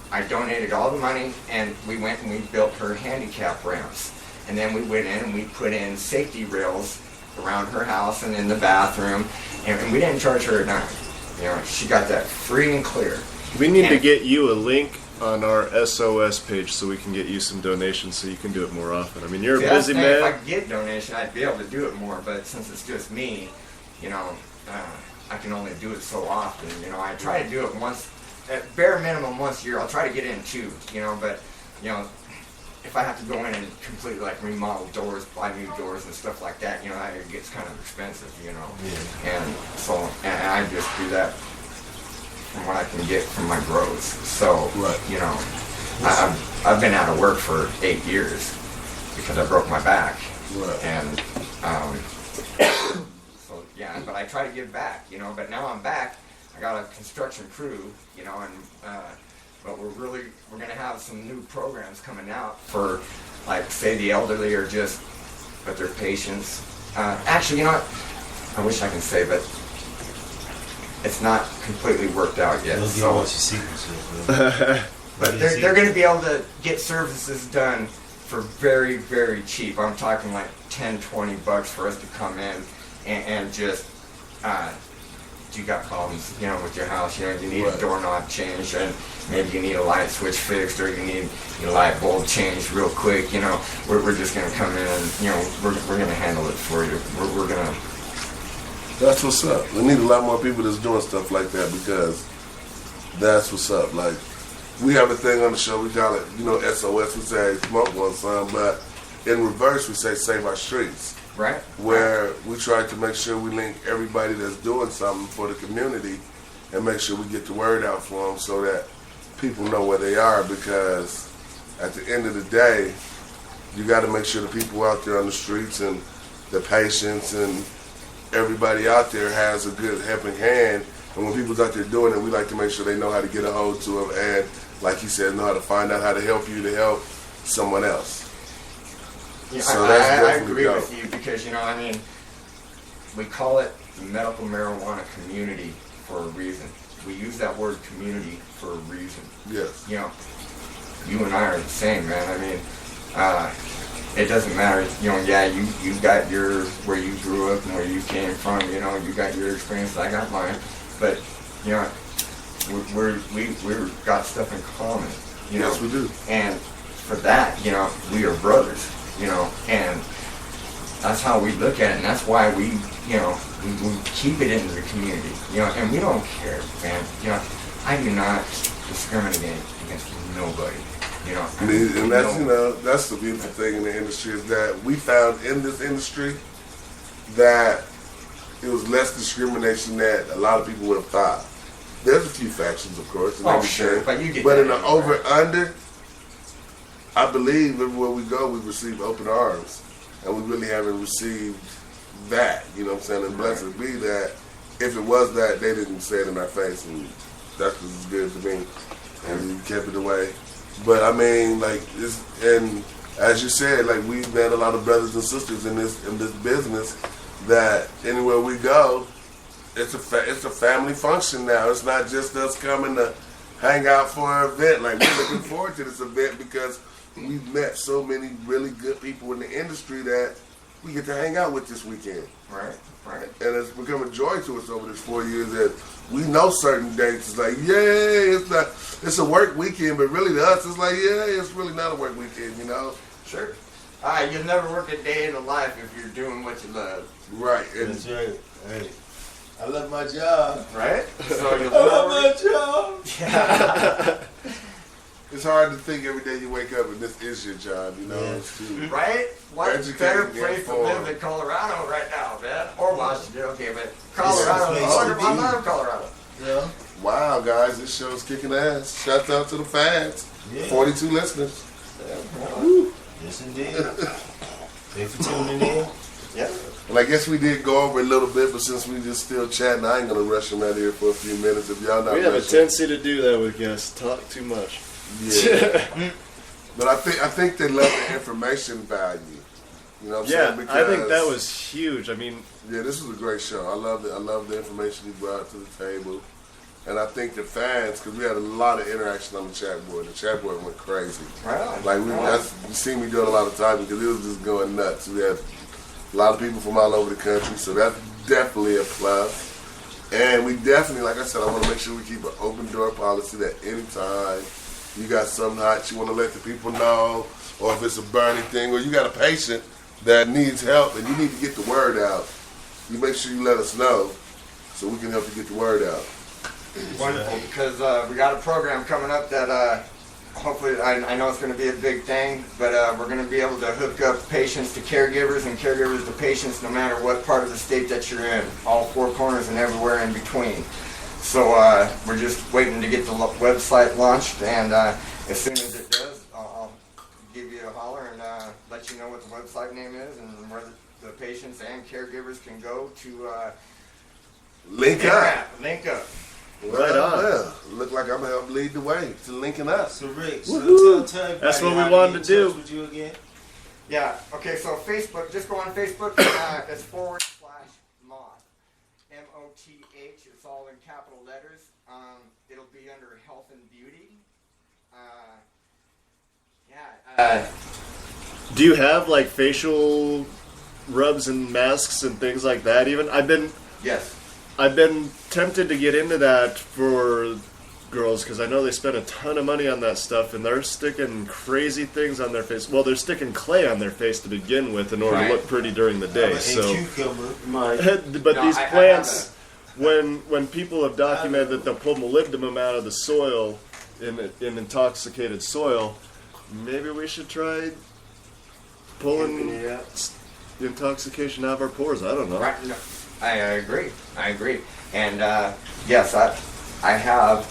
I donated all the money, and we went and we built her handicap ramps. And then we went in and we put in safety rails around her house and in the bathroom, and we didn't charge her a dime. You know, she got that free and clear. We need to get you a link on our SOS page so we can get you some donations so you can do it more often. I mean, you're a busy man. If I could get donation, I'd be able to do it more, but since it's just me, you know, I can only do it so often. You know, I try to do it once, at bare minimum once a year. I'll try to get in 2, you know, but, you know, if I have to go in and completely like remodel doors, buy new doors and stuff like that, you know, it gets kind of expensive, you know. Yeah. And so, and I just do that from what I can get from my grows. So, you know, I've been out of work for 8 years because I broke my back. Right. And so yeah, but I try to give back, you know. But now I'm back. I got a construction crew, you know, and but we're gonna have some new programs coming out for, like, say the elderly or just, but their patients. Actually, you know what? I wish I can say, but it's not completely worked out yet. So, but they're going to be able to get services done for very, very cheap. I'm talking like $10-20 for us to come in and just, you got problems, you know, with your house. You know, you need a doorknob changed, and maybe you need a light switch fixed, or you need your light bulb changed real quick. You know, we're just going to come in and, you know, we're going to handle it for you. We're going to. That's what's up. We need a lot more people that's doing stuff like that, because that's what's up. Like, we have a thing on the show, we call it, you know, SOS. We say smoke one son, but in reverse we say save our streets. Right. Where we try to make sure we link everybody that's doing something for the community and make sure we get the word out for them so that people know where they are, because at the end of the day, you got to make sure the people out there on the streets and the patients and everybody out there has a good helping hand. And when people's out there doing it, we like to make sure they know how to get a hold to them, and, like you said, know how to find out how to help you to help someone else. Yeah, so I agree with you, because, you know, I mean, we call it the medical marijuana community for a reason. We use that word community for a reason. Yes. You know, you and I are the same, man. I mean, it doesn't matter, you know, yeah, you got your, where you grew up and where you came from, you know, you got your experience, I got mine, but, you know, we've got stuff in common, you know. Yes, we do. And for that, you know, we are brothers, you know, and that's how we look at it, and that's why we, you know, we keep it in the community, you know, and we don't care, man, you know, I do not discriminate against nobody. You know, and that's, you know, that's the beautiful thing in the industry, is that we found in this industry that it was less discrimination than a lot of people would have thought. There's a few factions, of course, and everything, sure, but you get but that in the anyway. over-under, I believe everywhere we go, we receive open arms, and we really haven't received that, you know what I'm saying? And blessed be that if it was that, they didn't say it in our face, and that's what's good to me, and we kept it away. But I mean, like, it's, and as you said, like, we've met a lot of brothers and sisters in this business that anywhere we go, it's a family function now. It's not just us coming to hang out for an event. Like, we're looking forward to this event because we've met so many really good people in the industry that we get to hang out with this weekend. Right. And it's become a joy to us over this 4 years that we know certain dates. It's like, yeah, it's a work weekend, but really to us, it's like, yeah, it's really not a work weekend, you know? Sure. You'll never work a day in the life if you're doing what you love. Right. That's right. Hey, I love my job. Right? So you'll I love my job. Yeah. It's hard to think every day you wake up and this is your job, you know. It's too Right? What educated better and place to informed. live than Colorado right now, man? Or Washington, okay, but Colorado, I love Colorado. Yeah. Wow, guys, this show's kicking ass. Shout out to the fans. Yeah. 42 listeners. Yes, indeed. Thanks for tuning in. Yeah. Well, I guess we did go over a little bit, but since we just still chatting, I ain't gonna rush them out here for a few minutes. If y'all not We have a rushing. tendency to do that with guests. Talk too much. Yeah. But I think they love the information value. You know what I'm Yeah, saying? I think that was huge. I mean, yeah, this was a great show. I love it. I love the information you brought to the table. And I think the fans, because we had a lot of interaction on the chat board. The chat board went crazy. Right. Like, you see me do it a lot of times because it was just going nuts. We had a lot of people from all over the country, so that's definitely a plus. And we definitely, like I said, I want to make sure we keep an open door policy that anytime you got something hot you want to let the people know, or if it's a burning thing, or you got a patient that needs help and you need to get the word out, you make sure you let us know so we can help you get the word out. Wonderful, because we got a program coming up that hopefully, I know it's going to be a big thing, but we're going to be able to hook up patients to caregivers and caregivers to patients no matter what part of the state that you're in, all four corners and everywhere in between. So we're just waiting to get the website launched, and as soon as it does, I'll give you a holler and let you know what the website name is and where the patients and caregivers can go to Link up. Link up. Right on. Well, look like I'm going to help lead the way to linking up. So, Rick, tell everybody That's what we how to wanted get to do. in touch with you again. Yeah, okay, so Facebook, just go on Facebook, it's /Moth, M-O-T-H, it's all in capital letters. It'll be under health and beauty. do you have like facial rubs and masks and things like that? Even Yes. I've been tempted to get into that for girls because I know they spend a ton of money on that stuff and they're sticking crazy things on their face. Well, they're sticking clay on their face to begin with in order to look pretty during the day. But these plants, when people have documented that they'll pull molybdenum out of the soil in intoxicated soil, maybe we should try pulling the intoxication out of our pores. I don't know. Right. No, I agree. And yes, I have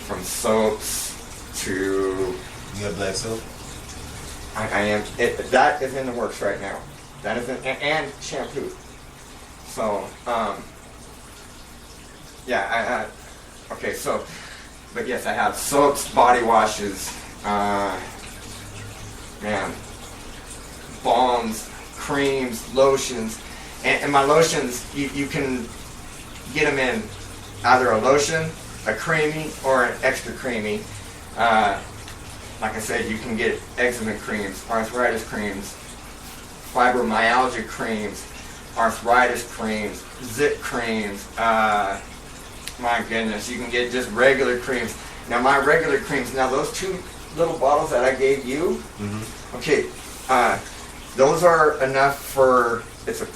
from soaps to. You got black soap? I am. That is in the works right now. That is and shampoo. So yeah, okay. So, but yes, I have soaps, body washes, balms, creams, lotions. And my lotions, you can get them in either a lotion, a creamy, or an extra creamy. Like I said, you can get eczema creams, arthritis creams, fibromyalgia creams, arthritis creams, zit creams. My goodness, you can get just regular creams. Now my regular creams, now those 2 little bottles that I gave you, okay, those are enough for, it's a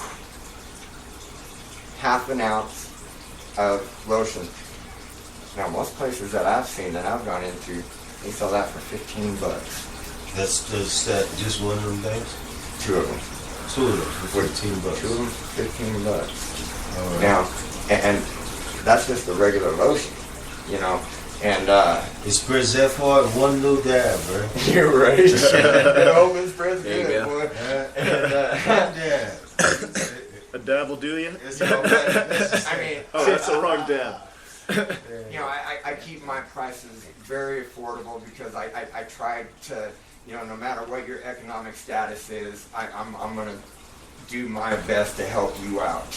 ½ an ounce of lotion. Now most places that I've seen that I've gone into, they sell that for $15. That's just one of them things? 2 of them. 2 of them for $15. 2 of them, $15. All right. Now, and that's just the regular lotion, you know. And it spreads that far in one little dab, bro. You're right. It opens spreads There you good, go. boy. And, a dab will do you? I mean, oh, that's the wrong dab. You know, I keep my prices very affordable because I try to, you know, no matter what your economic status is, I'm going to do my best to help you out.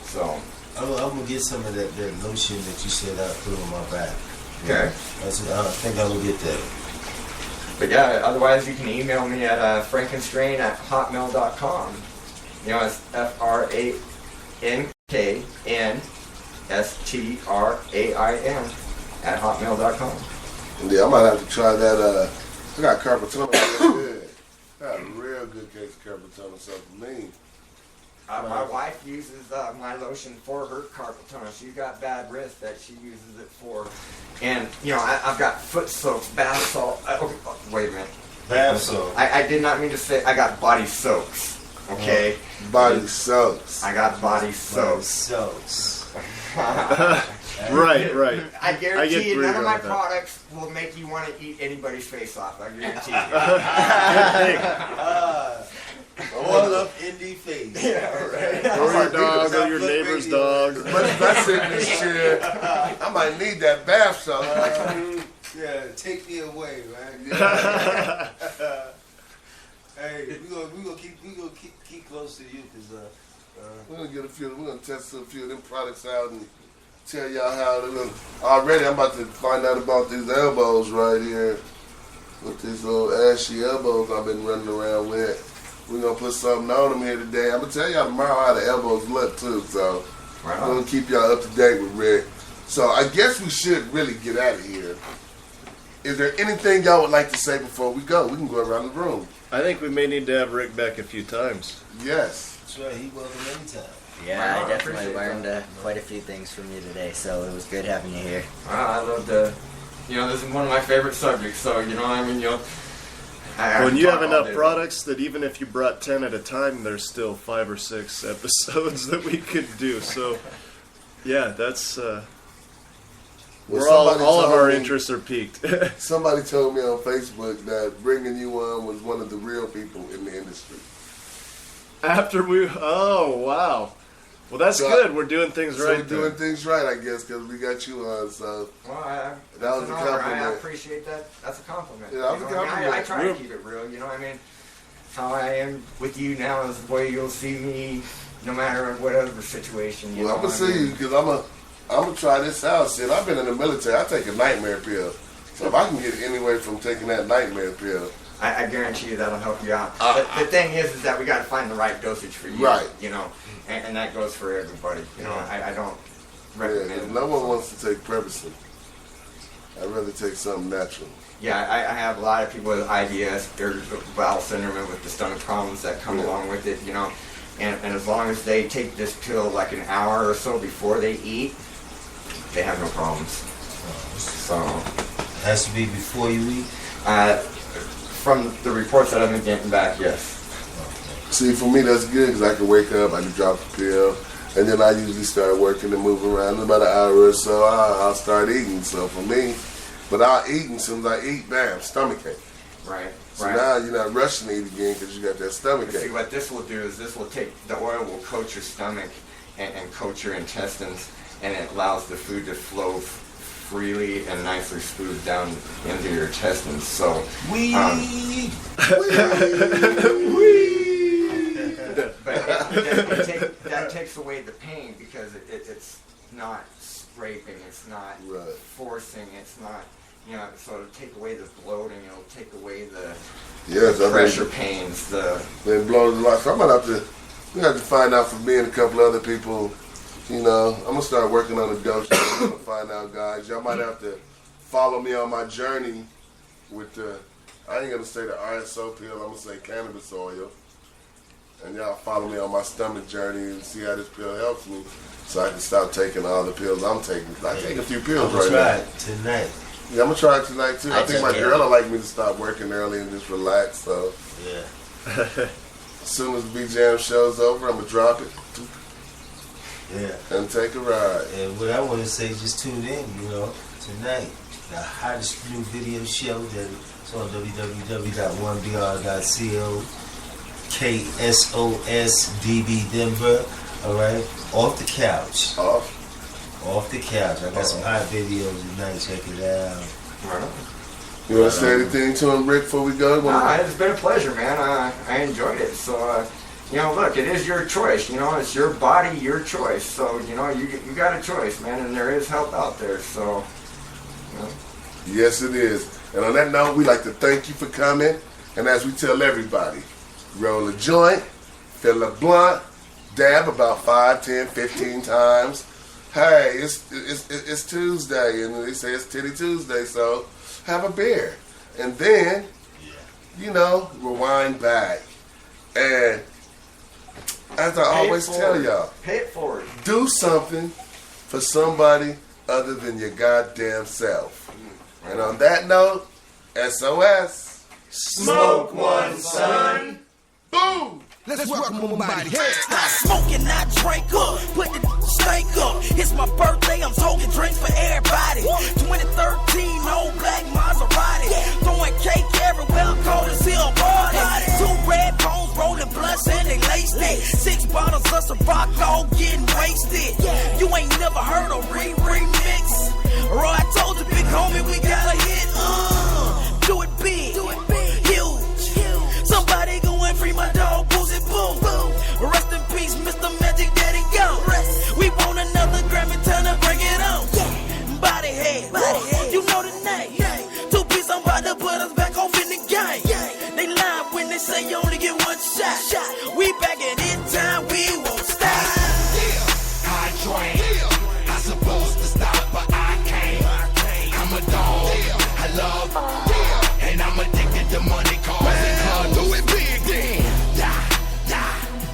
So I'm going to get some of that lotion that you said I'd put on my back. Okay. I think I'm going to get that. But yeah, otherwise you can email me at frankenstrain@hotmail.com. You know, it's FRANKNSTRAIN @hotmail.com. Yeah, I might have to try that. I got carpal tunnel. Good. good case of carpal tunnel. So for me, my wife uses my lotion for her carpal tunnel. She's got bad wrist that she uses it for. And, I've got foot soaks, bath salt. Wait a minute. Bath soap. I did not mean to say I got body soaks. Okay? Body soaks. I got body soaks. Soaks. Right. I guarantee you, none of my that. products will make you want to eat anybody's face off. I guarantee you. All up in the face. Yeah, right. Or your dog, or your neighbor's dog. As much as I sit in this chair, I might need that bath soap. Yeah, take me away, man. Hey, we gonna keep close to you, cause we're gonna test a few of them products out and tell y'all how they look. Already, I'm about to find out about these elbows right here. With these little ashy elbows I've been running around with. We're gonna put something on them here today. I'm gonna tell y'all tomorrow how the elbows look too. So we're gonna keep y'all up to date with Rick. So I guess we should really get out of here. Is there anything y'all would like to say before we go? We can go around the room. I think we may need to have Rick back a few times. Yes. that's right. He welcome anytime. Yeah, I definitely learned quite a few things from you today, so it was good having you here. I love to, this is one of my favorite subjects, so, When you have enough products that even if you brought 10 at a time, there's still 5 or 6 episodes that we could do. So, yeah, that's all of our interests are peaked. Somebody told me on Facebook that bringing you on was one of the real people in the industry. Oh, wow. Well, that's good. We're doing things right. We're doing things right, I guess, because we got you on. So that was a compliment. I appreciate that. That's a compliment. Yeah, that was a compliment. I try to keep it real. How I am with you now is the way you'll see me, no matter whatever situation. I'm gonna see you because I'm gonna try this out. Shit, I've been in the military. I take a nightmare pill, so if I can get anywhere from taking that nightmare pill. I guarantee you that'll help you out. The thing is that we got to find the right dosage for you. Right. And that goes for everybody. I don't recommend. Yeah, no one wants to take Prevacin. I'd rather take something natural. Yeah, I have a lot of people with IBS, irritable bowel syndrome, and with the stomach problems that come along with it. And as long as they take this pill like an hour or so before they eat, they have no problems. So it has to be before you eat. From the reports that I've been getting back, yes. See, for me, that's good because I can wake up, I can drop the pill, and then I usually start working and moving around. In about an hour or so, I'll start eating. So for me, but I'll eat, and as soon as I eat, bam, stomach ache. Right. So now you're not rushing to eat again because you got that stomach ache. See, what this will do is this will take, the oil will coat your stomach and coat your intestines, and it allows the food to flow freely and nicely smooth down into your intestines. So that takes away the pain because it's not scraping, it's not forcing, it's not, so it'll take away the bloating, it'll take away the pressure pains. Been blown a lot. So I'm gonna have to find out from me and a couple other people. I'm gonna start working on a dose. I'm gonna find out, guys. Y'all might have to follow me on my journey with I ain't gonna say the RSO pill. I'm gonna say cannabis oil. And y'all follow me on my stomach journey and see how this pill helps me, so I can stop taking all the pills I'm taking. I take a few pills right now. I'm gonna try it tonight. Yeah, I'm gonna try it tonight too. I think my girl will like me to stop working early and just relax. So yeah. As soon as the B-Jam show's over, I'm gonna drop it. Yeah. And take a ride. And what I want to say, just tune in, tonight. The hottest new video show that's on www.1br.co. KSOSDB Denver. Alright? Off the couch. Off the couch. I got some hot videos tonight. Check it out. You want to say anything to him, Rick, before we go? It's been a pleasure, man. I enjoyed it. So, look, it is your choice. It's your body, your choice. So, you got a choice, man, and there is help out there. So, Yes, it is. And on that note, we'd like to thank you for coming. And as we tell everybody, roll a joint, fill a blunt, dab about 5, 10, 15 times. Hey, it's Tuesday, and they say it's Titty Tuesday, so have a beer. And then, rewind back. And as I always tell y'all, pay it forward. Do something for somebody other than your goddamn self. And on that note, SOS. Smoke one, son. Boom! Let's welcome somebody. I smoke and I drink up, put the stank up. It's my birthday, I'm talking drinks for everybody. 2013, old black Maserati. Throwing cake everywhere, cold as hell party. 2 red bones rolling blunts and they laced it. 6 bottles of Ciroc, all getting wasted. You ain't never heard a remix. Roy, I told you, big homie, we got a hit. Do it big, huge. Somebody go and free my dog, Boozy Boo. Rest in peace, Mr. Magic Daddy Go. We want another Grammy, time to bring it on. Body head, you know the name. 2 piece, I'm about to put us back off in the game. They lie when they say you only get one shot. We back at it time, we won't stop. I drank, I supposed to stop, but I can't. I'm a dog, I love, and I'm addicted to money, cars and cars. Do it big then,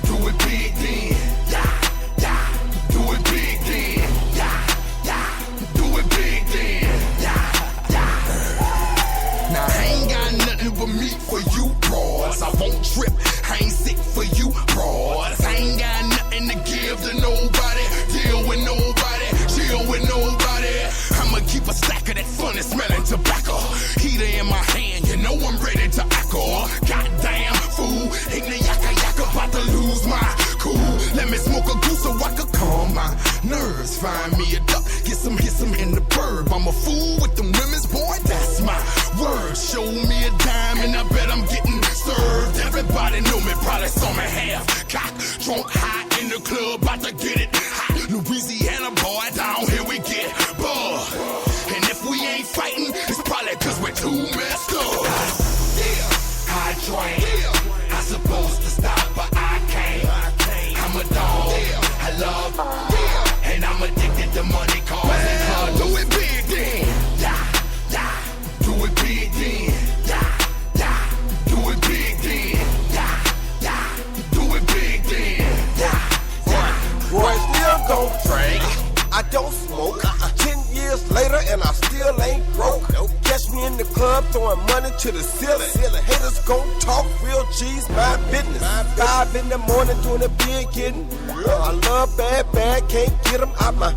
do it big then, do it big then, do it big then. Now I ain't got nothing but meat for you, bros. I won't trip, I ain't sick for you, bros. I ain't got nothing to give to nobody, deal with nobody, chill with nobody. I'ma keep a stack of that funny smelling tobacco. Heater in my hand, you know I'm ready to echo. Goddamn fool, ignorant yaka, about to lose my cool. Let me smoke a goose so I can calm my nerves. Find me a duck, get some in the burb. I'm a fool with them women's, boy, that's my word. Show me a dime and I bet I'm getting served. Everybody know me, probably saw me half cock, drunk high in the club, about to get it hot. Louisiana boy, down here we get buzzed. And if we ain't fighting, it's probably cause we're too messed up. I drank, I supposed to stop, but I can't. I'm a dog, I love, and I'm addicted to money, cars and cars. Do it big then, do it big then, do it big then, do it big then. Roy still gon' drink. I don't smoke. 10 years later and I still ain't broke. Catch me in the club throwing money to the ceiling. Haters gon' talk real G's, my business. 5 in the morning doing a big hitting. I love bad, can't get them out my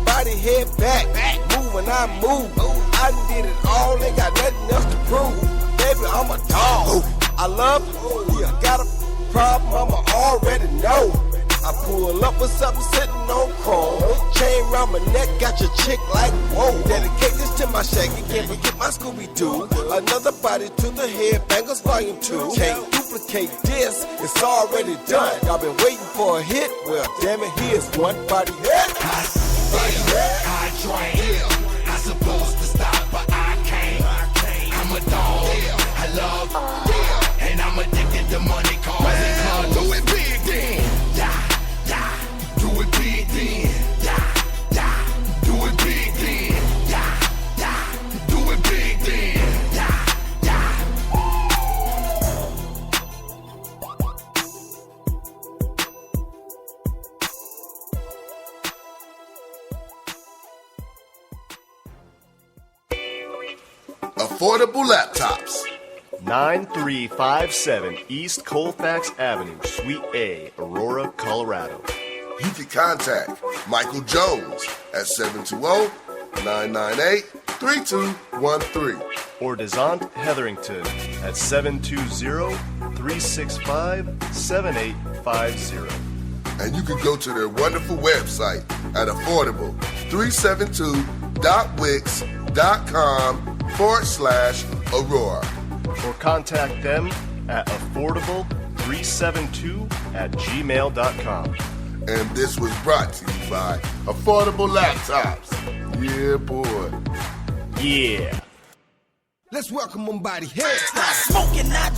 body, head back. Move when I move. I done did it all, ain't got nothing else to prove. Baby, I'm a dog. I love you. Yeah, got a problem, I'ma already know. I pull up with something sitting on chrome. Chain round my neck, got your chick like, whoa. Dedicate this to my Shaggy, can't forget my Scooby-Doo. Another body to the Headbangers Volume 2. Can't duplicate this, it's already done. Y'all been waiting for a hit, well damn it, here's one body hit. I drank, I supposed to stop, but I can't. I'm a dog, I love, and I'm addicted to money, cars and cars. Do it big then, do it big then, do it big then, do it big then. Affordable laptops. 9357 East Colfax Avenue, Suite A, Aurora, Colorado. You can contact Michael Jones at 720-998-3213. Or Desant Hetherington at 720-365-7850. And you can go to their wonderful website at affordable372.wix.com/Aurora. Or contact them at affordable372@gmail.com. And this was brought to you by Affordable Laptops. Yeah, boy. Yeah. Let's welcome somebody. Head start. Smoking, not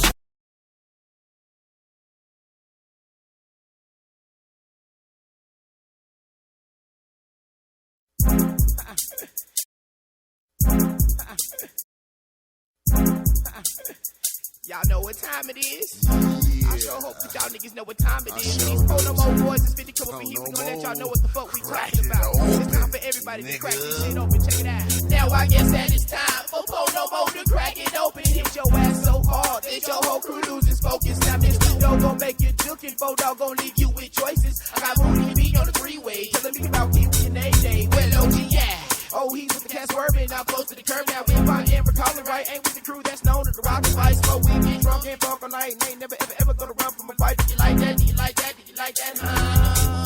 Y'all know what time it is? I sure hope that y'all niggas know what time it is. These no more boys is finna come up in here. We gon' let y'all know what the fuck we talking about. It's time for everybody to crack this shit open. Check it out. Now I guess that it's time for no more to crack it open. Hit your ass so hard that your whole crew loses focus. Now this video gon' make you juke and Bodog gon' leave you with choices. I got Moody B on the freeway. Tell me about Kiwi and AJ. Well, OG, yeah. Oh, he's with the cat swerving, now close to the curb. Now if I am recalling right, ain't with the crew that's known as the rock advice. Smoke weed, get drunk and fuck all night, and ain't never ever gonna run from a fight. Did you like that? Did you like that? Did you like that?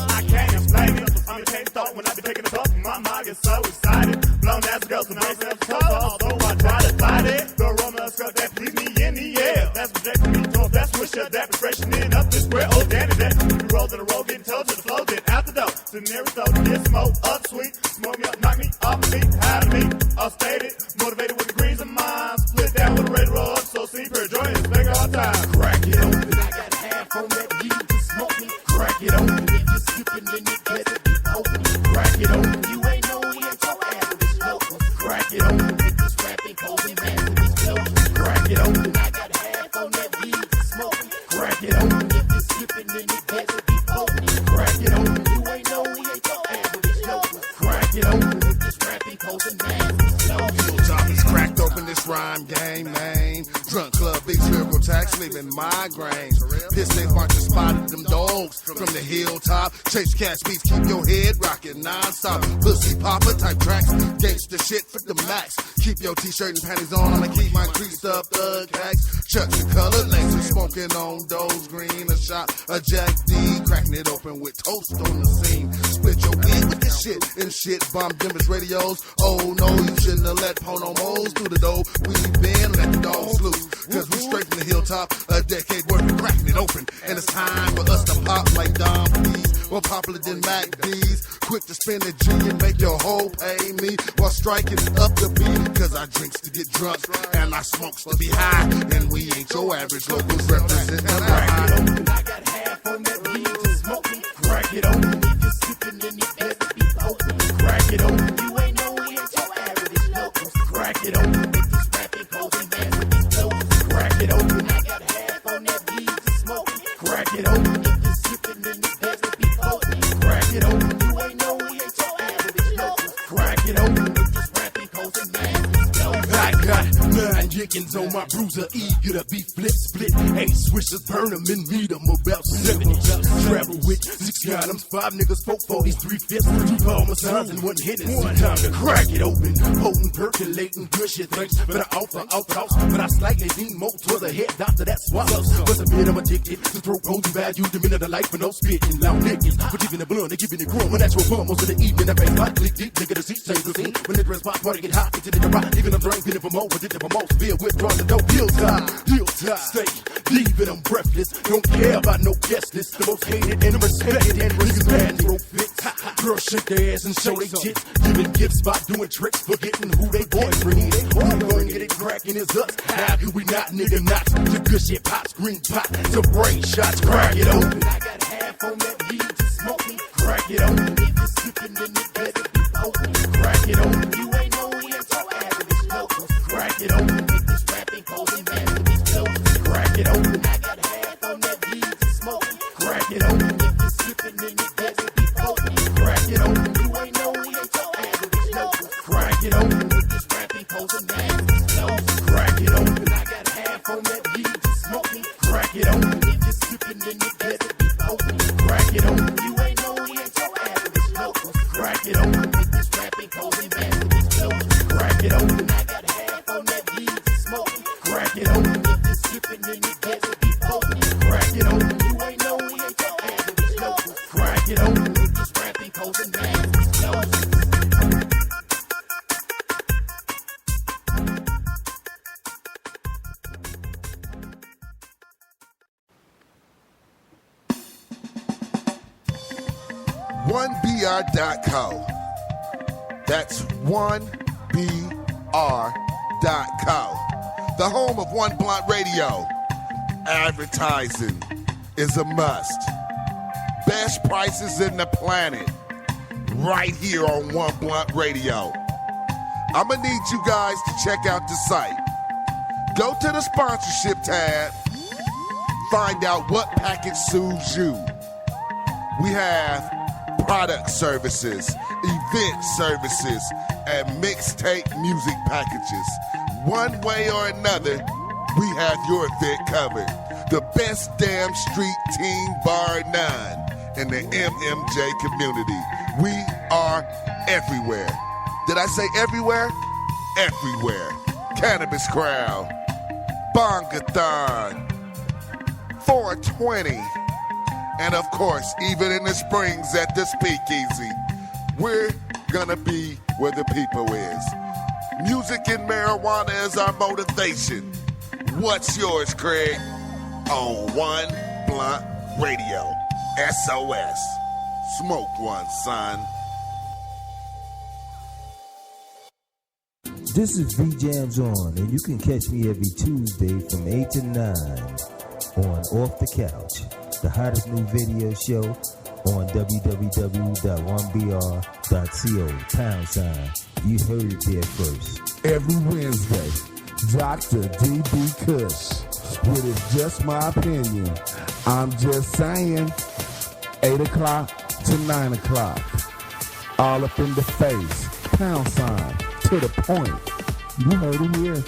I can't explain it. I'm the same thought when I be taking a puff. My mind gets so excited. Blown ass girls and nice ass tough. Although I try to fight it, the aroma of skirt that leaves me in the air. That's projecting me to a best wisher that be freshening up this square old dandy that you roll to the road, getting told to the flow, then out the door. Sitting there with to get smoke up sweet. Smoke me up, knock me off my feet. How to me, all stated, motivated with degrees of mine. Split down with a red roll, so see per joy is big all time. Crack it open, I got half on that weed to smoke me. Crack it open, if you're skipping then you get it open. Crack it open, you ain't know we ain't your average local. Crack it open, if this rapping cold and massive is close. Crack it open, I got half on that weed to smoke me. Crack it open, if you're skipping then you get it open. Crack it open, you ain't know we ain't your average local. Crack it open, if this rapping cold and massive is close. Hilltop is cracked open this rhyme game, man. Drunk club, big lyrical tax, leaving migraines. Pissing bunch of spotted them dogs from the hilltop. Chase cash beats, keep your head rocking non-stop. Pussy popper type tracks, gangsta shit for the max. Keep your t-shirt and panties on, I'ma keep my creased up thug hacks. Chucks and colored laces, smoking on Doe's Green. A shot of Jack D, cracking it open with toast on the scene. Split your weed with this shit and shit. Bomb Denver's radios. Oh no, you shouldn't have let Pono Moles through the door. We been let the dogs loose, cause we straight from the hilltop. A decade worth of cracking it open, and it's time for us to pop like Dom P's. More popular than Mac D's. Quick to spend a G and make your hoe pay me while striking up the beat. Cause I drinks to get drunk and I smokes to be high, and we ain't your average locals representing the crack it open, I got half on that weed to smoke me. Crack it open, if you're skipping then you get to be open. Crack it open, you ain't know we ain't your average locals. Crack it open, if this rapping cold and massive is close. Crack it open, I got half on that weed to smoke me. Crack it open, if you're skipping then you get to be open. Crack it open, you ain't know we ain't your average locals. Crack it open, if this rapping cold and massive is close. I got 9 chickens on my bruiser, eager to be split. 8 swishers, burn them and meet them about 70. Travel with 6 condoms, 5 niggas, 4 40s, 3 fifths, 2 parmesans and 1 Hennessy. Time to crack it open, potent, percolating, good shit thanks for the offer, out toss. But I slightly lean more towards the head doctor that swallows. Was a bit I'm addicted to throat cold value, the minute of life for no spitting. Loud niggas, but even the blunt, they giving it growing. Natural fun most of the evening, I face hot, click deep, nigga, the seat change the scene. When the dress pop, party get hot, into the rock, even I'm drinking it for more, but did it for most. Feel withdraw the dope, hilltop, stay, leaving them breathless. Don't care about no guest list. The most hated and respected and respected. Bro fits, girls shake their ass and show they tits. Giving gifts by doing tricks, forgetting who they boyfriend is. Who gon' get it cracking is us. How could we not, nigga, not? The good shit pops, green pot, to brain shots. Crack it open. I got half on that weed to smoke me. Crack it open. If you're skipping, then you better be open. Crack it open. You ain't know we ain't your average locals. Crack it open. If this rapping cold and massive is close. Crack it open. I got half on that weed to smoke me. Crack it open. If you're skipping, then you better be open. Crack it open. You ain't know we ain't your average locals. Crack it open. If this rapping cold and massive is close. Crack it open. I got half on that weed to smoke me. Crack it open. If you're skipping, then you better be open. Crack it open. You ain't know we ain't your average locals. Crack it open. If this rapping cold and massive is close. Crack it open. I got half on that weed to smoke me. Crack it open. If you're skipping, then you better be open. Crack it open. You ain't know we ain't your average locals. Crack it open. If this rapping cold and massive is close. OneBR.co. That's 1BR.co. The home of One Blunt Radio. Advertising is a must. Best prices in the planet. Right here on One Blunt Radio. I'm going to need you guys to check out the site. Go to the sponsorship tab. Find out what package suits you. We have product services, event services, and mixtape music packages. One way or another, we have your event covered. The best damn street team bar none in the MMJ community. We are everywhere. Did I say everywhere? Everywhere. Cannabis Crowd, Bongathon, 420, and of course, even in the springs at the Speakeasy, we're gonna be where the people is. Music and marijuana is our motivation. What's yours, Craig? On One Blunt Radio. SOS. Smoke one, son. This is V-Jams On, and you can catch me every Tuesday from 8 to 9 on Off the Couch, the hottest new video show on www.1br.co, #. You heard it there first. Every Wednesday, Dr. DB KUSH, with It's Just My Opinion. I'm just saying, 8 o'clock to 9 o'clock. All up in the face, #, to the point. You heard it here.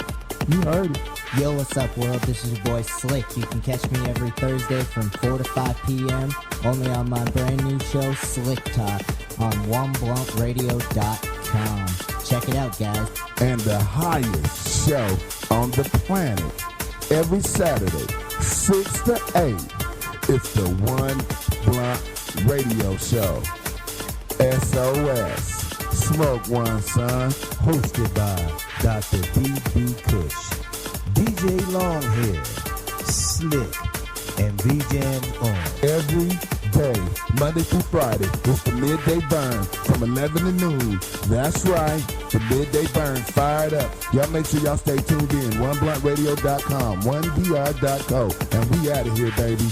You heard it. Yo, what's up, world? This is your boy Slick. You can catch me every Thursday from 4 to 5 p.m. only on my brand new show, Slick Talk, on OneBluntRadio.com. Check it out, guys. And the highest show on the planet, every Saturday, 6 to 8. It's the One Blunt Radio Show. SOS. Smoke one, son. Hosted by Dr. DB KUSH, DJ Longhair, Slick, and V-Jams On. Every day, Monday through Friday, it's the Midday Burn from 11 to noon. That's right, the Midday Burn fired up. Y'all make sure y'all stay tuned in. OneBluntRadio.com, OneBR.co, and we out of here, baby.